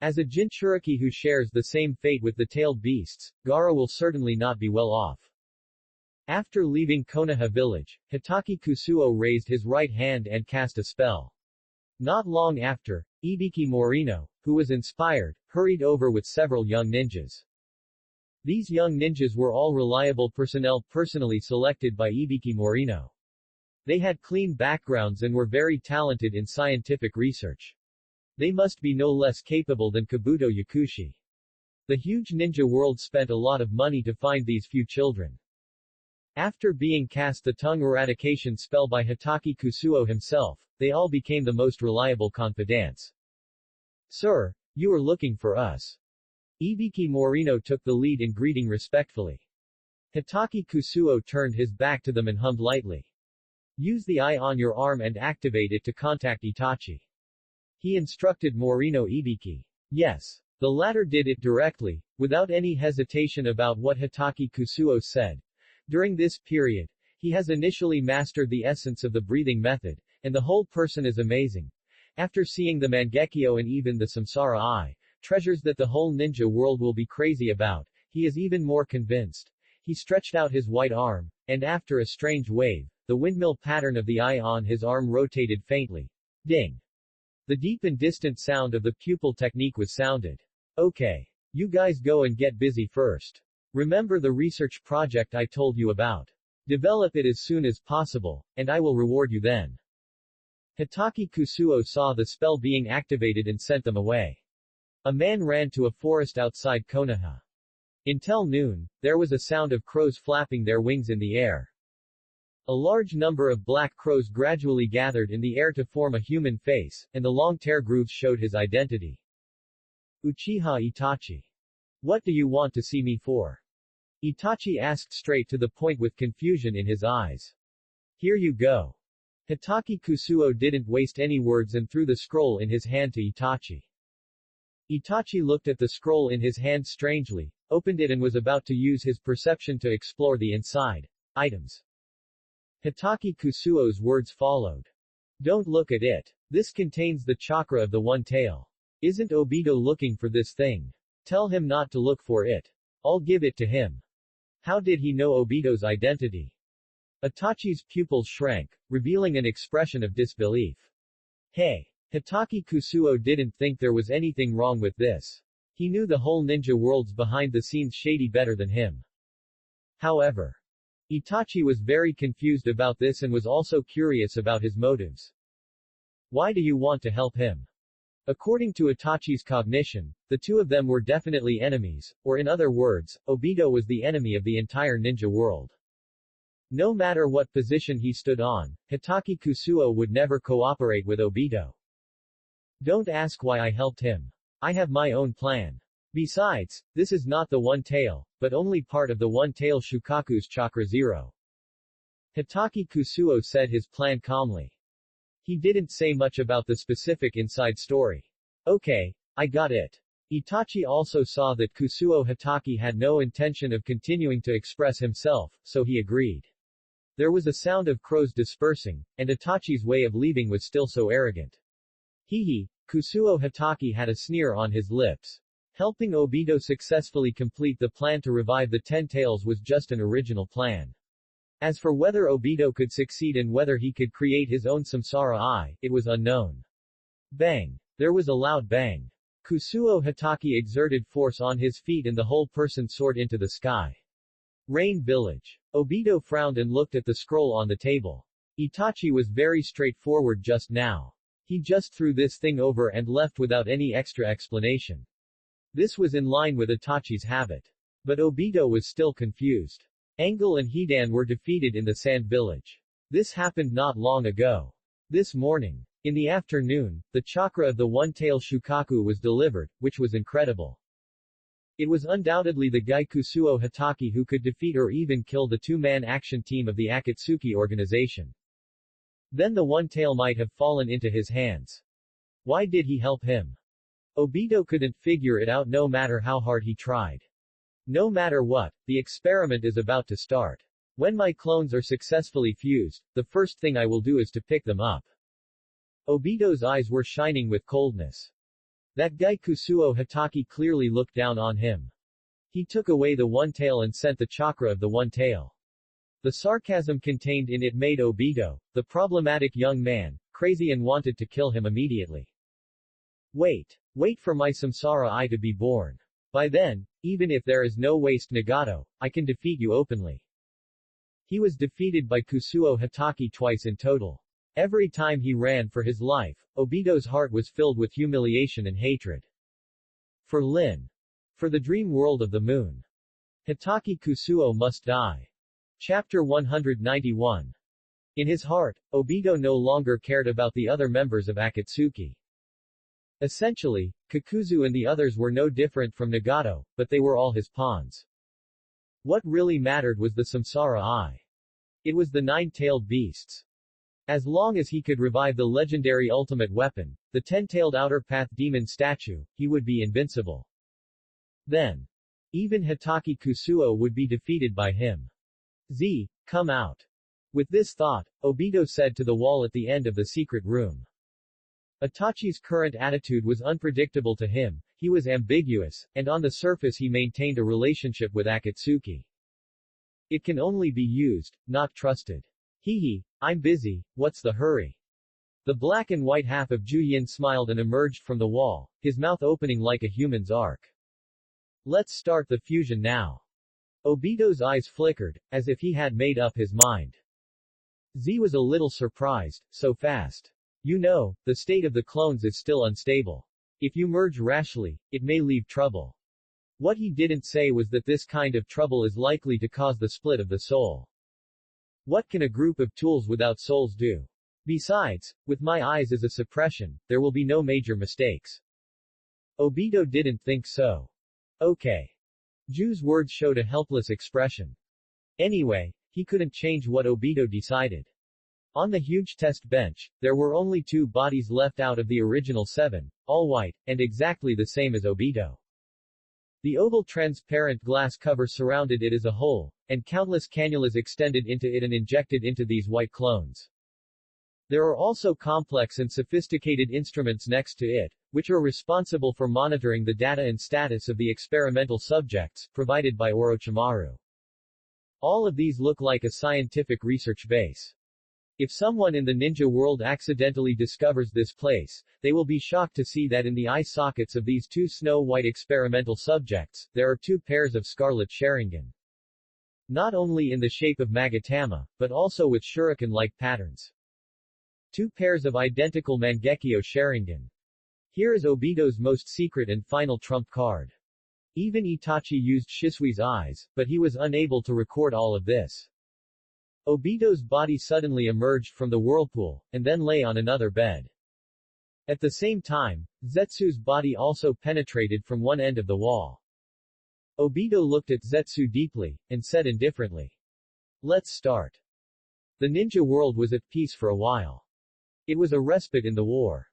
As a Jinchuriki who shares the same fate with the tailed beasts, Gaara will certainly not be well off. After leaving Konoha village, Hitaki Kusuo raised his right hand and cast a spell. Not long after, Ibiki Morino, who was inspired, hurried over with several young ninjas. These young ninjas were all reliable personnel personally selected by Ibiki Morino. They had clean backgrounds and were very talented in scientific research. They must be no less capable than Kabuto Yakushi. The huge ninja world spent a lot of money to find these few children. After being cast the tongue eradication spell by Hitaki Kusuo himself, they all became the most reliable confidants. Sir, you are looking for us. Ibiki Morino took the lead in greeting respectfully. Hitaki Kusuo turned his back to them and hummed lightly. Use the eye on your arm and activate it to contact Itachi. He instructed Morino Ibiki. Yes. The latter did it directly, without any hesitation about what Hitaki Kusuo said. During this period, he has initially mastered the essence of the breathing method, and the whole person is amazing. After seeing the Mangekyo and even the Samsara Eye, treasures that the whole ninja world will be crazy about, he is even more convinced. He stretched out his white arm, and after a strange wave, the windmill pattern of the eye on his arm rotated faintly. Ding! The deep and distant sound of the pupil technique was sounded. Okay. You guys go and get busy first. Remember the research project I told you about. Develop it as soon as possible, and I will reward you then. Hitaki Kusuo saw the spell being activated and sent them away. A man ran to a forest outside Konoha. Until noon, there was a sound of crows flapping their wings in the air. A large number of black crows gradually gathered in the air to form a human face, and the long tail grooves showed his identity. Uchiha Itachi. What do you want to see me for? Itachi asked straight to the point with confusion in his eyes. Here you go. Hitaki Kusuo didn't waste any words and threw the scroll in his hand to Itachi. Itachi looked at the scroll in his hand strangely, opened it and was about to use his perception to explore the inside. Items. Hitaki Kusuo's words followed. Don't look at it. This contains the chakra of the one tail. Isn't Obito looking for this thing? Tell him not to look for it. I'll give it to him. How did he know Obito's identity? Itachi's pupils shrank, revealing an expression of disbelief. Hey! Hitaki Kusuo didn't think there was anything wrong with this. He knew the whole ninja world's behind-the-scenes shady better than him. However, Itachi was very confused about this and was also curious about his motives. Why do you want to help him? According to Itachi's cognition, the two of them were definitely enemies, or in other words, Obito was the enemy of the entire ninja world. No matter what position he stood on, Hitaki Kusuo would never cooperate with Obito. Don't ask why I helped him. I have my own plan. Besides, this is not the one tail, but only part of the one tail Shukaku's Chakra 0. Hitaki Kusuo said his plan calmly. He didn't say much about the specific inside story. Okay, I got it. Itachi also saw that Kusuo Hitaki had no intention of continuing to express himself, so he agreed. There was a sound of crows dispersing, and Itachi's way of leaving was still so arrogant. Hehe, Kusuo Hitaki had a sneer on his lips. Helping Obito successfully complete the plan to revive the Ten Tails was just an original plan. As for whether Obito could succeed and whether he could create his own Samsara Eye, it was unknown. Bang! There was a loud bang. Kusuo Hitaki exerted force on his feet and the whole person soared into the sky. Rain Village. Obito frowned and looked at the scroll on the table. Itachi was very straightforward just now. He just threw this thing over and left without any extra explanation. This was in line with Itachi's habit. But Obito was still confused. Angle and Hidan were defeated in the Sand Village. This happened not long ago. This morning. In the afternoon, the chakra of the one-tail Shukaku was delivered, which was incredible. It was undoubtedly the guy Kusuo Hitaki who could defeat or even kill the two-man action team of the Akatsuki organization. Then the one tail might have fallen into his hands. Why did he help him? Obito couldn't figure it out no matter how hard he tried. No matter what, the experiment is about to start. When my clones are successfully fused, the first thing I will do is to pick them up. Obito's eyes were shining with coldness. That guy Kusuo Hitaki clearly looked down on him. He took away the one tail and sent the chakra of the one tail. The sarcasm contained in it made Obito, the problematic young man, crazy and wanted to kill him immediately. Wait for my samsara eye to be born. By then, even if there is no waste Nagato, I can defeat you openly. He was defeated by Kusuo Hitaki twice in total. Every time he ran for his life, Obito's heart was filled with humiliation and hatred. For Lin. For the dream world of the moon. Hitaki Kusuo must die. Chapter 191. In his heart, Obito no longer cared about the other members of Akatsuki. Essentially, Kakuzu and the others were no different from Nagato, but they were all his pawns. What really mattered was the Samsara Eye. It was the nine-tailed beasts. As long as he could revive the legendary ultimate weapon, the ten-tailed Outer Path demon statue, he would be invincible. Then, even Hitaki Kusuo would be defeated by him. Come out. With this thought, Obito said to the wall at the end of the secret room. Itachi's current attitude was unpredictable to him, he was ambiguous, and on the surface he maintained a relationship with Akatsuki. It can only be used, not trusted. I'm busy, what's the hurry? The black and white half of Juyin smiled and emerged from the wall, his mouth opening like a human's arc. Let's start the fusion now. Obito's eyes flickered, as if he had made up his mind. Z was a little surprised, so fast. You know, the state of the clones is still unstable. If you merge rashly, it may leave trouble. What he didn't say was that this kind of trouble is likely to cause the split of the soul. What can a group of tools without souls do? Besides, with my eyes as a suppression, there will be no major mistakes. Obito didn't think so. Okay. Ju's words showed a helpless expression. Anyway, he couldn't change what Obito decided. On the huge test bench, there were only 2 bodies left out of the original 7, all white, and exactly the same as Obito. The oval transparent glass cover surrounded it as a whole, and countless cannulas extended into it and injected into these white clones. There are also complex and sophisticated instruments next to it, which are responsible for monitoring the data and status of the experimental subjects, provided by Orochimaru. All of these look like a scientific research base. If someone in the ninja world accidentally discovers this place, they will be shocked to see that in the eye sockets of these 2 snow-white experimental subjects, there are 2 pairs of scarlet Sharingan. Not only in the shape of Magatama, but also with shuriken-like patterns. 2 pairs of identical Mangekyo Sharingan. Here is Obito's most secret and final trump card. Even Itachi used Shisui's eyes, but he was unable to record all of this. Obito's body suddenly emerged from the whirlpool, and then lay on another bed. At the same time, Zetsu's body also penetrated from one end of the wall. Obito looked at Zetsu deeply, and said indifferently. Let's start. The ninja world was at peace for a while. It was a respite in the war.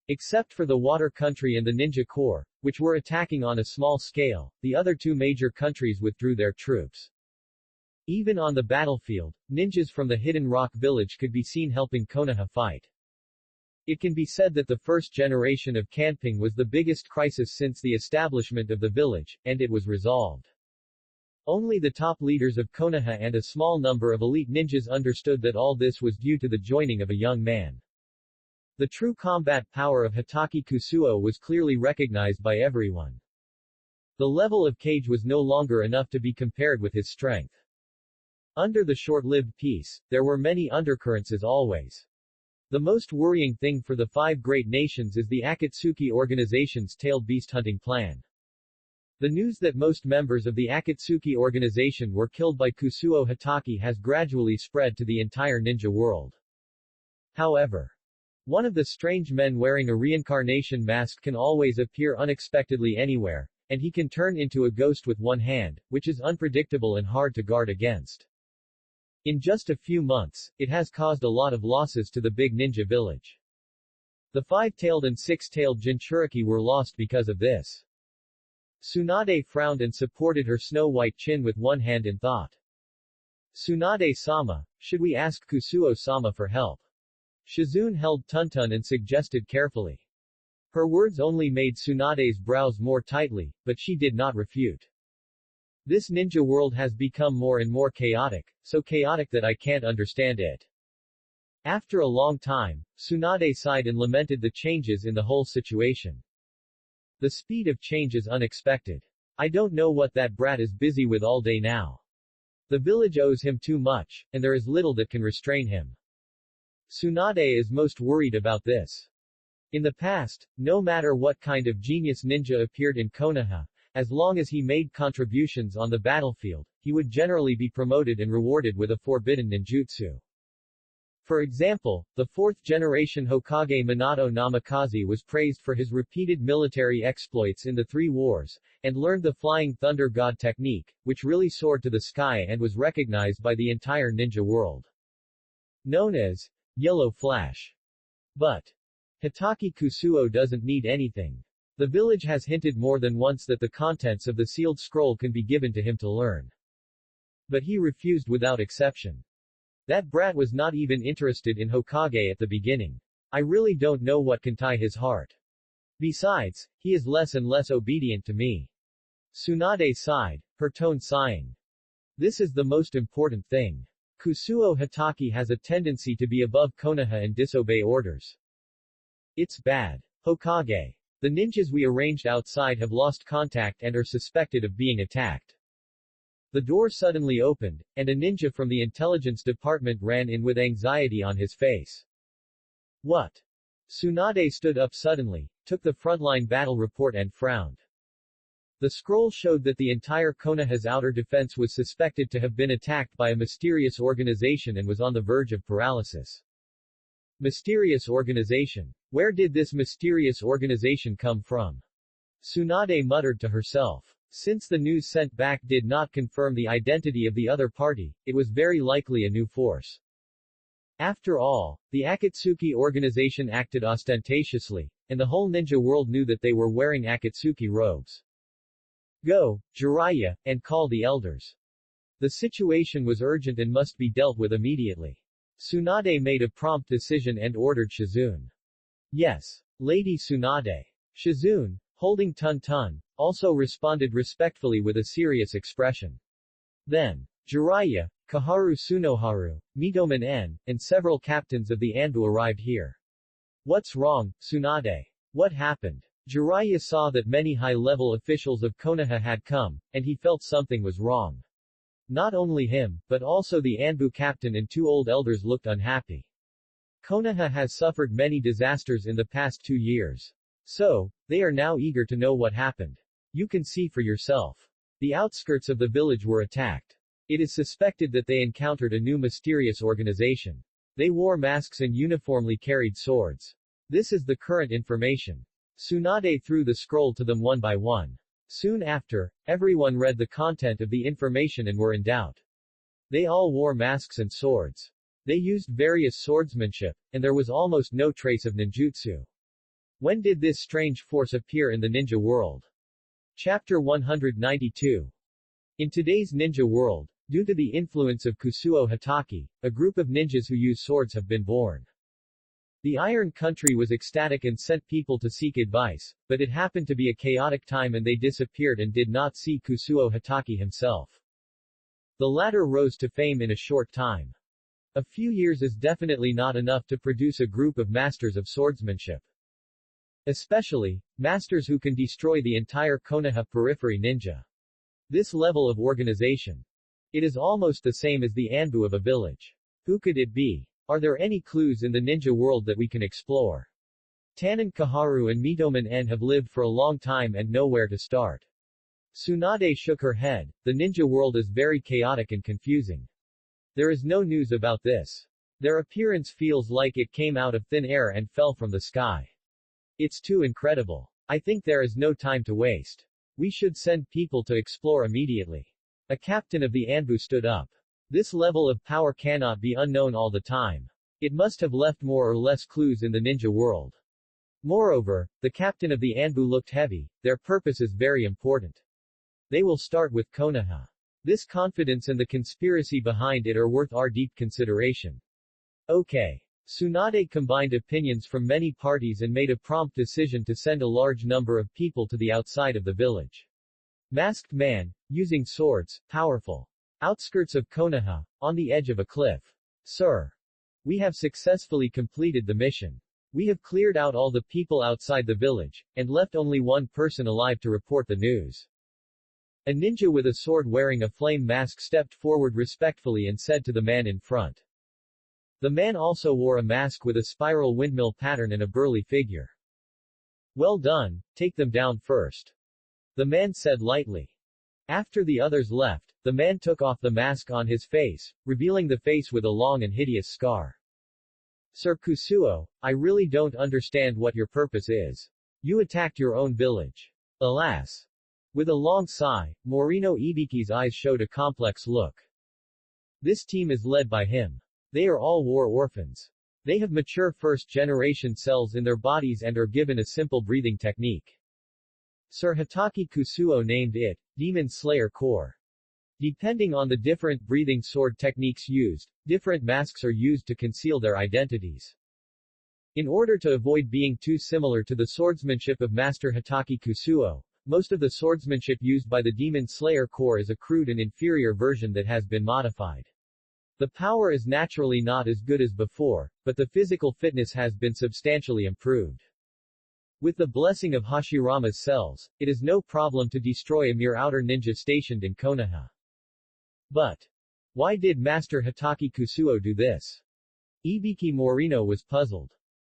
Except for the Water Country and the Ninja Corps, which were attacking on a small scale, the other 2 major countries withdrew their troops. Even on the battlefield, ninjas from the Hidden Rock village could be seen helping Konoha fight. It can be said that the first generation of Kanping was the biggest crisis since the establishment of the village, and it was resolved. Only the top leaders of Konoha and a small number of elite ninjas understood that all this was due to the joining of a young man. The true combat power of Hitaki Kusuo was clearly recognized by everyone. The level of Cage was no longer enough to be compared with his strength. Under the short-lived peace, there were many undercurrents as always. The most worrying thing for the 5 great nations is the Akatsuki organization's tailed beast hunting plan. The news that most members of the Akatsuki organization were killed by Kusuo Hitaki has gradually spread to the entire ninja world. However, one of the strange men wearing a reincarnation mask can always appear unexpectedly anywhere, and he can turn into a ghost with one hand, which is unpredictable and hard to guard against. In just a few months, it has caused a lot of losses to the big ninja village. The 5-tailed and 6-tailed Jinchuriki were lost because of this. Tsunade frowned and supported her snow-white chin with one hand in thought. Tsunade-sama, should we ask Kusuo-sama for help? Shizune held Tuntun and suggested carefully. Her words only made Tsunade's brows more tightly, but she did not refute. This ninja world has become more and more chaotic, so chaotic that I can't understand it. After a long time, Tsunade sighed and lamented the changes in the whole situation. The speed of change is unexpected. I don't know what that brat is busy with all day now. The village owes him too much, and there is little that can restrain him. Tsunade is most worried about this. In the past, no matter what kind of genius ninja appeared in Konoha, as long as he made contributions on the battlefield, he would generally be promoted and rewarded with a forbidden ninjutsu. For example, the fourth-generation Hokage Minato Namikaze was praised for his repeated military exploits in the Three Wars, and learned the Flying Thunder God technique, which really soared to the sky and was recognized by the entire ninja world. Known as Yellow Flash. But Hitaki Kusuo doesn't need anything. The village has hinted more than once that the contents of the sealed scroll can be given to him to learn. But he refused without exception. That brat was not even interested in Hokage at the beginning. I really don't know what can tie his heart. Besides, he is less and less obedient to me. Tsunade sighed, her tone sighing. This is the most important thing. Kusuo Hitaki has a tendency to be above Konoha and disobey orders. It's bad. Hokage. The ninjas we arranged outside have lost contact and are suspected of being attacked. The door suddenly opened, and a ninja from the intelligence department ran in with anxiety on his face. What? Tsunade stood up suddenly, took the frontline battle report and frowned. The scroll showed that the entire Konoha's outer defense was suspected to have been attacked by a mysterious organization and was on the verge of paralysis. Mysterious organization. Where did this mysterious organization come from? Tsunade muttered to herself. Since the news sent back did not confirm the identity of the other party, it was very likely a new force. After all, the Akatsuki organization acted ostentatiously, and the whole ninja world knew that they were wearing Akatsuki robes. Go, Jiraiya, and call the elders. The situation was urgent and must be dealt with immediately. Tsunade made a prompt decision and ordered Shizune. Yes, Lady Tsunade. Shizune, holding Tun-Tun, also responded respectfully with a serious expression. Then, Jiraiya, Kaharu Tsunoharu, Mitomen En, and several captains of the Anbu arrived here. What's wrong, Tsunade? What happened? Jiraiya saw that many high-level officials of Konoha had come, and he felt something was wrong. Not only him, but also the Anbu captain and two old elders looked unhappy. Konoha has suffered many disasters in the past 2 years. So, they are now eager to know what happened. You can see for yourself. The outskirts of the village were attacked. It is suspected that they encountered a new mysterious organization. They wore masks and uniformly carried swords. This is the current information. Tsunade threw the scroll to them one by one. Soon after, everyone read the content of the information and were in doubt. They all wore masks and swords. They used various swordsmanship, and there was almost no trace of ninjutsu. When did this strange force appear in the ninja world? Chapter 192. In today's ninja world, due to the influence of Kusuo Hitaki, a group of ninjas who use swords have been born. The Iron Country was ecstatic and sent people to seek advice, but it happened to be a chaotic time and they disappeared and did not see Kusuo Hitaki himself. The latter rose to fame in a short time. A few years is definitely not enough to produce a group of masters of swordsmanship. Especially, masters who can destroy the entire Konoha periphery ninja. This level of organization. It is almost the same as the Anbu of a village. Who could it be? Are there any clues in the ninja world that we can explore? Tannen Kaharu and Mitomen En have lived for a long time and know where to start. Tsunade shook her head. The ninja world is very chaotic and confusing. There is no news about this. Their appearance feels like it came out of thin air and fell from the sky. It's too incredible. I think there is no time to waste. We should send people to explore immediately. A captain of the Anbu stood up. This level of power cannot be unknown all the time. It must have left more or less clues in the ninja world. Moreover, the captain of the Anbu looked heavy. Their purpose is very important. They will start with Konoha. This confidence and the conspiracy behind it are worth our deep consideration. Okay. Tsunade combined opinions from many parties and made a prompt decision to send a large number of people to the outside of the village. Masked man, using swords, powerful. Outskirts of Konoha, on the edge of a cliff. Sir. We have successfully completed the mission. We have cleared out all the people outside the village, and left only one person alive to report the news. A ninja with a sword wearing a flame mask stepped forward respectfully and said to the man in front. The man also wore a mask with a spiral windmill pattern and a burly figure. Well done, take them down first. The man said lightly. After the others left, the man took off the mask on his face, revealing the face with a long and hideous scar. Sir Kusuo, I really don't understand what your purpose is. You attacked your own village. Alas. With a long sigh, Morino Ibiki's eyes showed a complex look. This team is led by him. They are all war orphans. They have mature first-generation cells in their bodies and are given a simple breathing technique. Sir Hitaki Kusuo named it, Demon Slayer Core. Depending on the different breathing sword techniques used, different masks are used to conceal their identities. In order to avoid being too similar to the swordsmanship of Master Hitaki Kusuo, most of the swordsmanship used by the Demon Slayer Core is a crude and inferior version that has been modified. The power is naturally not as good as before, but the physical fitness has been substantially improved. With the blessing of Hashirama's cells, it is no problem to destroy a mere outer ninja stationed in Konoha. But why did Master Hitaki Kusuo do this? Ibiki Morino was puzzled.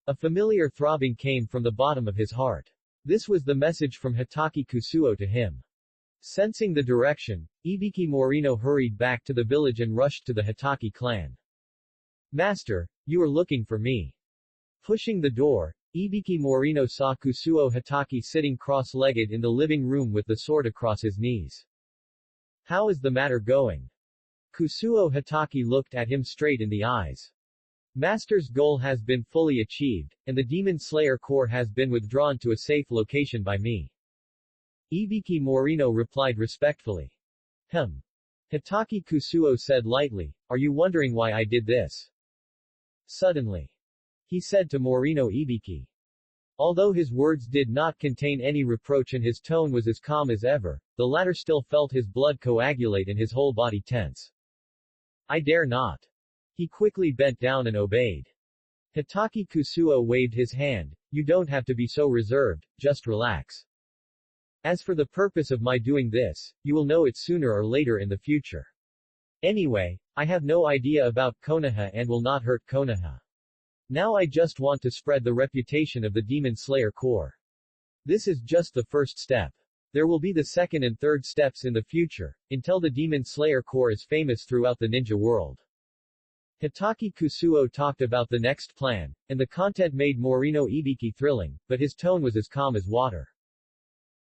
A familiar throbbing came from the bottom of his heart. This was the message from Hitaki Kusuo to him. Sensing the direction, Ibiki Morino hurried back to the village and rushed to the Hitaki clan. Master, you are looking for me. Pushing the door, Ibiki Morino saw Kusuo Hitaki sitting cross-legged in the living room with the sword across his knees. How is the matter going? Kusuo Hitaki looked at him straight in the eyes. Master's goal has been fully achieved, and the Demon Slayer Core has been withdrawn to a safe location by me. Ibiki Morino replied respectfully. Hitaki Kusuo said lightly, are you wondering why I did this? Suddenly. He said to Morino Ibiki. Although his words did not contain any reproach and his tone was as calm as ever, the latter still felt his blood coagulate and his whole body tense. I dare not. He quickly bent down and obeyed. Hitaki Kusuo waved his hand, you don't have to be so reserved, just relax. As for the purpose of my doing this, you will know it sooner or later in the future. Anyway, I have no idea about Konoha and will not hurt Konoha. Now I just want to spread the reputation of the Demon Slayer Core. This is just the first step. There will be the second and third steps in the future, until the Demon Slayer Core is famous throughout the ninja world. Hitaki Kusuo talked about the next plan, and the content made Morino Ibiki thrilling, but his tone was as calm as water.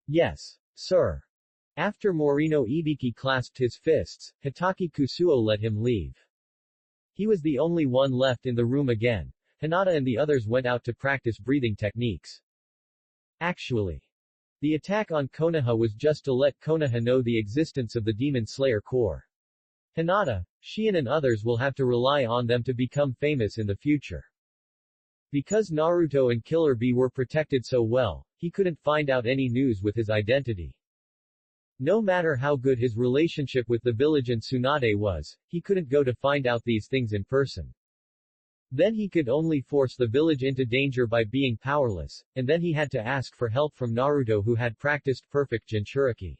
Yes, sir. After Morino Ibiki clasped his fists, Hitaki Kusuo let him leave. He was the only one left in the room again. Hinata and the others went out to practice breathing techniques. Actually, the attack on Konoha was just to let Konoha know the existence of the Demon Slayer Core. Hinata, Shion and others will have to rely on them to become famous in the future. Because Naruto and Killer Bee were protected so well, he couldn't find out any news with his identity. No matter how good his relationship with the village and Tsunade was, he couldn't go to find out these things in person. Then he could only force the village into danger by being powerless, and then he had to ask for help from Naruto who had practiced perfect Jinchuriki.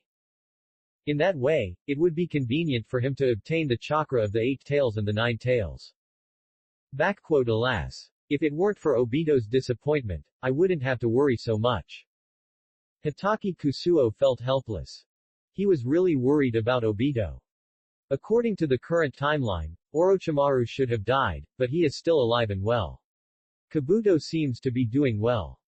In that way, it would be convenient for him to obtain the chakra of the 8 tails and the 9 tails. Alas. If it weren't for Obito's disappointment, I wouldn't have to worry so much. Hitaki Kusuo felt helpless. He was really worried about Obito. According to the current timeline, Orochimaru should have died, but he is still alive and well. Kabuto seems to be doing well.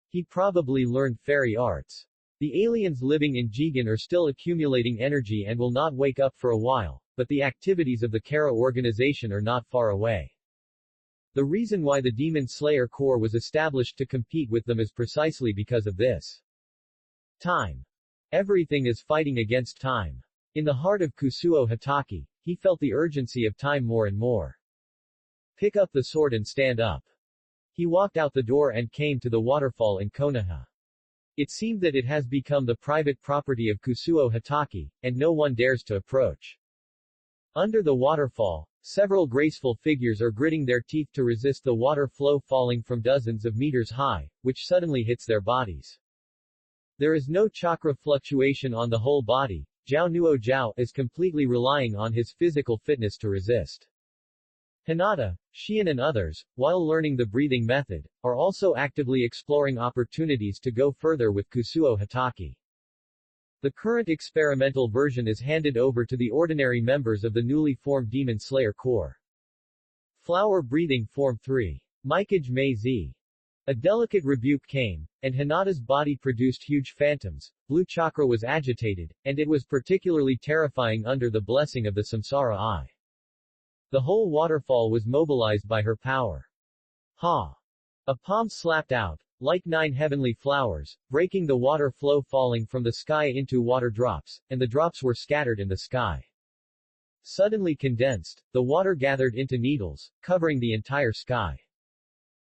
He probably learned fairy arts. The aliens living in Jigen are still accumulating energy and will not wake up for a while, but the activities of the Kara organization are not far away. The reason why the Demon Slayer Corps was established to compete with them is precisely because of this. Time. Everything is fighting against time. In the heart of Kusuo Hitaki, he felt the urgency of time more and more. Pick up the sword and stand up. He walked out the door and came to the waterfall in Konoha. It seemed that it has become the private property of Kusuo Hitaki, and no one dares to approach. Under the waterfall, several graceful figures are gritting their teeth to resist the water flow falling from dozens of meters high, which suddenly hits their bodies. There is no chakra fluctuation on the whole body. Zhao Nuo Zhao is completely relying on his physical fitness to resist. Hinata, Shion and others, while learning the breathing method, are also actively exploring opportunities to go further with Kusuo Hitaki. The current experimental version is handed over to the ordinary members of the newly formed Demon Slayer Corps. Flower Breathing Form 3. Mikage Mei Z. A delicate rebuke came, and Hinata's body produced huge phantoms. Blue chakra was agitated, and it was particularly terrifying under the blessing of the Samsara Eye. The whole waterfall was mobilized by her power. Ha! A palm slapped out, like 9 heavenly flowers, breaking the water flow falling from the sky into water drops, and the drops were scattered in the sky. Suddenly condensed, the water gathered into needles, covering the entire sky.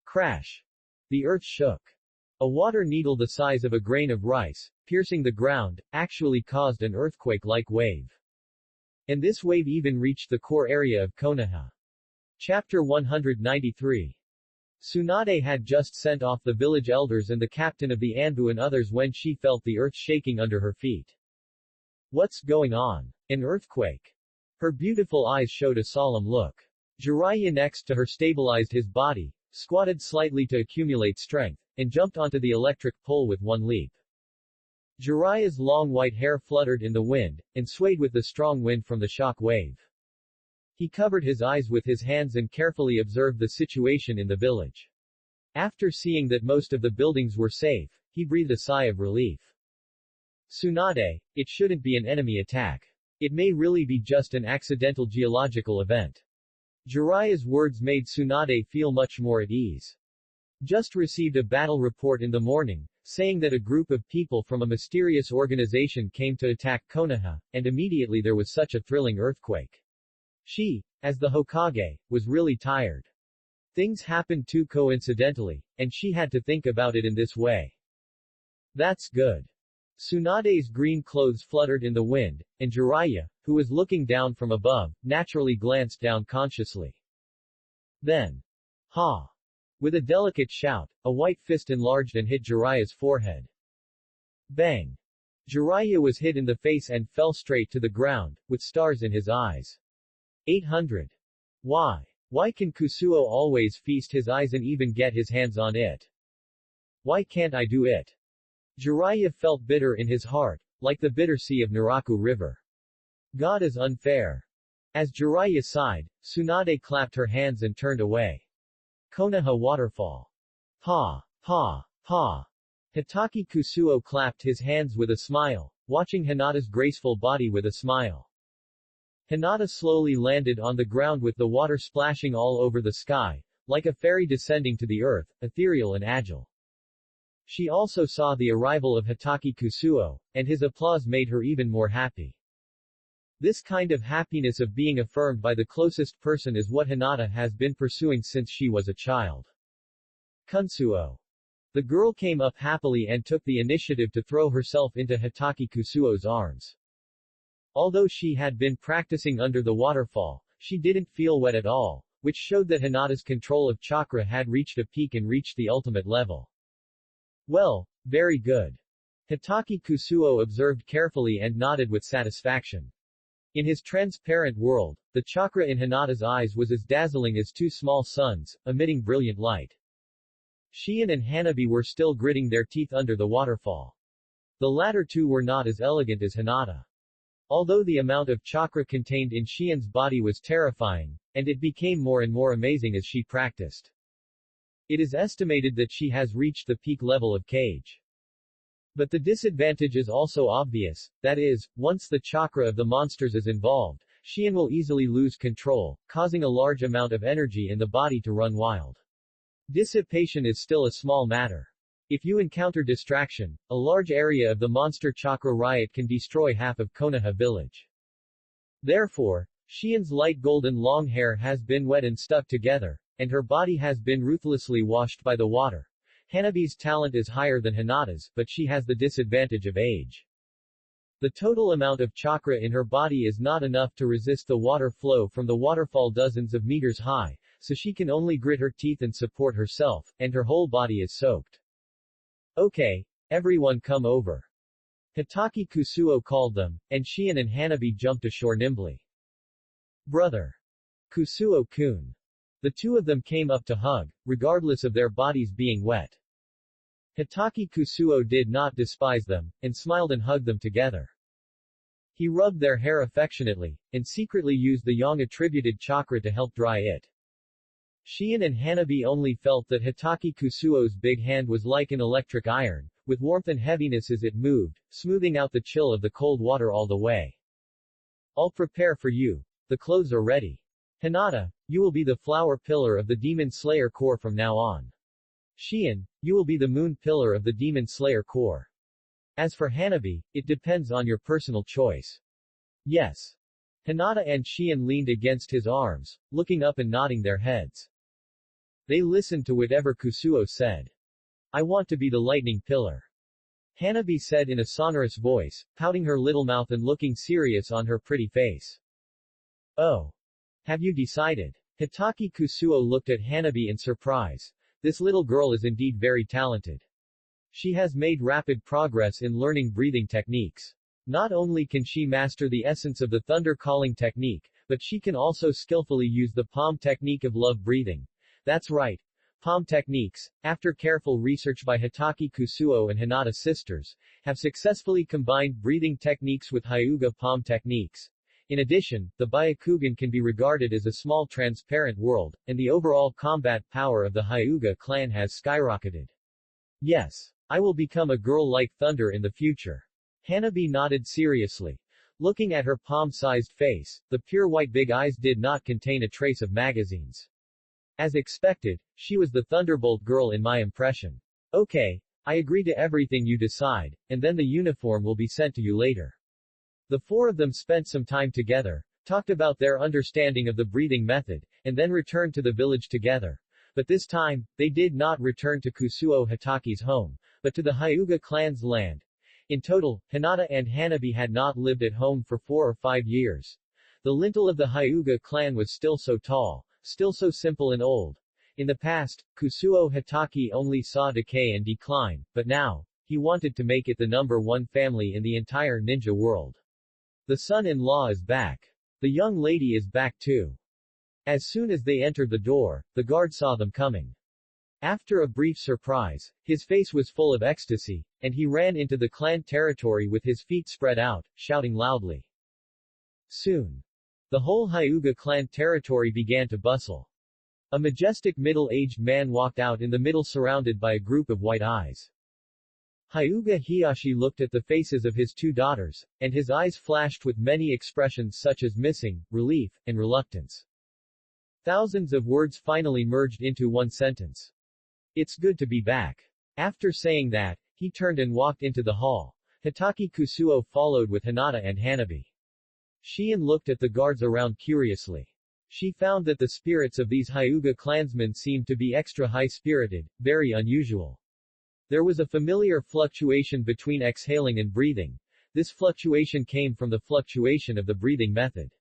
Crash! The earth shook. A water needle the size of a grain of rice, piercing the ground, actually caused an earthquake-like wave. And this wave even reached the core area of Konoha. Chapter 193. Tsunade had just sent off the village elders and the captain of the Anbu and others when she felt the earth shaking under her feet. What's going on? An earthquake? Her beautiful eyes showed a solemn look. Jiraiya next to her stabilized his body, squatted slightly to accumulate strength, and jumped onto the electric pole with one leap. Jiraiya's long white hair fluttered in the wind, and swayed with the strong wind from the shock wave. He covered his eyes with his hands and carefully observed the situation in the village. After seeing that most of the buildings were safe, he breathed a sigh of relief. Tsunade, it shouldn't be an enemy attack. It may really be just an accidental geological event. Jiraiya's words made Tsunade feel much more at ease. Just received a battle report in the morning, saying that a group of people from a mysterious organization came to attack Konoha, and immediately there was such a thrilling earthquake. She, as the Hokage, was really tired. Things happened too coincidentally, and she had to think about it in this way. That's good. Tsunade's green clothes fluttered in the wind, and Jiraiya, who was looking down from above, naturally glanced down consciously. Then, ha! With a delicate shout, a white fist enlarged and hit Jiraiya's forehead. Bang! Jiraiya was hit in the face and fell straight to the ground, with stars in his eyes. 800. Why can Kusuo always feast his eyes and even get his hands on it? Why can't I do it? Jiraiya felt bitter in his heart, like the bitter sea of Naraku River. God is unfair. As Jiraiya sighed, Tsunade clapped her hands and turned away. Konoha Waterfall. Pa! Hitaki Kusuo clapped his hands with a smile, watching Hinata's graceful body with a smile. Hinata slowly landed on the ground with the water splashing all over the sky, like a fairy descending to the earth, ethereal and agile. She also saw the arrival of Hitaki Kusuo, and his applause made her even more happy. This kind of happiness of being affirmed by the closest person is what Hinata has been pursuing since she was a child. Kunsuo. The girl came up happily and took the initiative to throw herself into Hitaki Kusuo's arms. Although she had been practicing under the waterfall, she didn't feel wet at all, which showed that Hinata's control of chakra had reached a peak and reached the ultimate level. Well, very good. Hitaki Kusuo observed carefully and nodded with satisfaction. In his transparent world, the chakra in Hinata's eyes was as dazzling as 2 small suns, emitting brilliant light. Shion and Hanabi were still gritting their teeth under the waterfall. The latter two were not as elegant as Hinata. Although the amount of chakra contained in Shion's body was terrifying, and it became more and more amazing as she practiced. It is estimated that she has reached the peak level of Kage. But the disadvantage is also obvious, that is, once the chakra of the monsters is involved, Shion will easily lose control, causing a large amount of energy in the body to run wild. Dissipation is still a small matter. If you encounter distraction, a large area of the monster chakra riot can destroy half of Konoha village. Therefore, Shien's light golden long hair has been wet and stuck together, and her body has been ruthlessly washed by the water. Hanabi's talent is higher than Hinata's, but she has the disadvantage of age. The total amount of chakra in her body is not enough to resist the water flow from the waterfall dozens of meters high, so she can only grit her teeth and support herself, and her whole body is soaked. Okay, everyone come over. Hitaki Kusuo called them, and Shien and Hanabi jumped ashore nimbly. Brother. Kusuo-kun. The two of them came up to hug, regardless of their bodies being wet. Hitaki Kusuo did not despise them, and smiled and hugged them together. He rubbed their hair affectionately, and secretly used the yang-attributed chakra to help dry it. Shien and Hanabi only felt that Hitaki Kusuo's big hand was like an electric iron, with warmth and heaviness as it moved, smoothing out the chill of the cold water all the way. I'll prepare for you. The clothes are ready. Hinata, you will be the flower pillar of the Demon Slayer Corps from now on. Shien, you will be the moon pillar of the Demon Slayer Corps. As for Hanabi, it depends on your personal choice. Yes. Hinata and Shien leaned against his arms, looking up and nodding their heads. They listened to whatever Kusuo said. I want to be the lightning pillar. Hanabi said in a sonorous voice, pouting her little mouth and looking serious on her pretty face. Oh. Have you decided? Hitaki Kusuo looked at Hanabi in surprise. This little girl is indeed very talented. She has made rapid progress in learning breathing techniques. Not only can she master the essence of the thunder calling technique, but she can also skillfully use the palm technique of love breathing. That's right. Palm techniques, after careful research by Hitaki Kusuo and Hinata sisters, have successfully combined breathing techniques with Hyuga palm techniques. In addition, the Byakugan can be regarded as a small transparent world, and the overall combat power of the Hyuga clan has skyrocketed. Yes. I will become a girl like thunder in the future. Hanabi nodded seriously. Looking at her palm-sized face, the pure white big eyes did not contain a trace of magazines. As expected, she was the Thunderbolt girl in my impression. Okay, I agree to everything you decide, and then the uniform will be sent to you later. The four of them spent some time together, talked about their understanding of the breathing method, and then returned to the village together. But this time, they did not return to Kusuo Hitaki's home, but to the Hyuga clan's land. In total, Hinata and Hanabi had not lived at home for 4 or 5 years. The lintel of the Hyuga clan was still so tall, still so simple and old. In the past, Kusuo Hitaki only saw decay and decline, but now, he wanted to make it the #1 family in the entire ninja world. The son-in-law is back. The young lady is back too. As soon as they entered the door, the guard saw them coming. After a brief surprise, his face was full of ecstasy, and he ran into the clan territory with his feet spread out, shouting loudly. Soon, the whole Hyuga clan territory began to bustle. A majestic middle-aged man walked out in the middle surrounded by a group of white eyes. Hyuga Hiyashi looked at the faces of his 2 daughters, and his eyes flashed with many expressions such as missing, relief, and reluctance. Thousands of words finally merged into one sentence. It's good to be back. After saying that, he turned and walked into the hall. Hitaki Kusuo followed with Hinata and Hanabi. Shien looked at the guards around curiously. She found that the spirits of these Hyuga clansmen seemed to be extra high-spirited, very unusual. There was a familiar fluctuation between exhaling and breathing. This fluctuation came from the fluctuation of the breathing method.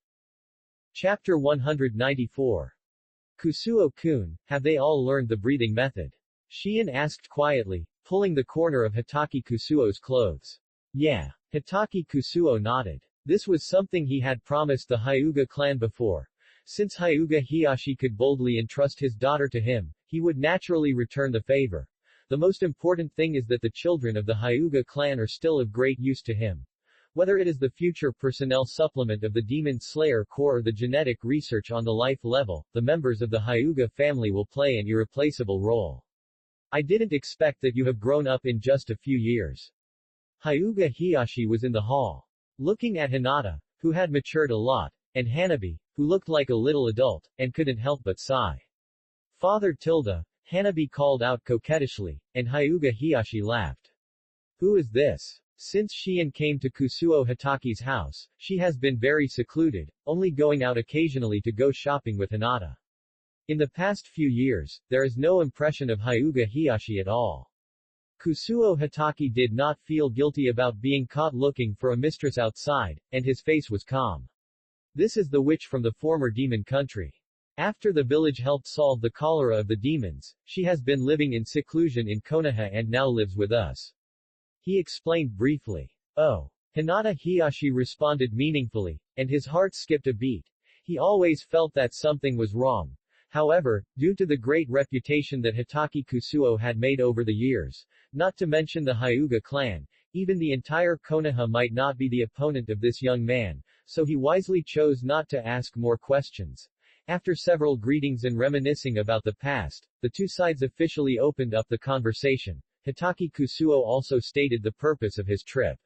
Chapter 194. Kusuo-kun, have they all learned the breathing method? Shien asked quietly, pulling the corner of Hitaki Kusuo's clothes. Yeah. Hitaki Kusuo nodded. This was something he had promised the Hyuga clan before. Since Hyuga Hiyashi could boldly entrust his daughter to him, he would naturally return the favor. The most important thing is that the children of the Hyuga clan are still of great use to him. Whether it is the future personnel supplement of the Demon Slayer Corps or the genetic research on the life level, the members of the Hyuga family will play an irreplaceable role. I didn't expect that you have grown up in just a few years. Hyuga Hiyashi was in the hall. Looking at Hinata, who had matured a lot, and Hanabi, who looked like a little adult, and couldn't help but sigh. Father Tilda, Hanabi called out coquettishly, and Hyuga Hiyashi laughed. Who is this? Since Shion came to Kusuo Hitaki's house, she has been very secluded, only going out occasionally to go shopping with Hinata. In the past few years, there is no impression of Hyuga Hiyashi at all. Kusuo Hitaki did not feel guilty about being caught looking for a mistress outside, and his face was calm. This is the witch from the former demon country. After the village helped solve the cholera of the demons, she has been living in seclusion in Konoha and now lives with us. He explained briefly. Oh. Hinata Hiyashi responded meaningfully, and his heart skipped a beat. He always felt that something was wrong. However, due to the great reputation that Hitaki Kusuo had made over the years, not to mention the Hyuga clan, even the entire Konoha might not be the opponent of this young man, so he wisely chose not to ask more questions. After several greetings and reminiscing about the past, the two sides officially opened up the conversation. Hitaki Kusuo also stated the purpose of his trip.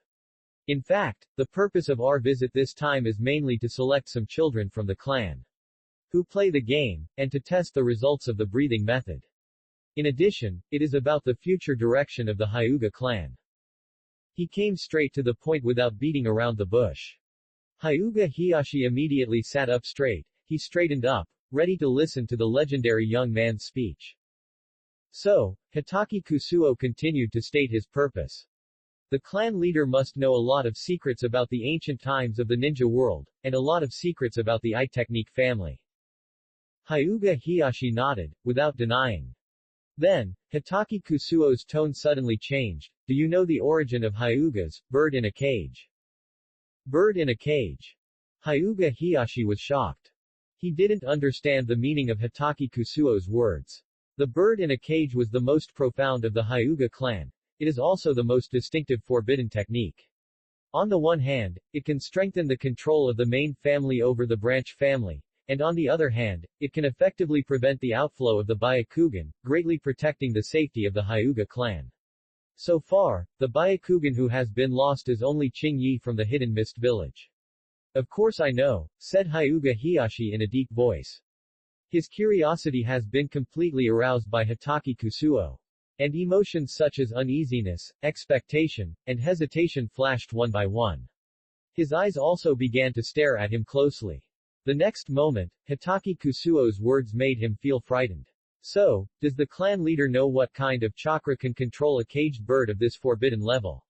In fact, the purpose of our visit this time is mainly to select some children from the clan who play the game, and to test the results of the breathing method. In addition, it is about the future direction of the Hyuga clan. He came straight to the point without beating around the bush. Hyuga Hiyashi immediately sat up straight. He straightened up, ready to listen to the legendary young man's speech. So, Hitaki Kusuo continued to state his purpose. The clan leader must know a lot of secrets about the ancient times of the ninja world, and a lot of secrets about the I-Technique family. Hyuga Hiyashi nodded, without denying. Then, Hitaki Kusuo's tone suddenly changed. Do you know the origin of Hyuga's bird in a cage? Bird in a cage. Hyuga Hiyashi was shocked. He didn't understand the meaning of Hitaki Kusuo's words. The bird in a cage was the most profound of the Hyuga clan. It is also the most distinctive forbidden technique. On the one hand, it can strengthen the control of the main family over the branch family, and on the other hand, it can effectively prevent the outflow of the Byakugan, greatly protecting the safety of the Hyuga clan. So far, the Byakugan who has been lost is only Ching Yi from the Hidden Mist village. Of course I know, said Hyuga Hiyashi in a deep voice. His curiosity has been completely aroused by Hitaki Kusuo. And emotions such as uneasiness, expectation, and hesitation flashed one by one. His eyes also began to stare at him closely. The next moment, Hitaki Kusuo's words made him feel frightened. So, does the clan leader know what kind of chakra can control a caged bird of this forbidden level?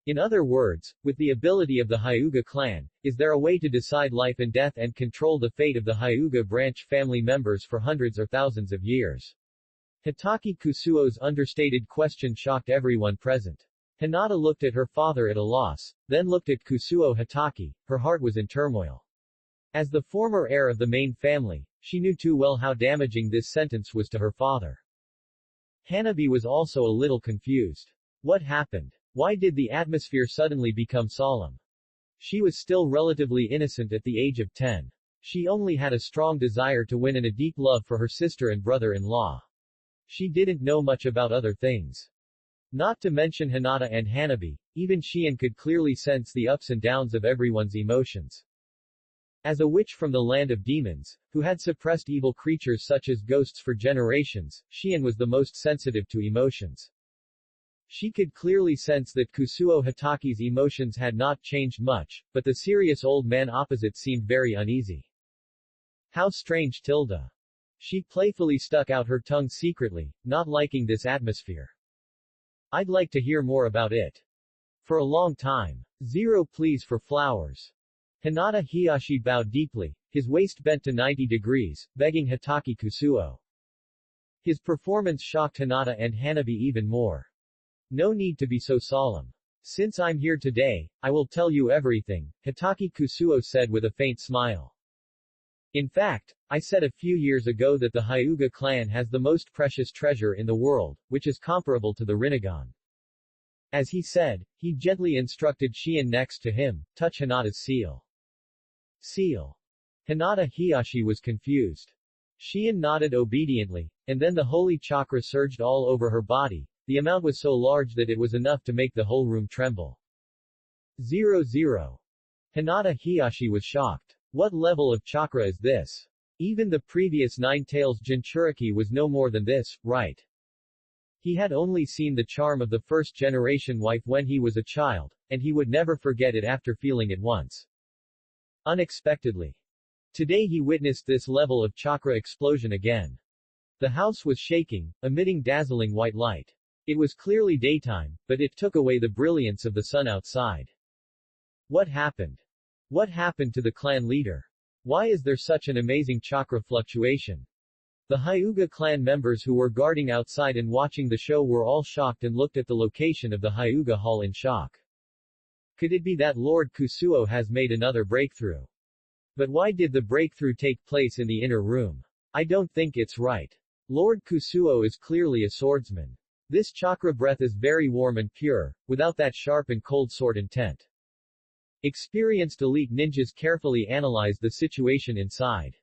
In other words, with the ability of the Hyuga clan, is there a way to decide life and death and control the fate of the Hyuga branch family members for hundreds or thousands of years? Hitaki Kusuo's understated question shocked everyone present. Hinata looked at her father at a loss, then looked at Kusuo Hitaki. Her heart was in turmoil. As the former heir of the main family, she knew too well how damaging this sentence was to her father. Hanabi was also a little confused. What happened? Why did the atmosphere suddenly become solemn? She was still relatively innocent at the age of 10. She only had a strong desire to win and a deep love for her sister and brother-in-law. She didn't know much about other things. Not to mention Hinata and Hanabi, even Shion could clearly sense the ups and downs of everyone's emotions. As a witch from the land of demons, who had suppressed evil creatures such as ghosts for generations, Shion was the most sensitive to emotions. She could clearly sense that Kusuo Hitaki's emotions had not changed much, but the serious old man opposite seemed very uneasy. How strange, Tilda. She playfully stuck out her tongue secretly, not liking this atmosphere. I'd like to hear more about it. For a long time. 0 please for flowers. Hinata Hiyashi bowed deeply, his waist bent to 90 degrees, begging Hitaki Kusuo. His performance shocked Hinata and Hanabi even more. No need to be so solemn. Since I'm here today, I will tell you everything, Hitaki Kusuo said with a faint smile. In fact, I said a few years ago that the Hyuga clan has the most precious treasure in the world, which is comparable to the Rinnegan. As he said, he gently instructed Shion next to him, touch Hinata's seal. Seal. Hinata Hiyashi was confused. Shion nodded obediently, and then the holy chakra surged all over her body. The amount was so large that it was enough to make the whole room tremble. 0. Hinata Hiyashi was shocked. What level of chakra is this? Even the previous Nine Tails Jinchuriki was no more than this, right? He had only seen the charm of the first-generation wife when he was a child, and he would never forget it after feeling it once. Unexpectedly. Today he witnessed this level of chakra explosion again. The house was shaking, emitting dazzling white light. It was clearly daytime, but it took away the brilliance of the sun outside. What happened? What happened to the clan leader? Why is there such an amazing chakra fluctuation? The Hyuga clan members who were guarding outside and watching the show were all shocked and looked at the location of the Hyuga hall in shock. Could it be that Lord Kusuo has made another breakthrough? But why did the breakthrough take place in the inner room? I don't think it's right. Lord Kusuo is clearly a swordsman. This chakra breath is very warm and pure, without that sharp and cold sword intent. Experienced elite ninjas carefully analyzed the situation inside.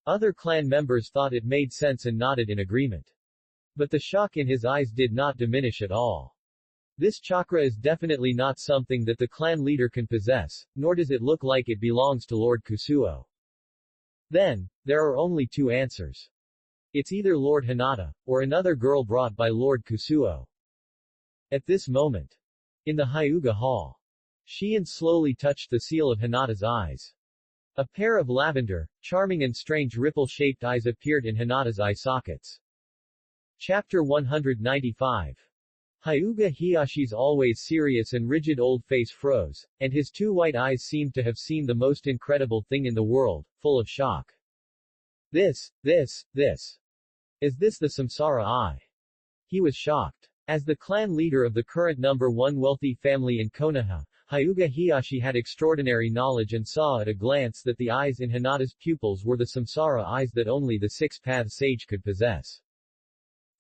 Other clan members thought it made sense and nodded in agreement. But the shock in his eyes did not diminish at all. This chakra is definitely not something that the clan leader can possess, nor does it look like it belongs to Lord Kusuo. Then, there are only two answers. It's either Lord Hinata, or another girl brought by Lord Kusuo. At this moment, in the Hyuga hall, Shion slowly touched the seal of Hinata's eyes. A pair of lavender, charming and strange ripple-shaped eyes appeared in Hinata's eye sockets. Chapter 195. Hyuga Hiyashi's always serious and rigid old face froze, and his two white eyes seemed to have seen the most incredible thing in the world, full of shock. This. Is this the Samsara Eye? He was shocked. As the clan leader of the current number 1 wealthy family in Konoha, Hyuga Hiyashi had extraordinary knowledge and saw at a glance that the eyes in Hinata's pupils were the samsara eyes that only the six-path sage could possess.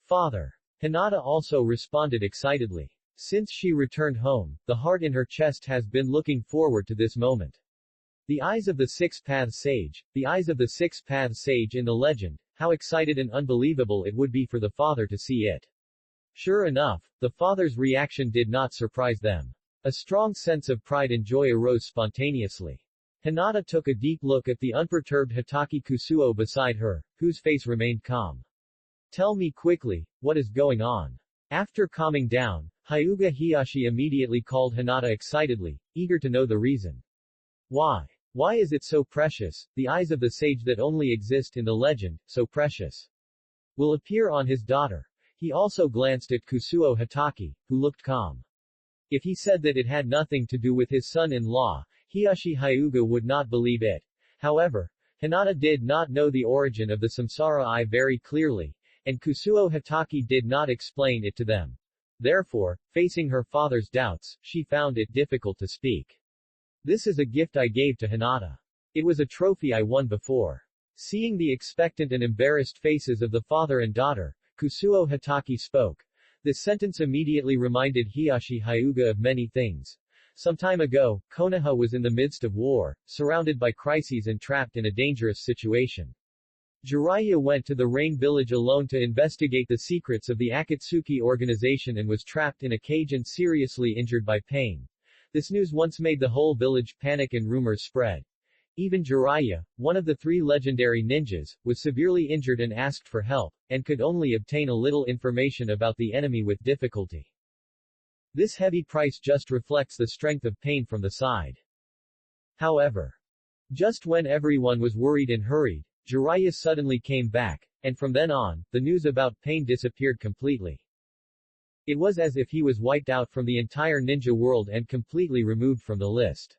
Father. Hinata also responded excitedly. Since she returned home, the heart in her chest has been looking forward to this moment. The eyes of the six-path sage, the eyes of the six-path sage in the legend, how excited and unbelievable it would be for the father to see it. Sure enough, the father's reaction did not surprise them. A strong sense of pride and joy arose spontaneously. Hinata took a deep look at the unperturbed Hitaki Kusuo beside her, whose face remained calm. Tell me quickly, what is going on? After calming down, Hyuga Hiyashi immediately called Hinata excitedly, eager to know the reason. Why? Why is it so precious, the eyes of the sage that only exist in the legend, so precious? Will appear on his daughter. He also glanced at Kusuo Hitaki, who looked calm. If he said that it had nothing to do with his son-in-law, Hiyashi Hyuga would not believe it. However, Hinata did not know the origin of the samsara eye very clearly, and Kusuo Hitaki did not explain it to them. Therefore, facing her father's doubts, she found it difficult to speak. This is a gift I gave to Hinata. It was a trophy I won before. Seeing the expectant and embarrassed faces of the father and daughter, Kusuo Hitaki spoke. This sentence immediately reminded Hiyashi Hyuga of many things. Some time ago, Konoha was in the midst of war, surrounded by crises and trapped in a dangerous situation. Jiraiya went to the Rain village alone to investigate the secrets of the Akatsuki organization and was trapped in a cage and seriously injured by pain. This news once made the whole village panic and rumors spread. Even Jiraiya, one of the 3 legendary ninjas, was severely injured and asked for help, and could only obtain a little information about the enemy with difficulty. This heavy price just reflects the strength of pain from the side. However, just when everyone was worried and hurried, Jiraiya suddenly came back, and from then on, the news about pain disappeared completely. It was as if he was wiped out from the entire ninja world and completely removed from the list.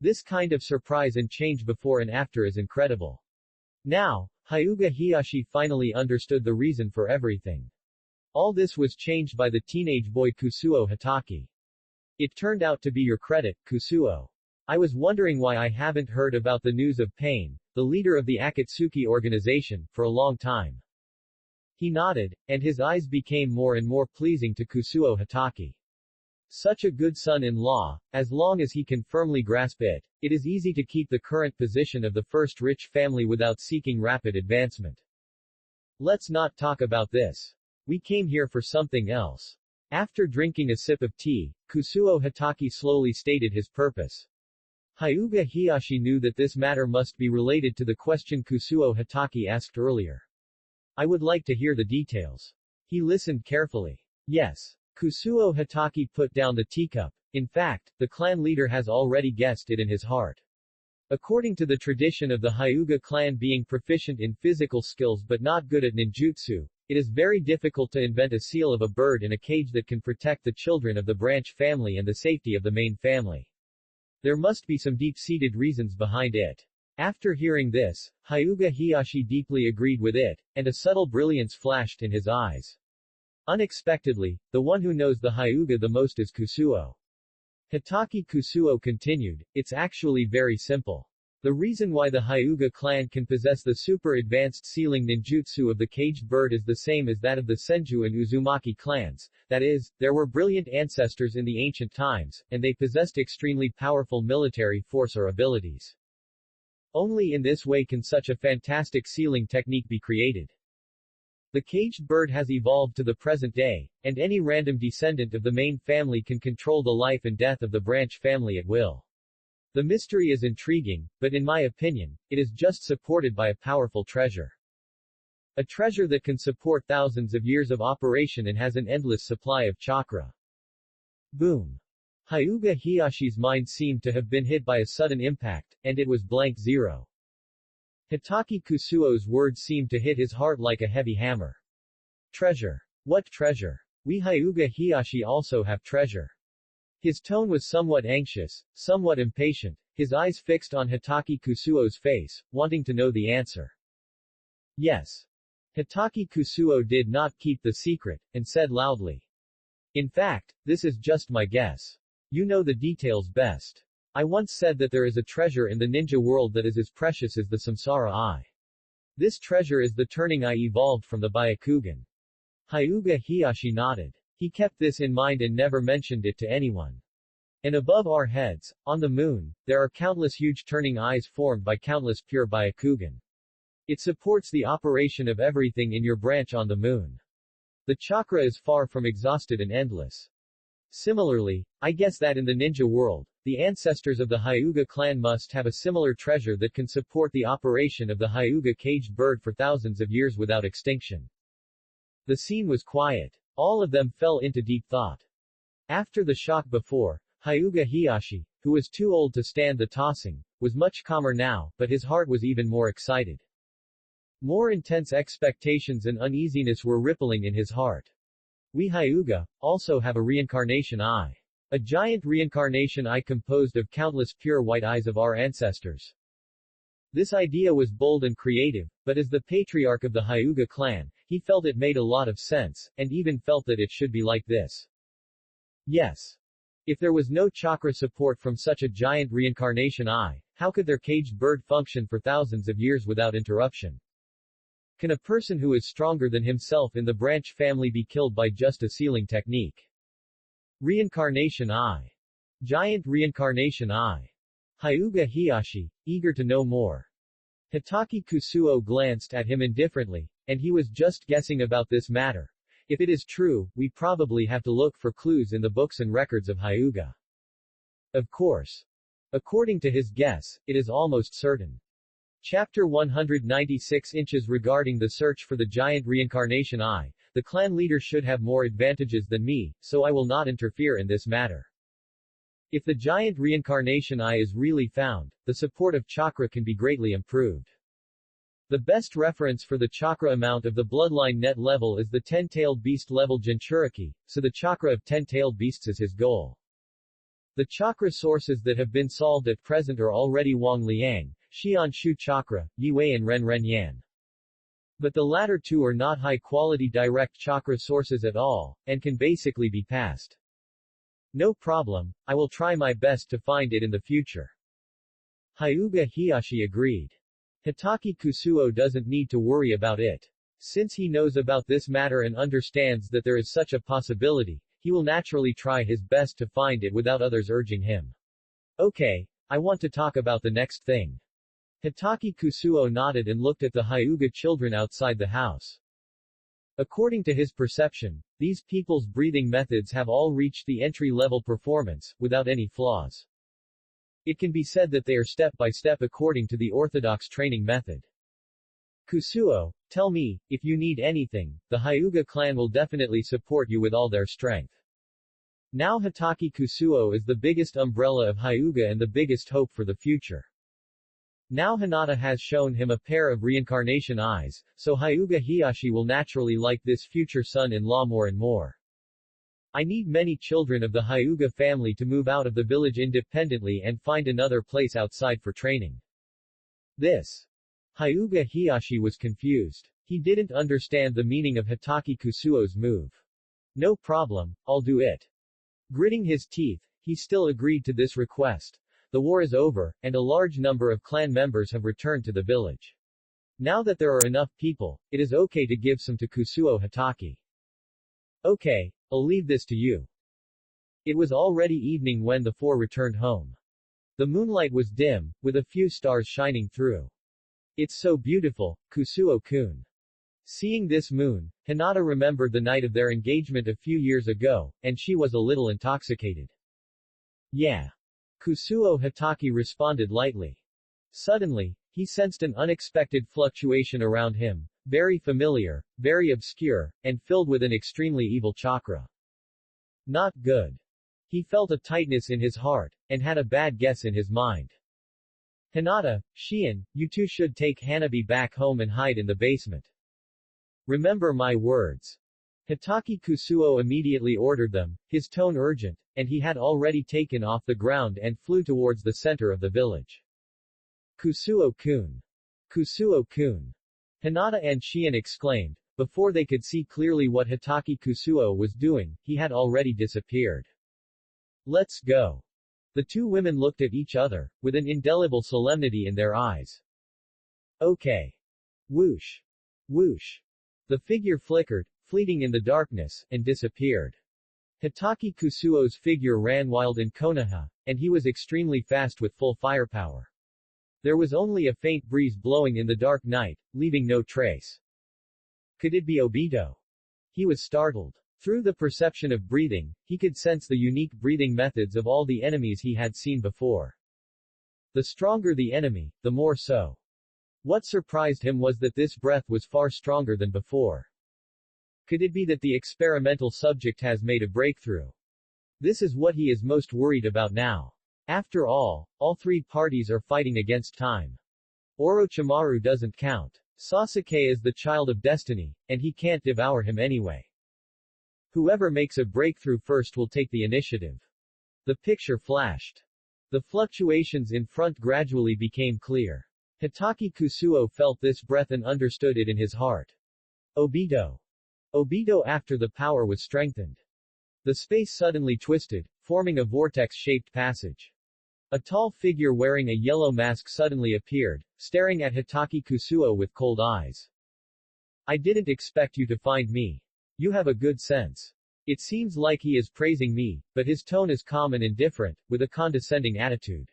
This kind of surprise and change before and after is incredible. Now, Hyuga Hiyashi finally understood the reason for everything. All this was changed by the teenage boy Kusuo Hitaki. It turned out to be your credit, Kusuo. I was wondering why I haven't heard about the news of Pain, the leader of the Akatsuki organization, for a long time. He nodded, and his eyes became more and more pleasing to Kusuo Hitaki. Such a good son-in-law, as long as he can firmly grasp it, it is easy to keep the current position of the first rich family without seeking rapid advancement. Let's not talk about this. We came here for something else. After drinking a sip of tea, Kusuo Hitaki slowly stated his purpose. Hyuga Hiyashi knew that this matter must be related to the question Kusuo Hitaki asked earlier. I would like to hear the details. He listened carefully. Yes. Kusuo Hitaki put down the teacup. In fact, the clan leader has already guessed it in his heart. According to the tradition of the Hyuga clan being proficient in physical skills but not good at ninjutsu, it is very difficult to invent a seal of a bird in a cage that can protect the children of the branch family and the safety of the main family. There must be some deep-seated reasons behind it. After hearing this, Hyuga Hiyashi deeply agreed with it, and a subtle brilliance flashed in his eyes. Unexpectedly, the one who knows the Hyuga the most is Kusuo. Hitaki Kusuo continued, it's actually very simple. The reason why the Hyuga clan can possess the super advanced sealing ninjutsu of the caged bird is the same as that of the Senju and Uzumaki clans, that is, there were brilliant ancestors in the ancient times, and they possessed extremely powerful military force or abilities. Only in this way can such a fantastic sealing technique be created. The caged bird has evolved to the present day, and any random descendant of the main family can control the life and death of the branch family at will. The mystery is intriguing, but in my opinion, it is just supported by a powerful treasure. A treasure that can support thousands of years of operation and has an endless supply of chakra. Boom. Hyuga Hiyashi's mind seemed to have been hit by a sudden impact, and it was blank zero. Hitaki Kusuo's words seemed to hit his heart like a heavy hammer. Treasure. What treasure? We Hyuga Hiyashi also have treasure. His tone was somewhat anxious, somewhat impatient, his eyes fixed on Hitaki Kusuo's face, wanting to know the answer. Yes. Hitaki Kusuo did not keep the secret, and said loudly. In fact, this is just my guess. You know the details best. I once said that there is a treasure in the ninja world that is as precious as the Samsara Eye. This treasure is the turning eye evolved from the Byakugan. Hyuga Hiyashi nodded. He kept this in mind and never mentioned it to anyone. And above our heads, on the moon, there are countless huge turning eyes formed by countless pure Byakugan. It supports the operation of everything in your branch on the moon. The chakra is far from exhausted and endless. Similarly, I guess that in the ninja world, the ancestors of the Hyuga clan must have a similar treasure that can support the operation of the Hyuga caged bird for thousands of years without extinction. The scene was quiet. All of them fell into deep thought. After the shock before, Hyuga Hiyashi, who was too old to stand the tossing, was much calmer now, but his heart was even more excited. More intense expectations and uneasiness were rippling in his heart. We Hyuga also have a reincarnation eye. A giant reincarnation eye composed of countless pure white eyes of our ancestors. This idea was bold and creative, but as the patriarch of the Hyuga clan, he felt it made a lot of sense, and even felt that it should be like this. Yes. If there was no chakra support from such a giant reincarnation eye, how could their caged bird function for thousands of years without interruption? Can a person who is stronger than himself in the branch family be killed by just a sealing technique? Reincarnation eye. Giant reincarnation eye. Hyuga Hiyashi, eager to know more. Hitaki Kusuo glanced at him indifferently, and he was just guessing about this matter. If it is true, we probably have to look for clues in the books and records of Hyuga. Of course. According to his guess, it is almost certain. Chapter 196 inches regarding the search for the giant reincarnation eye. The clan leader should have more advantages than me, so I will not interfere in this matter. If the giant reincarnation eye is really found, the support of chakra can be greatly improved. The best reference for the chakra amount of the bloodline net level is the 10-tailed beast level Jinchuriki, so the chakra of 10-tailed beasts is his goal. The chakra sources that have been solved at present are already Wang Liang, Xian Shu chakra, Yue and Ren Ren Yan. But the latter two are not high-quality direct chakra sources at all, and can basically be passed. No problem, I will try my best to find it in the future. Hyuga Hiyashi agreed. Hitaki Kusuo doesn't need to worry about it. Since he knows about this matter and understands that there is such a possibility, he will naturally try his best to find it without others urging him. Okay, I want to talk about the next thing. Hitaki Kusuo nodded and looked at the Hyuga children outside the house. According to his perception, these people's breathing methods have all reached the entry-level performance, without any flaws. It can be said that they are step by step according to the orthodox training method. Kusuo, Tell me, if you need anything, the Hyuga clan will definitely support you with all their strength. Now Hitaki Kusuo is the biggest umbrella of Hyuga and the biggest hope for the future. Now Hinata has shown him a pair of reincarnation eyes, so Hyuga Hiyashi will naturally like this future son-in-law more and more. I need many children of the Hyuga family to move out of the village independently and find another place outside for training. This. Hyuga Hiyashi was confused. He didn't understand the meaning of Hitaki Kusuo's move. No problem, I'll do it. Gritting his teeth, he still agreed to this request. The war is over, and a large number of clan members have returned to the village. Now that there are enough people, it is okay to give some to Kusuo Hitaki. Okay, I'll leave this to you. It was already evening when the four returned home. The moonlight was dim, with a few stars shining through. It's so beautiful, Kusuo-kun. Seeing this moon, Hinata remembered the night of their engagement a few years ago, and she was a little intoxicated. Yeah. Kusuo Hitaki responded lightly. Suddenly, he sensed an unexpected fluctuation around him, very familiar, very obscure, and filled with an extremely evil chakra. Not good. He felt a tightness in his heart, and had a bad guess in his mind. Hinata, Shion, you two should take Hanabi back home and hide in the basement. Remember my words. Hitaki Kusuo immediately ordered them, his tone urgent, and he had already taken off the ground and flew towards the center of the village. Kusuo-kun. Kusuo-kun. Hinata and Shion exclaimed. Before they could see clearly what Hitaki Kusuo was doing, he had already disappeared. Let's go. The two women looked at each other, with an indelible solemnity in their eyes. Okay. Whoosh. Whoosh. The figure flickered, fleeting in the darkness, and disappeared. Hitaki Kusuo's figure ran wild in Konoha, and he was extremely fast with full firepower. There was only a faint breeze blowing in the dark night, leaving no trace. Could it be Obito? He was startled. Through the perception of breathing, he could sense the unique breathing methods of all the enemies he had seen before. The stronger the enemy, the more so. What surprised him was that this breath was far stronger than before. Could it be that the experimental subject has made a breakthrough? This is what he is most worried about now. After all three parties are fighting against time. Orochimaru doesn't count. Sasuke is the child of destiny, and he can't devour him anyway. Whoever makes a breakthrough first will take the initiative. The picture flashed. The fluctuations in front gradually became clear. Hitaki Kusuo felt this breath and understood it in his heart. Obito. Obito after the power was strengthened. The space suddenly twisted, forming a vortex-shaped passage. A tall figure wearing a yellow mask suddenly appeared, staring at Hitaki Kusuo with cold eyes. I didn't expect you to find me. You have a good sense. It seems like he is praising me, but his tone is calm and indifferent, with a condescending attitude.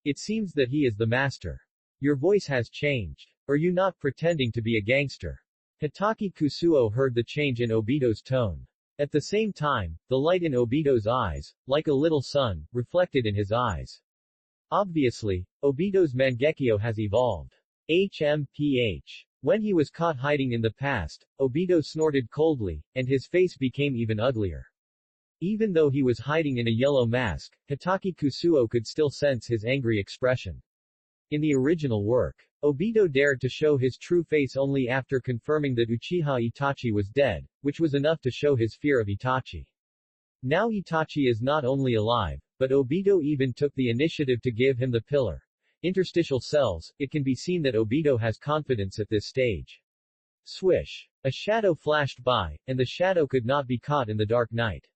It seems that he is the master. Your voice has changed. Are you not pretending to be a gangster? Hitaki Kusuo heard the change in Obito's tone. At the same time, the light in Obito's eyes, like a little sun, reflected in his eyes. Obviously, Obito's Mangekyo has evolved. HMPH. When he was caught hiding in the past, Obito snorted coldly, and his face became even uglier. Even though he was hiding in a yellow mask, Hitaki Kusuo could still sense his angry expression. In the original work, Obito dared to show his true face only after confirming that Uchiha Itachi was dead, which was enough to show his fear of Itachi. Now Itachi is not only alive, but Obito even took the initiative to give him the pillar. Interstitial cells, it can be seen that Obito has confidence at this stage. Swish. A shadow flashed by, and the shadow could not be caught in the dark night.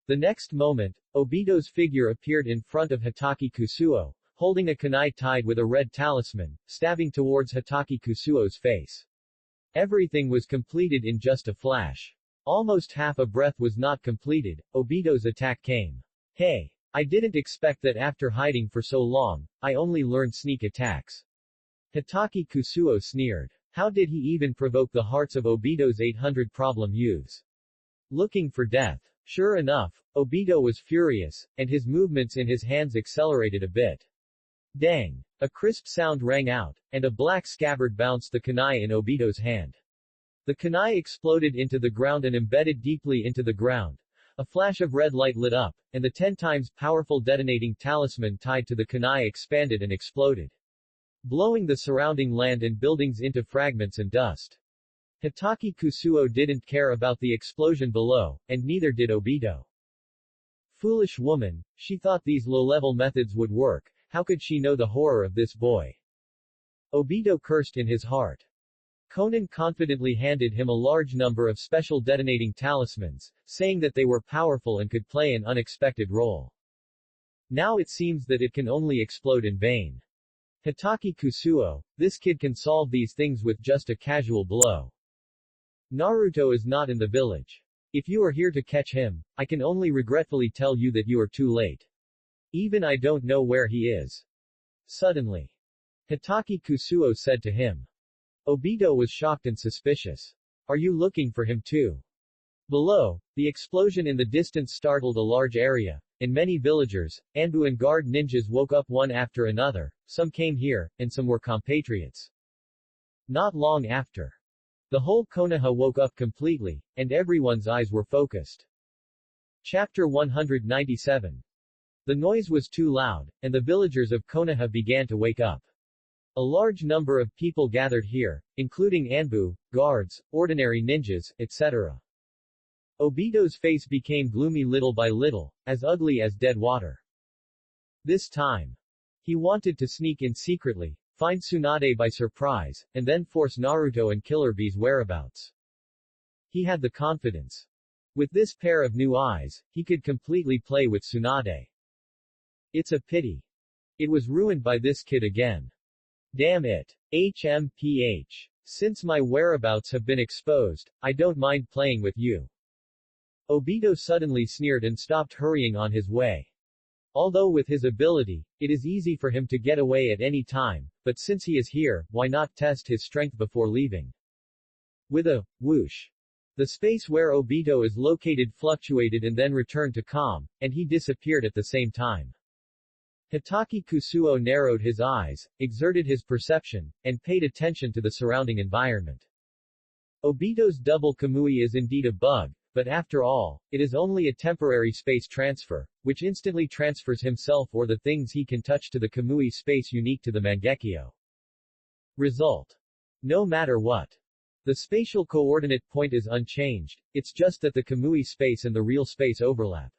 The next moment, Obito's figure appeared in front of Hitaki Kusuo, holding a kunai tied with a red talisman, stabbing towards Hitaki Kusuo's face. Everything was completed in just a flash. Almost half a breath was not completed, Obito's attack came. Hey! I didn't expect that after hiding for so long, I only learned sneak attacks. Hitaki Kusuo sneered. How did he even provoke the hearts of Obito's 800 problem youths? Looking for death. Sure enough, Obito was furious, and his movements in his hands accelerated a bit. Dang! A crisp sound rang out, and a black scabbard bounced the kunai in Obito's hand. The kunai exploded into the ground and embedded deeply into the ground. A flash of red light lit up, and the 10 times powerful detonating talisman tied to the kunai expanded and exploded, blowing the surrounding land and buildings into fragments and dust. Hitaki Kusuo didn't care about the explosion below, and neither did Obito. Foolish woman, she thought these low-level methods would work. How could she know the horror of this boy? Obito cursed in his heart. Conan confidently handed him a large number of special detonating talismans, saying that they were powerful and could play an unexpected role. Now it seems that it can only explode in vain. Hitaki Kusuo, this kid can solve these things with just a casual blow. Naruto is not in the village. If you are here to catch him, I can only regretfully tell you that you are too late. Even I don't know where he is. Suddenly, Hitaki Kusuo said to him. Obito was shocked and suspicious. Are you looking for him too? Below, the explosion in the distance startled a large area, and many villagers, Anbu and guard ninjas woke up one after another. Some came here, and some were compatriots. Not long after, the whole Konoha woke up completely, and everyone's eyes were focused. Chapter 197. The noise was too loud, and the villagers of Konoha began to wake up. A large number of people gathered here, including Anbu, guards, ordinary ninjas, etc. Obito's face became gloomy little by little, as ugly as dead water. This time, he wanted to sneak in secretly, find Tsunade by surprise, and then force Naruto and Killer Bee's whereabouts. He had the confidence. With this pair of new eyes, he could completely play with Tsunade. It's a pity. It was ruined by this kid again. Damn it. HMPH. Since my whereabouts have been exposed, I don't mind playing with you. Obito suddenly sneered and stopped hurrying on his way. Although with his ability, it is easy for him to get away at any time, but since he is here, why not test his strength before leaving? With a whoosh, the space where Obito is located fluctuated and then returned to calm, and he disappeared at the same time. Hitaki Kusuo narrowed his eyes, exerted his perception, and paid attention to the surrounding environment. Obito's double Kamui is indeed a bug, but after all, it is only a temporary space transfer, which instantly transfers himself or the things he can touch to the Kamui space unique to the Mangekyo. Result. No matter what. The spatial coordinate point is unchanged, it's just that the Kamui space and the real space overlap.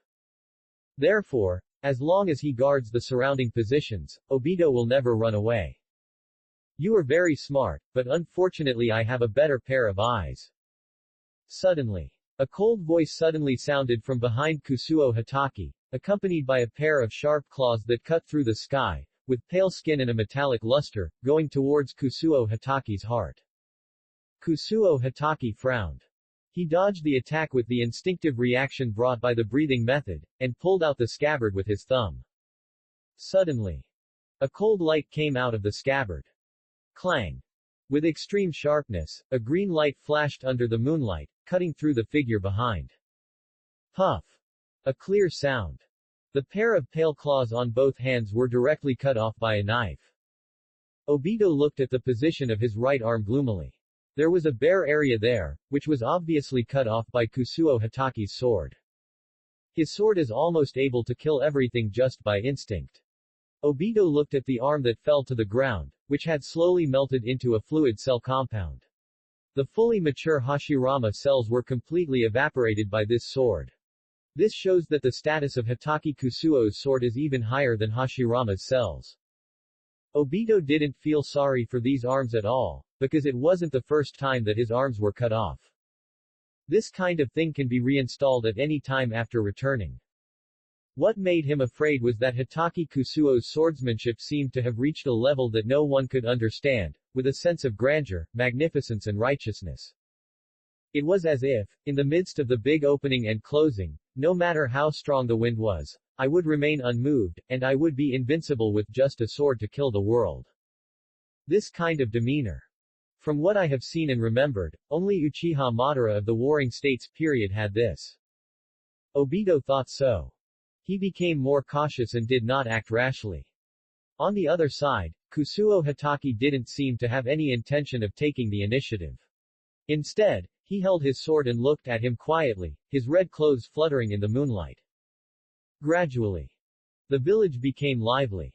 Therefore, as long as he guards the surrounding positions, Obito will never run away. You are very smart, but unfortunately I have a better pair of eyes. Suddenly, a cold voice suddenly sounded from behind Kusuo Hitaki, accompanied by a pair of sharp claws that cut through the sky, with pale skin and a metallic luster, going towards Kusuo Hitaki's heart. Kusuo Hitaki frowned. He dodged the attack with the instinctive reaction brought by the breathing method, and pulled out the scabbard with his thumb. Suddenly, a cold light came out of the scabbard. Clang! With extreme sharpness, a green light flashed under the moonlight, cutting through the figure behind. Puff! A clear sound. The pair of pale claws on both hands were directly cut off by a knife. Obito looked at the position of his right arm gloomily. There was a bare area there, which was obviously cut off by Kusuo Hitaki's sword. His sword is almost able to kill everything just by instinct. Obito looked at the arm that fell to the ground, which had slowly melted into a fluid cell compound. The fully mature Hashirama cells were completely evaporated by this sword. This shows that the status of Hitaki Kusuo's sword is even higher than Hashirama's cells. Obito didn't feel sorry for these arms at all, because it wasn't the first time that his arms were cut off. This kind of thing can be reinstalled at any time after returning. What made him afraid was that Hitaki Kusuo's swordsmanship seemed to have reached a level that no one could understand, with a sense of grandeur, magnificence and righteousness. It was as if, in the midst of the big opening and closing, no matter how strong the wind was, I would remain unmoved, and I would be invincible with just a sword to kill the world. This kind of demeanor. From what I have seen and remembered, only Uchiha Madara of the Warring States period had this. Obito thought so. He became more cautious and did not act rashly. On the other side, Kusuo Hitaki didn't seem to have any intention of taking the initiative. Instead, he held his sword and looked at him quietly, his red clothes fluttering in the moonlight. Gradually, the village became lively.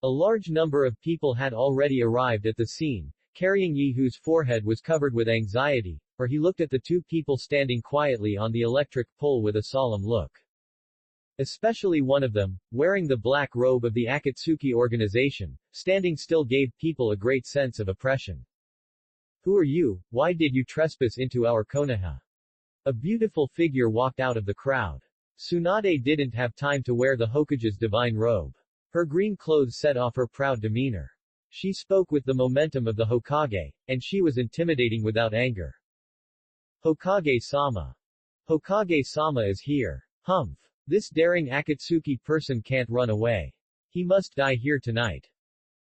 A large number of people had already arrived at the scene, carrying Yi, whose forehead was covered with anxiety, for he looked at the two people standing quietly on the electric pole with a solemn look. Especially one of them, wearing the black robe of the Akatsuki organization, standing still gave people a great sense of oppression. Who are you? Why did you trespass into our Konoha? A beautiful figure walked out of the crowd. Tsunade didn't have time to wear the Hokage's divine robe. Her green clothes set off her proud demeanor. She spoke with the momentum of the Hokage, and she was intimidating without anger. Hokage-sama. Hokage-sama is here. Humph. This daring Akatsuki person can't run away. He must die here tonight.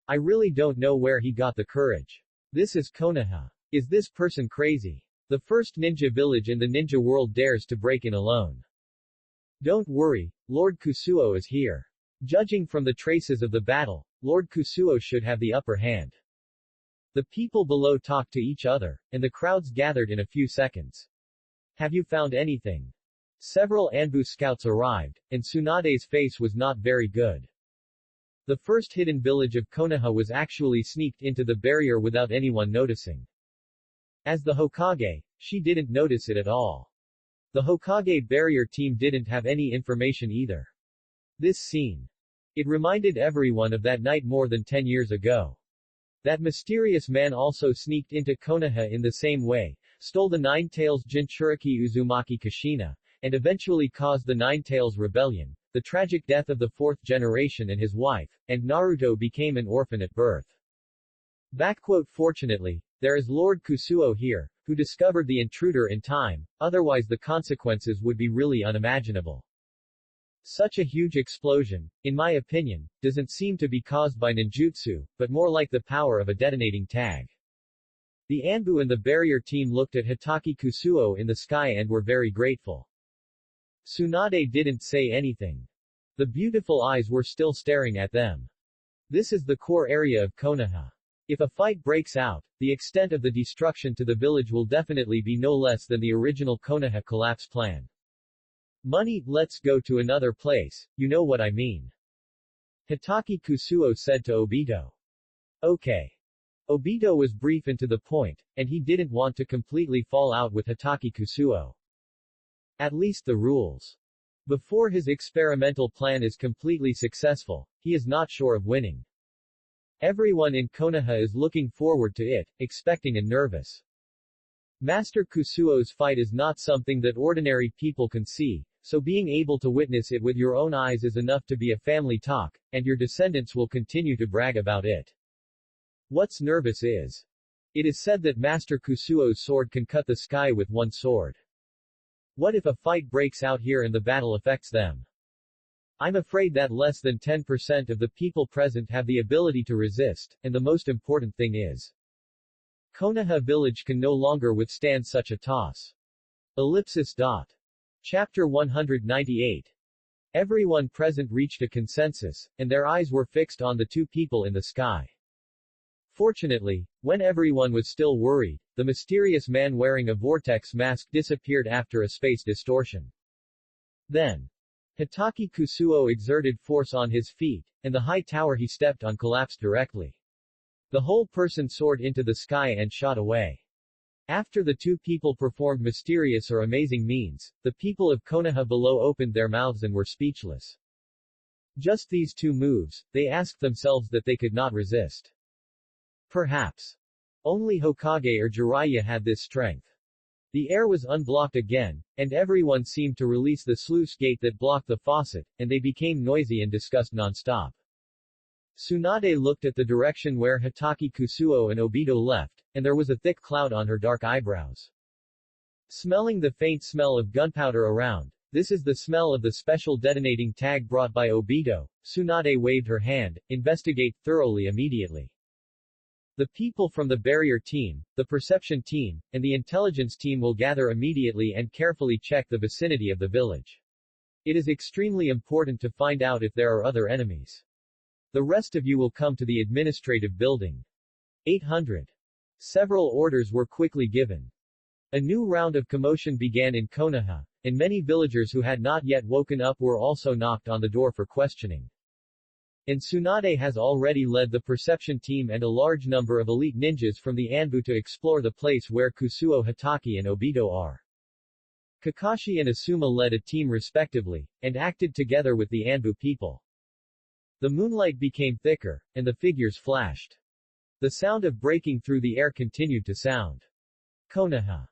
I really don't know where he got the courage. This is Konoha. Is this person crazy? The first ninja village in the ninja world dares to break in alone. Don't worry, Lord Kusuo is here. Judging from the traces of the battle, Lord Kusuo should have the upper hand. The people below talked to each other, and the crowds gathered in a few seconds. Have you found anything? Several Anbu scouts arrived, and Tsunade's face was not very good. The first hidden village of Konoha was actually sneaked into the barrier without anyone noticing. As the Hokage, she didn't notice it at all. The Hokage barrier team didn't have any information either. This scene. It reminded everyone of that night more than 10 years ago. That mysterious man also sneaked into Konoha in the same way, stole the Nine-Tails Jinchuriki Uzumaki Kushina, and eventually caused the Nine-Tails Rebellion, the tragic death of the fourth generation and his wife, and Naruto became an orphan at birth. Fortunately, there is Lord Kusuo here, who discovered the intruder in time, otherwise the consequences would be really unimaginable. Such a huge explosion, in my opinion, doesn't seem to be caused by ninjutsu, but more like the power of a detonating tag. The Anbu and the barrier team looked at Hitaki Kusuo in the sky and were very grateful. Tsunade didn't say anything. The beautiful eyes were still staring at them. This is the core area of Konoha. If a fight breaks out, the extent of the destruction to the village will definitely be no less than the original Konoha collapse plan. Money, let's go to another place, you know what I mean. Hitaki Kusuo said to Obito. Okay. Obito was brief and to the point, and he didn't want to completely fall out with Hitaki Kusuo. At least the rules. Before his experimental plan is completely successful, he is not sure of winning. Everyone in Konoha is looking forward to it, expecting and nervous. Master Kusuo's fight is not something that ordinary people can see, so being able to witness it with your own eyes is enough to be a family talk, and your descendants will continue to brag about it. What's nervous is. It is said that Master Kusuo's sword can cut the sky with one sword. What if a fight breaks out here and the battle affects them? I'm afraid that less than 10% of the people present have the ability to resist, and the most important thing is, Konoha village can no longer withstand such a toss. Chapter 198. Everyone present reached a consensus, and their eyes were fixed on the two people in the sky. Fortunately, when everyone was still worried, the mysterious man wearing a vortex mask disappeared after a space distortion. Then, Hitaki Kusuo exerted force on his feet, and the high tower he stepped on collapsed directly. The whole person soared into the sky and shot away. After the two people performed mysterious or amazing means, the people of Konoha below opened their mouths and were speechless. Just these two moves, they asked themselves that they could not resist. Perhaps. Only Hokage or Jiraiya had this strength. The air was unblocked again, and everyone seemed to release the sluice gate that blocked the faucet, and they became noisy and discussed non-stop. Tsunade looked at the direction where Hitaki Kusuo and Obito left, and there was a thick cloud on her dark eyebrows. Smelling the faint smell of gunpowder around, this is the smell of the special detonating tag brought by Obito, Tsunade waved her hand, investigate thoroughly immediately. The people from the barrier team, the perception team, and the intelligence team will gather immediately and carefully check the vicinity of the village. It is extremely important to find out if there are other enemies. The rest of you will come to the administrative building. 800. Several orders were quickly given. A new round of commotion began in Konoha, and many villagers who had not yet woken up were also knocked on the door for questioning. And Tsunade has already led the perception team and a large number of elite ninjas from the Anbu to explore the place where Kusuo Hitaki and Obito are. Kakashi and Asuma led a team respectively, and acted together with the Anbu people. The moonlight became thicker, and the figures flashed. The sound of breaking through the air continued to sound. Konoha.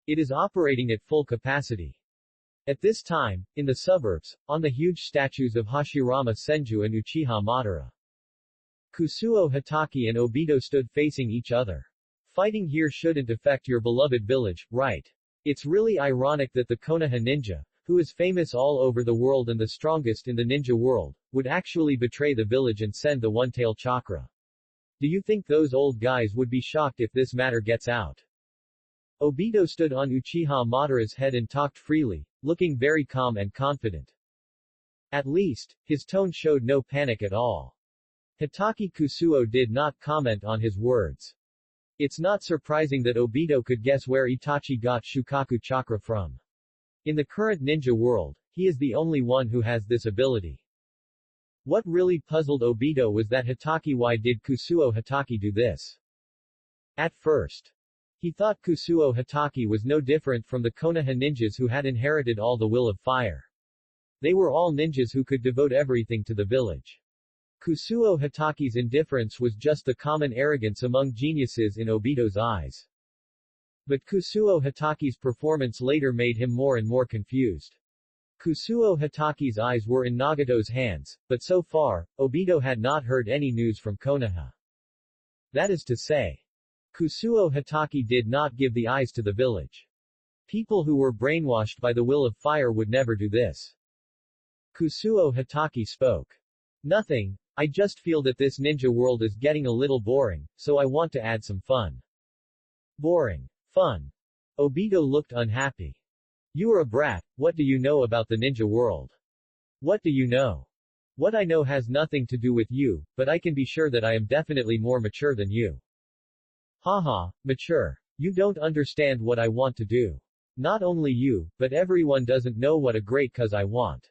It is operating at full capacity. At this time, in the suburbs, on the huge statues of Hashirama Senju and Uchiha Madara, Kusuo Hitaki and Obito stood facing each other. Fighting here shouldn't affect your beloved village, right? It's really ironic that the Konoha ninja, who is famous all over the world and the strongest in the ninja world, would actually betray the village and send the one-tail chakra. Do you think those old guys would be shocked if this matter gets out? Obito stood on Uchiha Madara's head and talked freely, looking very calm and confident. At least, his tone showed no panic at all. Hitaki Kusuo did not comment on his words. It's not surprising that Obito could guess where Itachi got Shukaku chakra from. In the current ninja world, he is the only one who has this ability. What really puzzled Obito was that why did Kusuo Hitaki do this? At first, he thought Kusuo Hitaki was no different from the Konoha ninjas who had inherited all the will of fire. They were all ninjas who could devote everything to the village. Kusuo Hitaki's indifference was just the common arrogance among geniuses in Obito's eyes. But Kusuo Hitaki's performance later made him more and more confused. Kusuo Hitaki's eyes were in Nagato's hands, but so far, Obito had not heard any news from Konoha. That is to say, Kusuo Hitaki did not give the eyes to the village. People who were brainwashed by the will of fire would never do this. Kusuo Hitaki spoke. Nothing, I just feel that this ninja world is getting a little boring, so I want to add some fun. Boring. Fun. Obito looked unhappy. You are a brat, what do you know about the ninja world? What do you know? What I know has nothing to do with you, but I can be sure that I am definitely more mature than you. Haha, mature. You don't understand what I want to do. Not only you, but everyone doesn't know what a great cause I want.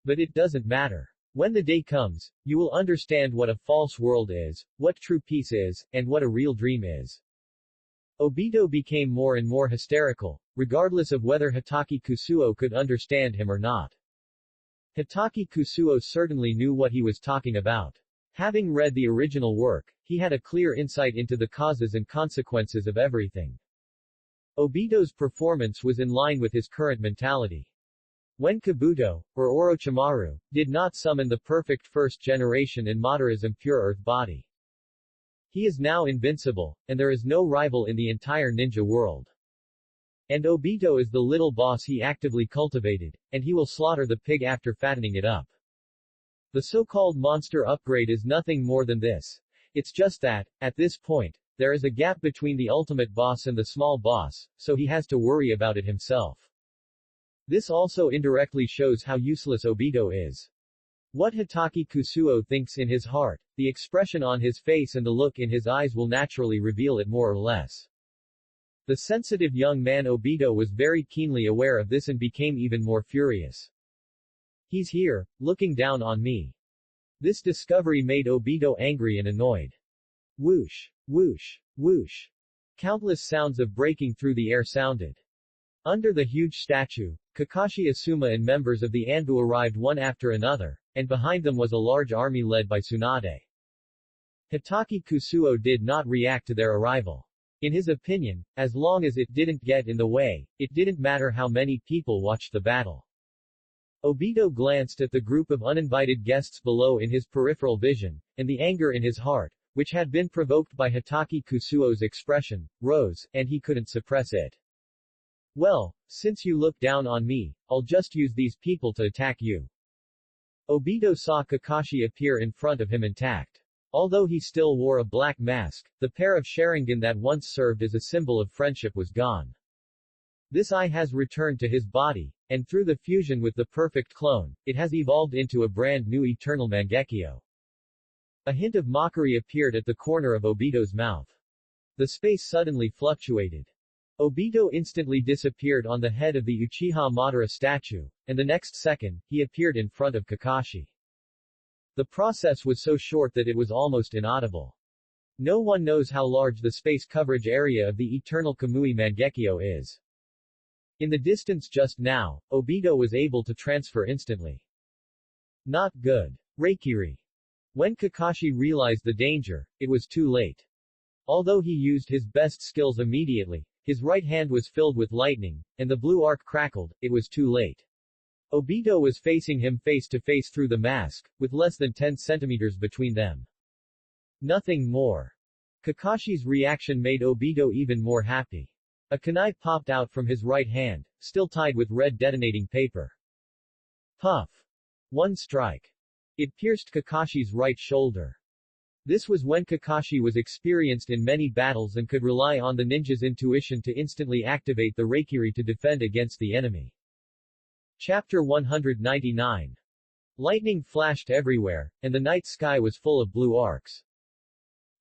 But it doesn't matter. When the day comes, you will understand what a false world is, what true peace is, and what a real dream is. Obito became more and more hysterical, regardless of whether Hitaki Kusuo could understand him or not. Hitaki Kusuo certainly knew what he was talking about. Having read the original work, he had a clear insight into the causes and consequences of everything. Obito's performance was in line with his current mentality. When Kabuto, or Orochimaru, did not summon the perfect first generation in Madara's impure earth body. He is now invincible, and there is no rival in the entire ninja world. And Obito is the little boss he actively cultivated, and he will slaughter the pig after fattening it up. The so-called monster upgrade is nothing more than this. It's just that, at this point, there is a gap between the ultimate boss and the small boss, so he has to worry about it himself. This also indirectly shows how useless Obito is. What Hitaki Kusuo thinks in his heart, the expression on his face and the look in his eyes will naturally reveal it more or less. The sensitive young man Obito was very keenly aware of this and became even more furious. He's here, looking down on me. This discovery made Obito angry and annoyed. Whoosh, whoosh, whoosh. Countless sounds of breaking through the air sounded. Under the huge statue, Kakashi Asuma and members of the Anbu arrived one after another, and behind them was a large army led by Tsunade. Hitaki Kusuo did not react to their arrival. In his opinion, as long as it didn't get in the way, it didn't matter how many people watched the battle. Obito glanced at the group of uninvited guests below in his peripheral vision, and the anger in his heart, which had been provoked by Hitaki Kusuo's expression, rose, and he couldn't suppress it. Well, since you look down on me, I'll just use these people to attack you. Obito saw Kakashi appear in front of him intact. Although he still wore a black mask, the pair of Sharingan that once served as a symbol of friendship was gone. This eye has returned to his body, and through the fusion with the perfect clone, it has evolved into a brand new eternal Mangekyo. A hint of mockery appeared at the corner of Obito's mouth. The space suddenly fluctuated. Obito instantly disappeared on the head of the Uchiha Madara statue, and the next second, he appeared in front of Kakashi. The process was so short that it was almost inaudible. No one knows how large the space coverage area of the Eternal Kamui Mangekyo is. In the distance just now, Obito was able to transfer instantly. Not good. Reikiri. When Kakashi realized the danger, it was too late. Although he used his best skills immediately, his right hand was filled with lightning, and the blue arc crackled, it was too late. Obito was facing him face to face through the mask, with less than 10 centimeters between them. Nothing more. Kakashi's reaction made Obito even more happy. A kunai popped out from his right hand, still tied with red detonating paper. Puff. One strike. It pierced Kakashi's right shoulder. This was when Kakashi was experienced in many battles and could rely on the ninja's intuition to instantly activate the Reikiri to defend against the enemy. Chapter 199. Lightning flashed everywhere, and the night sky was full of blue arcs.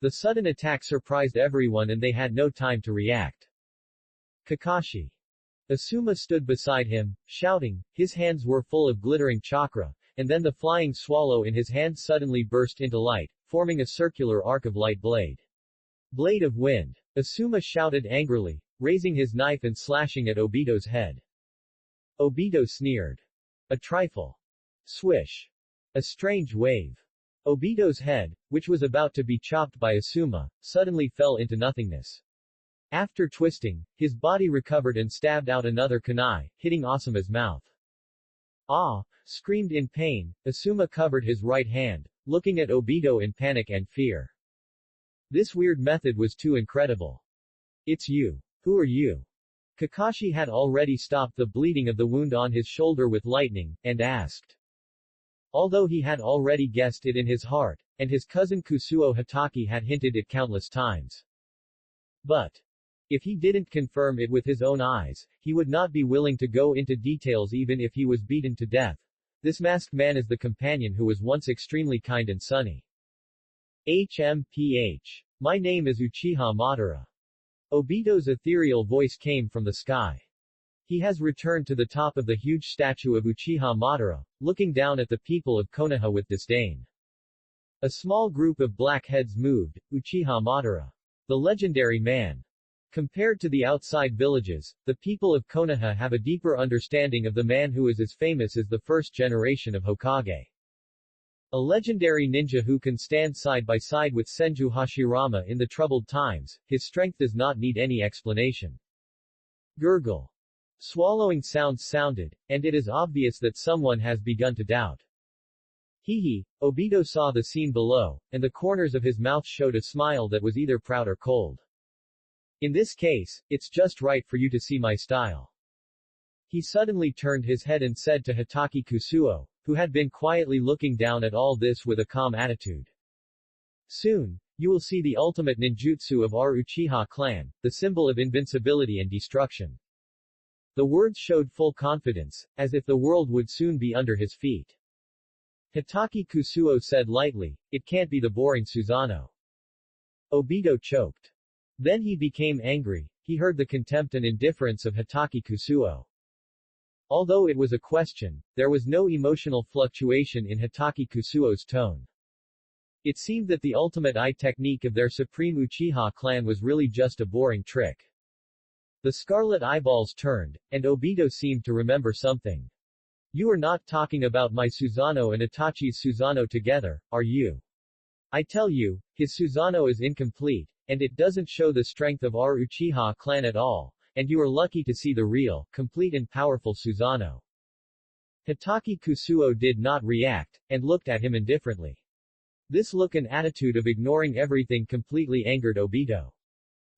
The sudden attack surprised everyone and they had no time to react. Kakashi. Asuma stood beside him, shouting, his hands were full of glittering chakra, and then the flying swallow in his hand suddenly burst into light, forming a circular arc of light blade. Blade of wind. Asuma shouted angrily, raising his knife and slashing at Obito's head. Obito sneered. A trifle. Swish. A strange wave. Obito's head, which was about to be chopped by Asuma, suddenly fell into nothingness. After twisting, his body recovered and stabbed out another kunai, hitting Asuma's mouth. Ah! Screamed in pain, Asuma covered his right hand, looking at Obito in panic and fear. This weird method was too incredible. It's you. Who are you? Kakashi had already stopped the bleeding of the wound on his shoulder with lightning, and asked. Although he had already guessed it in his heart, and his cousin Kusuo Hitaki had hinted it countless times. But if he didn't confirm it with his own eyes, he would not be willing to go into details even if he was beaten to death. This masked man is the companion who was once extremely kind and sunny. HMPH. My name is Uchiha Madara. Obito's ethereal voice came from the sky. He has returned to the top of the huge statue of Uchiha Madara, looking down at the people of Konoha with disdain. A small group of black heads moved, Uchiha Madara. The legendary man. Compared to the outside villages, the people of Konoha have a deeper understanding of the man who is as famous as the first generation of Hokage. A legendary ninja who can stand side by side with Senju Hashirama in the troubled times, his strength does not need any explanation. Gurgle. Swallowing sounds sounded, and it is obvious that someone has begun to doubt. Hehe, Obito saw the scene below, and the corners of his mouth showed a smile that was either proud or cold. In this case, it's just right for you to see my style. He suddenly turned his head and said to Hitaki Kusuo, who had been quietly looking down at all this with a calm attitude. Soon, you will see the ultimate ninjutsu of our Uchiha clan, the symbol of invincibility and destruction. The words showed full confidence, as if the world would soon be under his feet. Hitaki Kusuo said lightly, it can't be the boring Susanoo. Obito choked. Then he became angry. He heard the contempt and indifference of Hitaki Kusuo. Although it was a question, there was no emotional fluctuation in Hitaki Kusuo's tone. It seemed that the ultimate eye technique of their supreme Uchiha clan was really just a boring trick. The scarlet eyeballs turned, and Obito seemed to remember something. You are not talking about my Susanoo and Itachi's Susanoo together, are you? I tell you, his Susanoo is incomplete, and it doesn't show the strength of our Uchiha clan at all, and you are lucky to see the real, complete and powerful Susanoo. Hitaki Kusuo did not react, and looked at him indifferently. This look and attitude of ignoring everything completely angered Obito.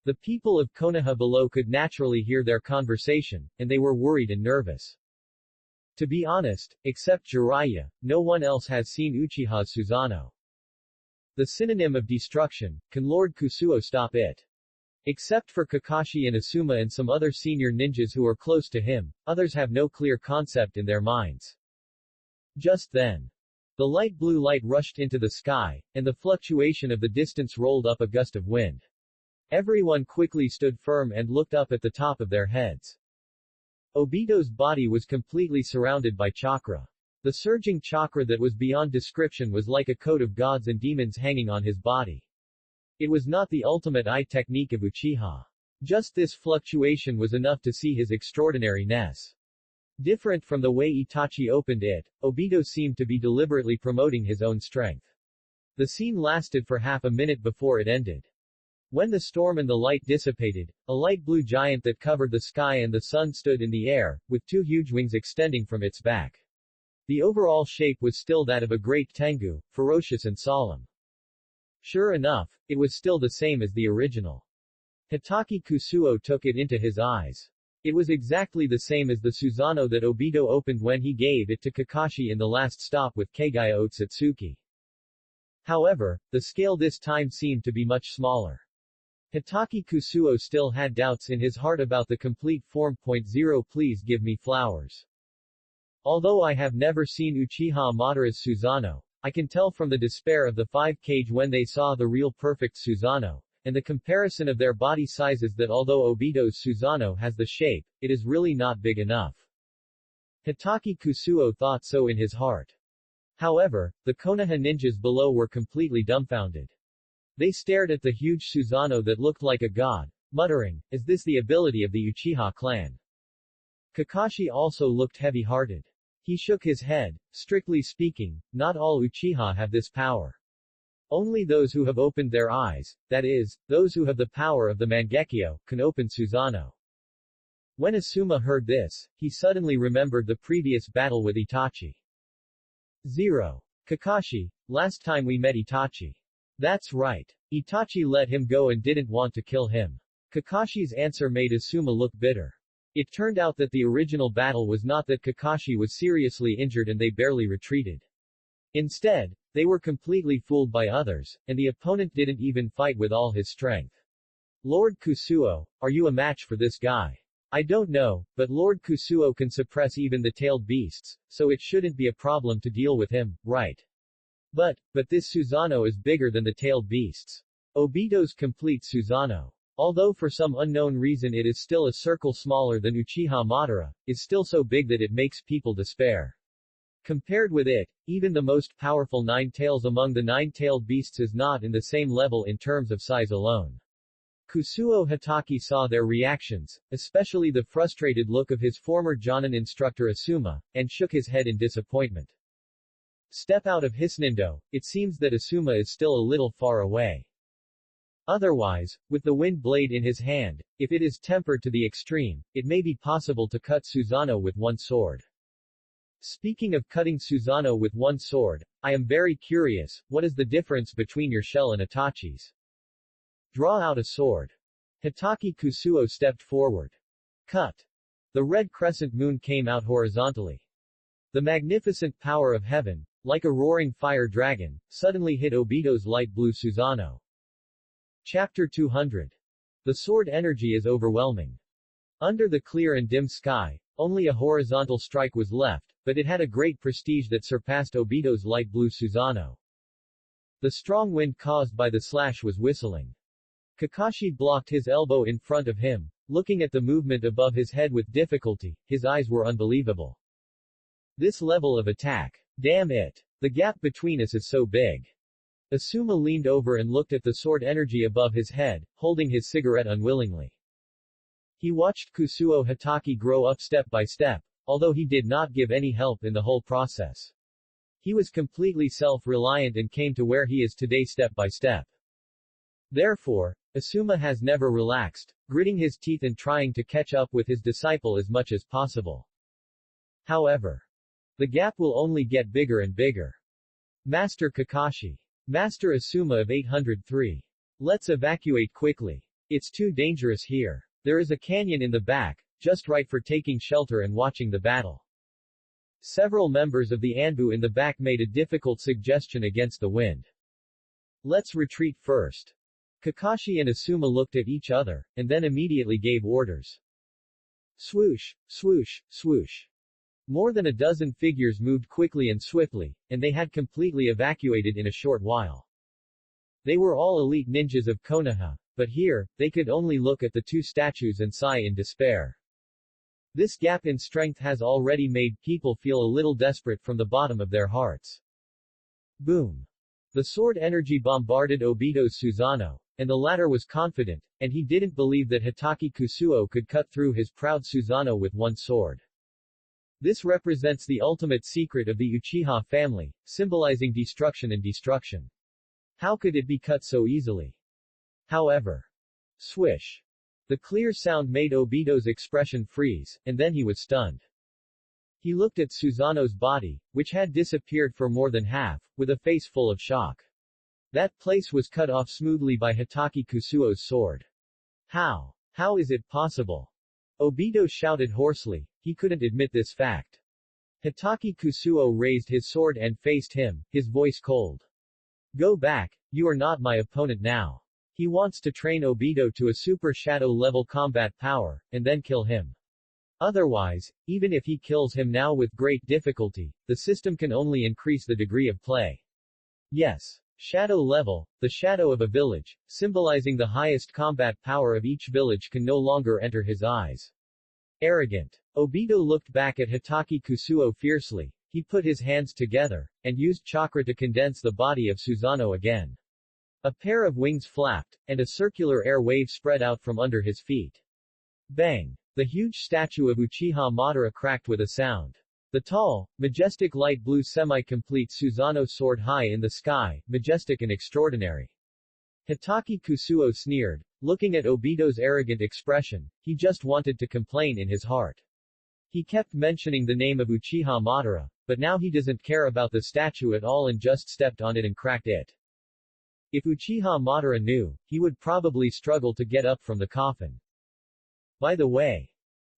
The people of Konoha below could naturally hear their conversation, and they were worried and nervous. To be honest, except Jiraiya, no one else has seen Uchiha's Susanoo. The synonym of destruction, can Lord Kusuo stop it? Except for Kakashi and Asuma and some other senior ninjas who are close to him, others have no clear concept in their minds. Just then, The light blue light rushed into the sky, and the fluctuation of the distance rolled up a gust of wind. Everyone quickly stood firm and looked up at the top of their heads. Obito's body was completely surrounded by chakra. The surging chakra that was beyond description was like a coat of gods and demons hanging on his body. It was not the ultimate eye technique of Uchiha. Just this fluctuation was enough to see his extraordinariness. Different from the way Itachi opened it, Obito seemed to be deliberately promoting his own strength. The scene lasted for half a minute before it ended. When the storm and the light dissipated, a light blue giant that covered the sky and the sun stood in the air, with two huge wings extending from its back. The overall shape was still that of a great tengu, ferocious and solemn. Sure enough, it was still the same as the original. Hitaki Kusuo took it into his eyes. It was exactly the same as the Susanoo that Obito opened when he gave it to Kakashi in the last stop with Kagaya Otsutsuki. However, the scale this time seemed to be much smaller. Hitaki Kusuo still had doubts in his heart about the complete form. 0 Please give me flowers. Although I have never seen Uchiha Madara's Susanoo, I can tell from the despair of the 5 Kage when they saw the real perfect Susanoo, and the comparison of their body sizes that although Obito's Susanoo has the shape, it is really not big enough. Hitaki Kusuo thought so in his heart. However, the Konoha ninjas below were completely dumbfounded. They stared at the huge Susanoo that looked like a god, muttering, "Is this the ability of the Uchiha clan?" Kakashi also looked heavy-hearted. He shook his head. Strictly speaking, not all Uchiha have this power. Only those who have opened their eyes, that is, those who have the power of the Mangekyo, can open Susanoo. When Asuma heard this, he suddenly remembered the previous battle with Itachi. 0. Kakashi, last time we met Itachi. That's right. Itachi let him go and didn't want to kill him. Kakashi's answer made Asuma look bitter. It turned out that the original battle was not that Kakashi was seriously injured and they barely retreated. Instead, they were completely fooled by others, and the opponent didn't even fight with all his strength. Lord Kusuo, are you a match for this guy? I don't know, but Lord Kusuo can suppress even the tailed beasts, so it shouldn't be a problem to deal with him, right? But this Susanoo is bigger than the tailed beasts. Obito's complete Susanoo, although for some unknown reason it is still a circle smaller than Uchiha Madara, is still so big that it makes people despair. Compared with it, even the most powerful nine tails among the nine-tailed beasts is not in the same level in terms of size alone. Kusuo Hitaki saw their reactions, especially the frustrated look of his former Jonin instructor Asuma, and shook his head in disappointment. Step out of Hisnindo, it seems that Asuma is still a little far away. Otherwise, with the wind blade in his hand, if it is tempered to the extreme, it may be possible to cut Susanoo with one sword. Speaking of cutting Susanoo with one sword, I am very curious, what is the difference between your shell and Itachi's? Draw out a sword. Hitaki Kusuo stepped forward. Cut. The red crescent moon came out horizontally. The magnificent power of heaven, like a roaring fire dragon, suddenly hit Obito's light blue Susanoo. Chapter 200. The sword energy is overwhelming. Under the clear and dim sky, only a horizontal strike was left, but it had a great prestige that surpassed Obito's light blue Susanoo. The strong wind caused by the slash was whistling. Kakashi blocked his elbow in front of him, looking at the movement above his head with difficulty. His eyes were unbelievable. This level of attack. Damn it. The gap between us is so big. Asuma leaned over and looked at the sword energy above his head, holding his cigarette unwillingly. He watched Kusuo Hitaki grow up step by step, although he did not give any help in the whole process. He was completely self-reliant and came to where he is today step by step. Therefore, Asuma has never relaxed, gritting his teeth and trying to catch up with his disciple as much as possible. However, the gap will only get bigger and bigger. Master Kakashi. Master Asuma of 803. Let's evacuate quickly. It's too dangerous here. There is a canyon in the back, just right for taking shelter and watching the battle. Several members of the Anbu in the back made a difficult suggestion against the wind. Let's retreat first. Kakashi and Asuma looked at each other, and then immediately gave orders. Swoosh, swoosh, swoosh. More than a dozen figures moved quickly and swiftly, and they had completely evacuated in a short while. They were all elite ninjas of Konoha, but here, they could only look at the two statues and sigh in despair. This gap in strength has already made people feel a little desperate from the bottom of their hearts. Boom. The sword energy bombarded Obito's Susanoo, and the latter was confident, and he didn't believe that Hitaki Kusuo could cut through his proud Susanoo with one sword. This represents the ultimate secret of the Uchiha family, symbolizing destruction and destruction. How could it be cut so easily? However, swish. The clear sound made Obito's expression freeze, and then he was stunned. He looked at Susanoo's body, which had disappeared for more than half, with a face full of shock. That place was cut off smoothly by Hitaki Kusuo's sword. How? How is it possible? Obito shouted hoarsely. He couldn't admit this fact. Hitaki Kusuo raised his sword and faced him, his voice cold. Go back, you are not my opponent now. He wants to train Obito to a super shadow level combat power, and then kill him. Otherwise, even if he kills him now with great difficulty, the system can only increase the degree of play. Yes. Shadow level, the shadow of a village, symbolizing the highest combat power of each village can no longer enter his eyes. Arrogant. Obito looked back at Hitaki Kusuo fiercely. He put his hands together, and used chakra to condense the body of Susanoo again. A pair of wings flapped, and a circular air wave spread out from under his feet. Bang! The huge statue of Uchiha Madara cracked with a sound. The tall, majestic light blue semi-complete Susanoo soared high in the sky, majestic and extraordinary. Hitaki Kusuo sneered, looking at Obito's arrogant expression. He just wanted to complain in his heart. He kept mentioning the name of Uchiha Madara, but now he doesn't care about the statue at all and just stepped on it and cracked it. If Uchiha Madara knew, he would probably struggle to get up from the coffin. By the way,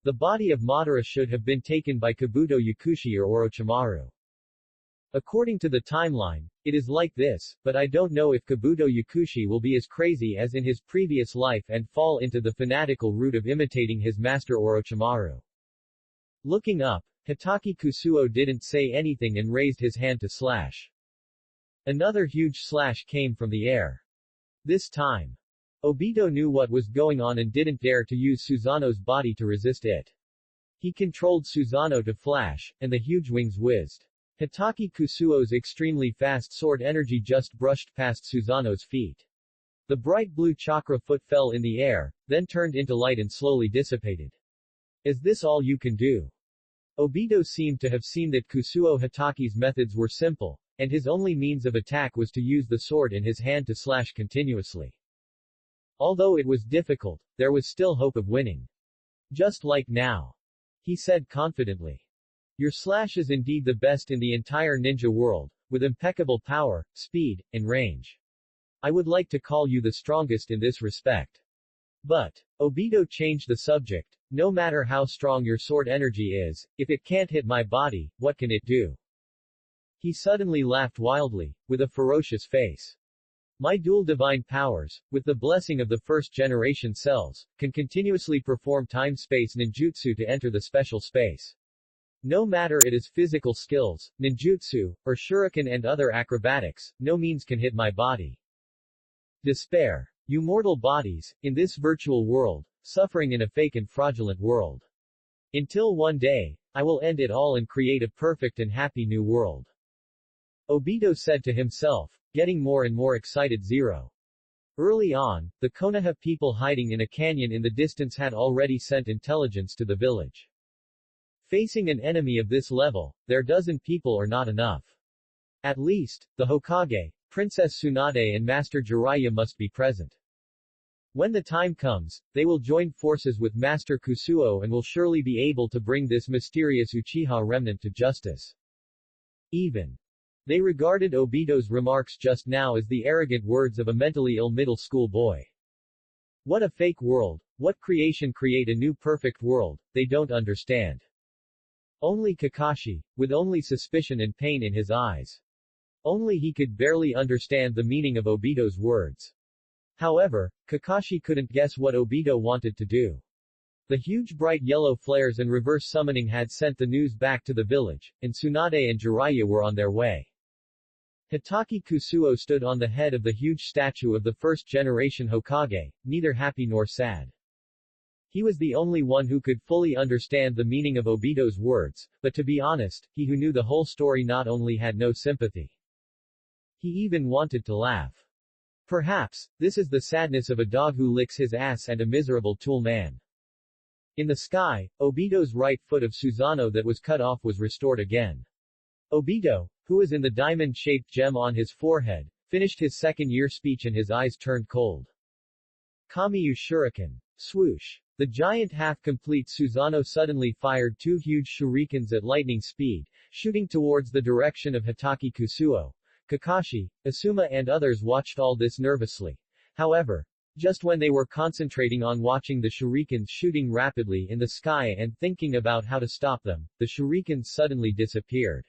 the body of Madara should have been taken by Kabuto Yakushi or Orochimaru. According to the timeline, it is like this, but I don't know if Kabuto Yakushi will be as crazy as in his previous life and fall into the fanatical route of imitating his master Orochimaru. Looking up, Hitaki Kusuo didn't say anything and raised his hand to slash. Another huge slash came from the air. This time, Obito knew what was going on and didn't dare to use Susanoo's body to resist it. He controlled Susanoo to flash, and the huge wings whizzed. Hitaki Kusuo's extremely fast sword energy just brushed past Susanoo's feet. The bright blue chakra foot fell in the air, then turned into light and slowly dissipated. Is this all you can do? Obito seemed to have seen that Kusuo Hitaki's methods were simple, and his only means of attack was to use the sword in his hand to slash continuously. Although it was difficult, there was still hope of winning. Just like now. He said confidently. Your slash is indeed the best in the entire ninja world, with impeccable power, speed, and range. I would like to call you the strongest in this respect. But, Obito changed the subject, no matter how strong your sword energy is, if it can't hit my body, what can it do? He suddenly laughed wildly, with a ferocious face. My dual divine powers, with the blessing of the first-generation cells, can continuously perform time-space ninjutsu to enter the special space. No matter it is physical skills, ninjutsu, or shuriken and other acrobatics, no means can hit my body. Despair. You mortal bodies, in this virtual world, suffering in a fake and fraudulent world. Until one day, I will end it all and create a perfect and happy new world. Obito said to himself, getting more and more excited. Early on, the Konoha people hiding in a canyon in the distance had already sent intelligence to the village. Facing an enemy of this level, their dozen people are not enough. At least, the Hokage, Princess Tsunade and Master Jiraiya must be present. When the time comes, they will join forces with Master Kusuo and will surely be able to bring this mysterious Uchiha remnant to justice. They regarded Obito's remarks just now as the arrogant words of a mentally ill middle school boy. What a fake world, what creation create a new perfect world, they don't understand. Only Kakashi, with only suspicion and pain in his eyes. Only he could barely understand the meaning of Obito's words. However, Kakashi couldn't guess what Obito wanted to do. The huge bright yellow flares and reverse summoning had sent the news back to the village, and Tsunade and Jiraiya were on their way. Hitaki Kusuo stood on the head of the huge statue of the first-generation Hokage, neither happy nor sad. He was the only one who could fully understand the meaning of Obito's words, but to be honest, he who knew the whole story not only had no sympathy. He even wanted to laugh. Perhaps, this is the sadness of a dog who licks his ass and a miserable tool man. In the sky, Obito's right foot of Susanoo that was cut off was restored again. Obito, who was in the diamond-shaped gem on his forehead, finished his second-year speech and his eyes turned cold. Kamiyu Shuriken. Swoosh. The giant half-complete Susanoo suddenly fired two huge shurikens at lightning speed, shooting towards the direction of Hitaki Kusuo. Kakashi, Asuma and others watched all this nervously. However, just when they were concentrating on watching the shurikens shooting rapidly in the sky and thinking about how to stop them, the shurikens suddenly disappeared.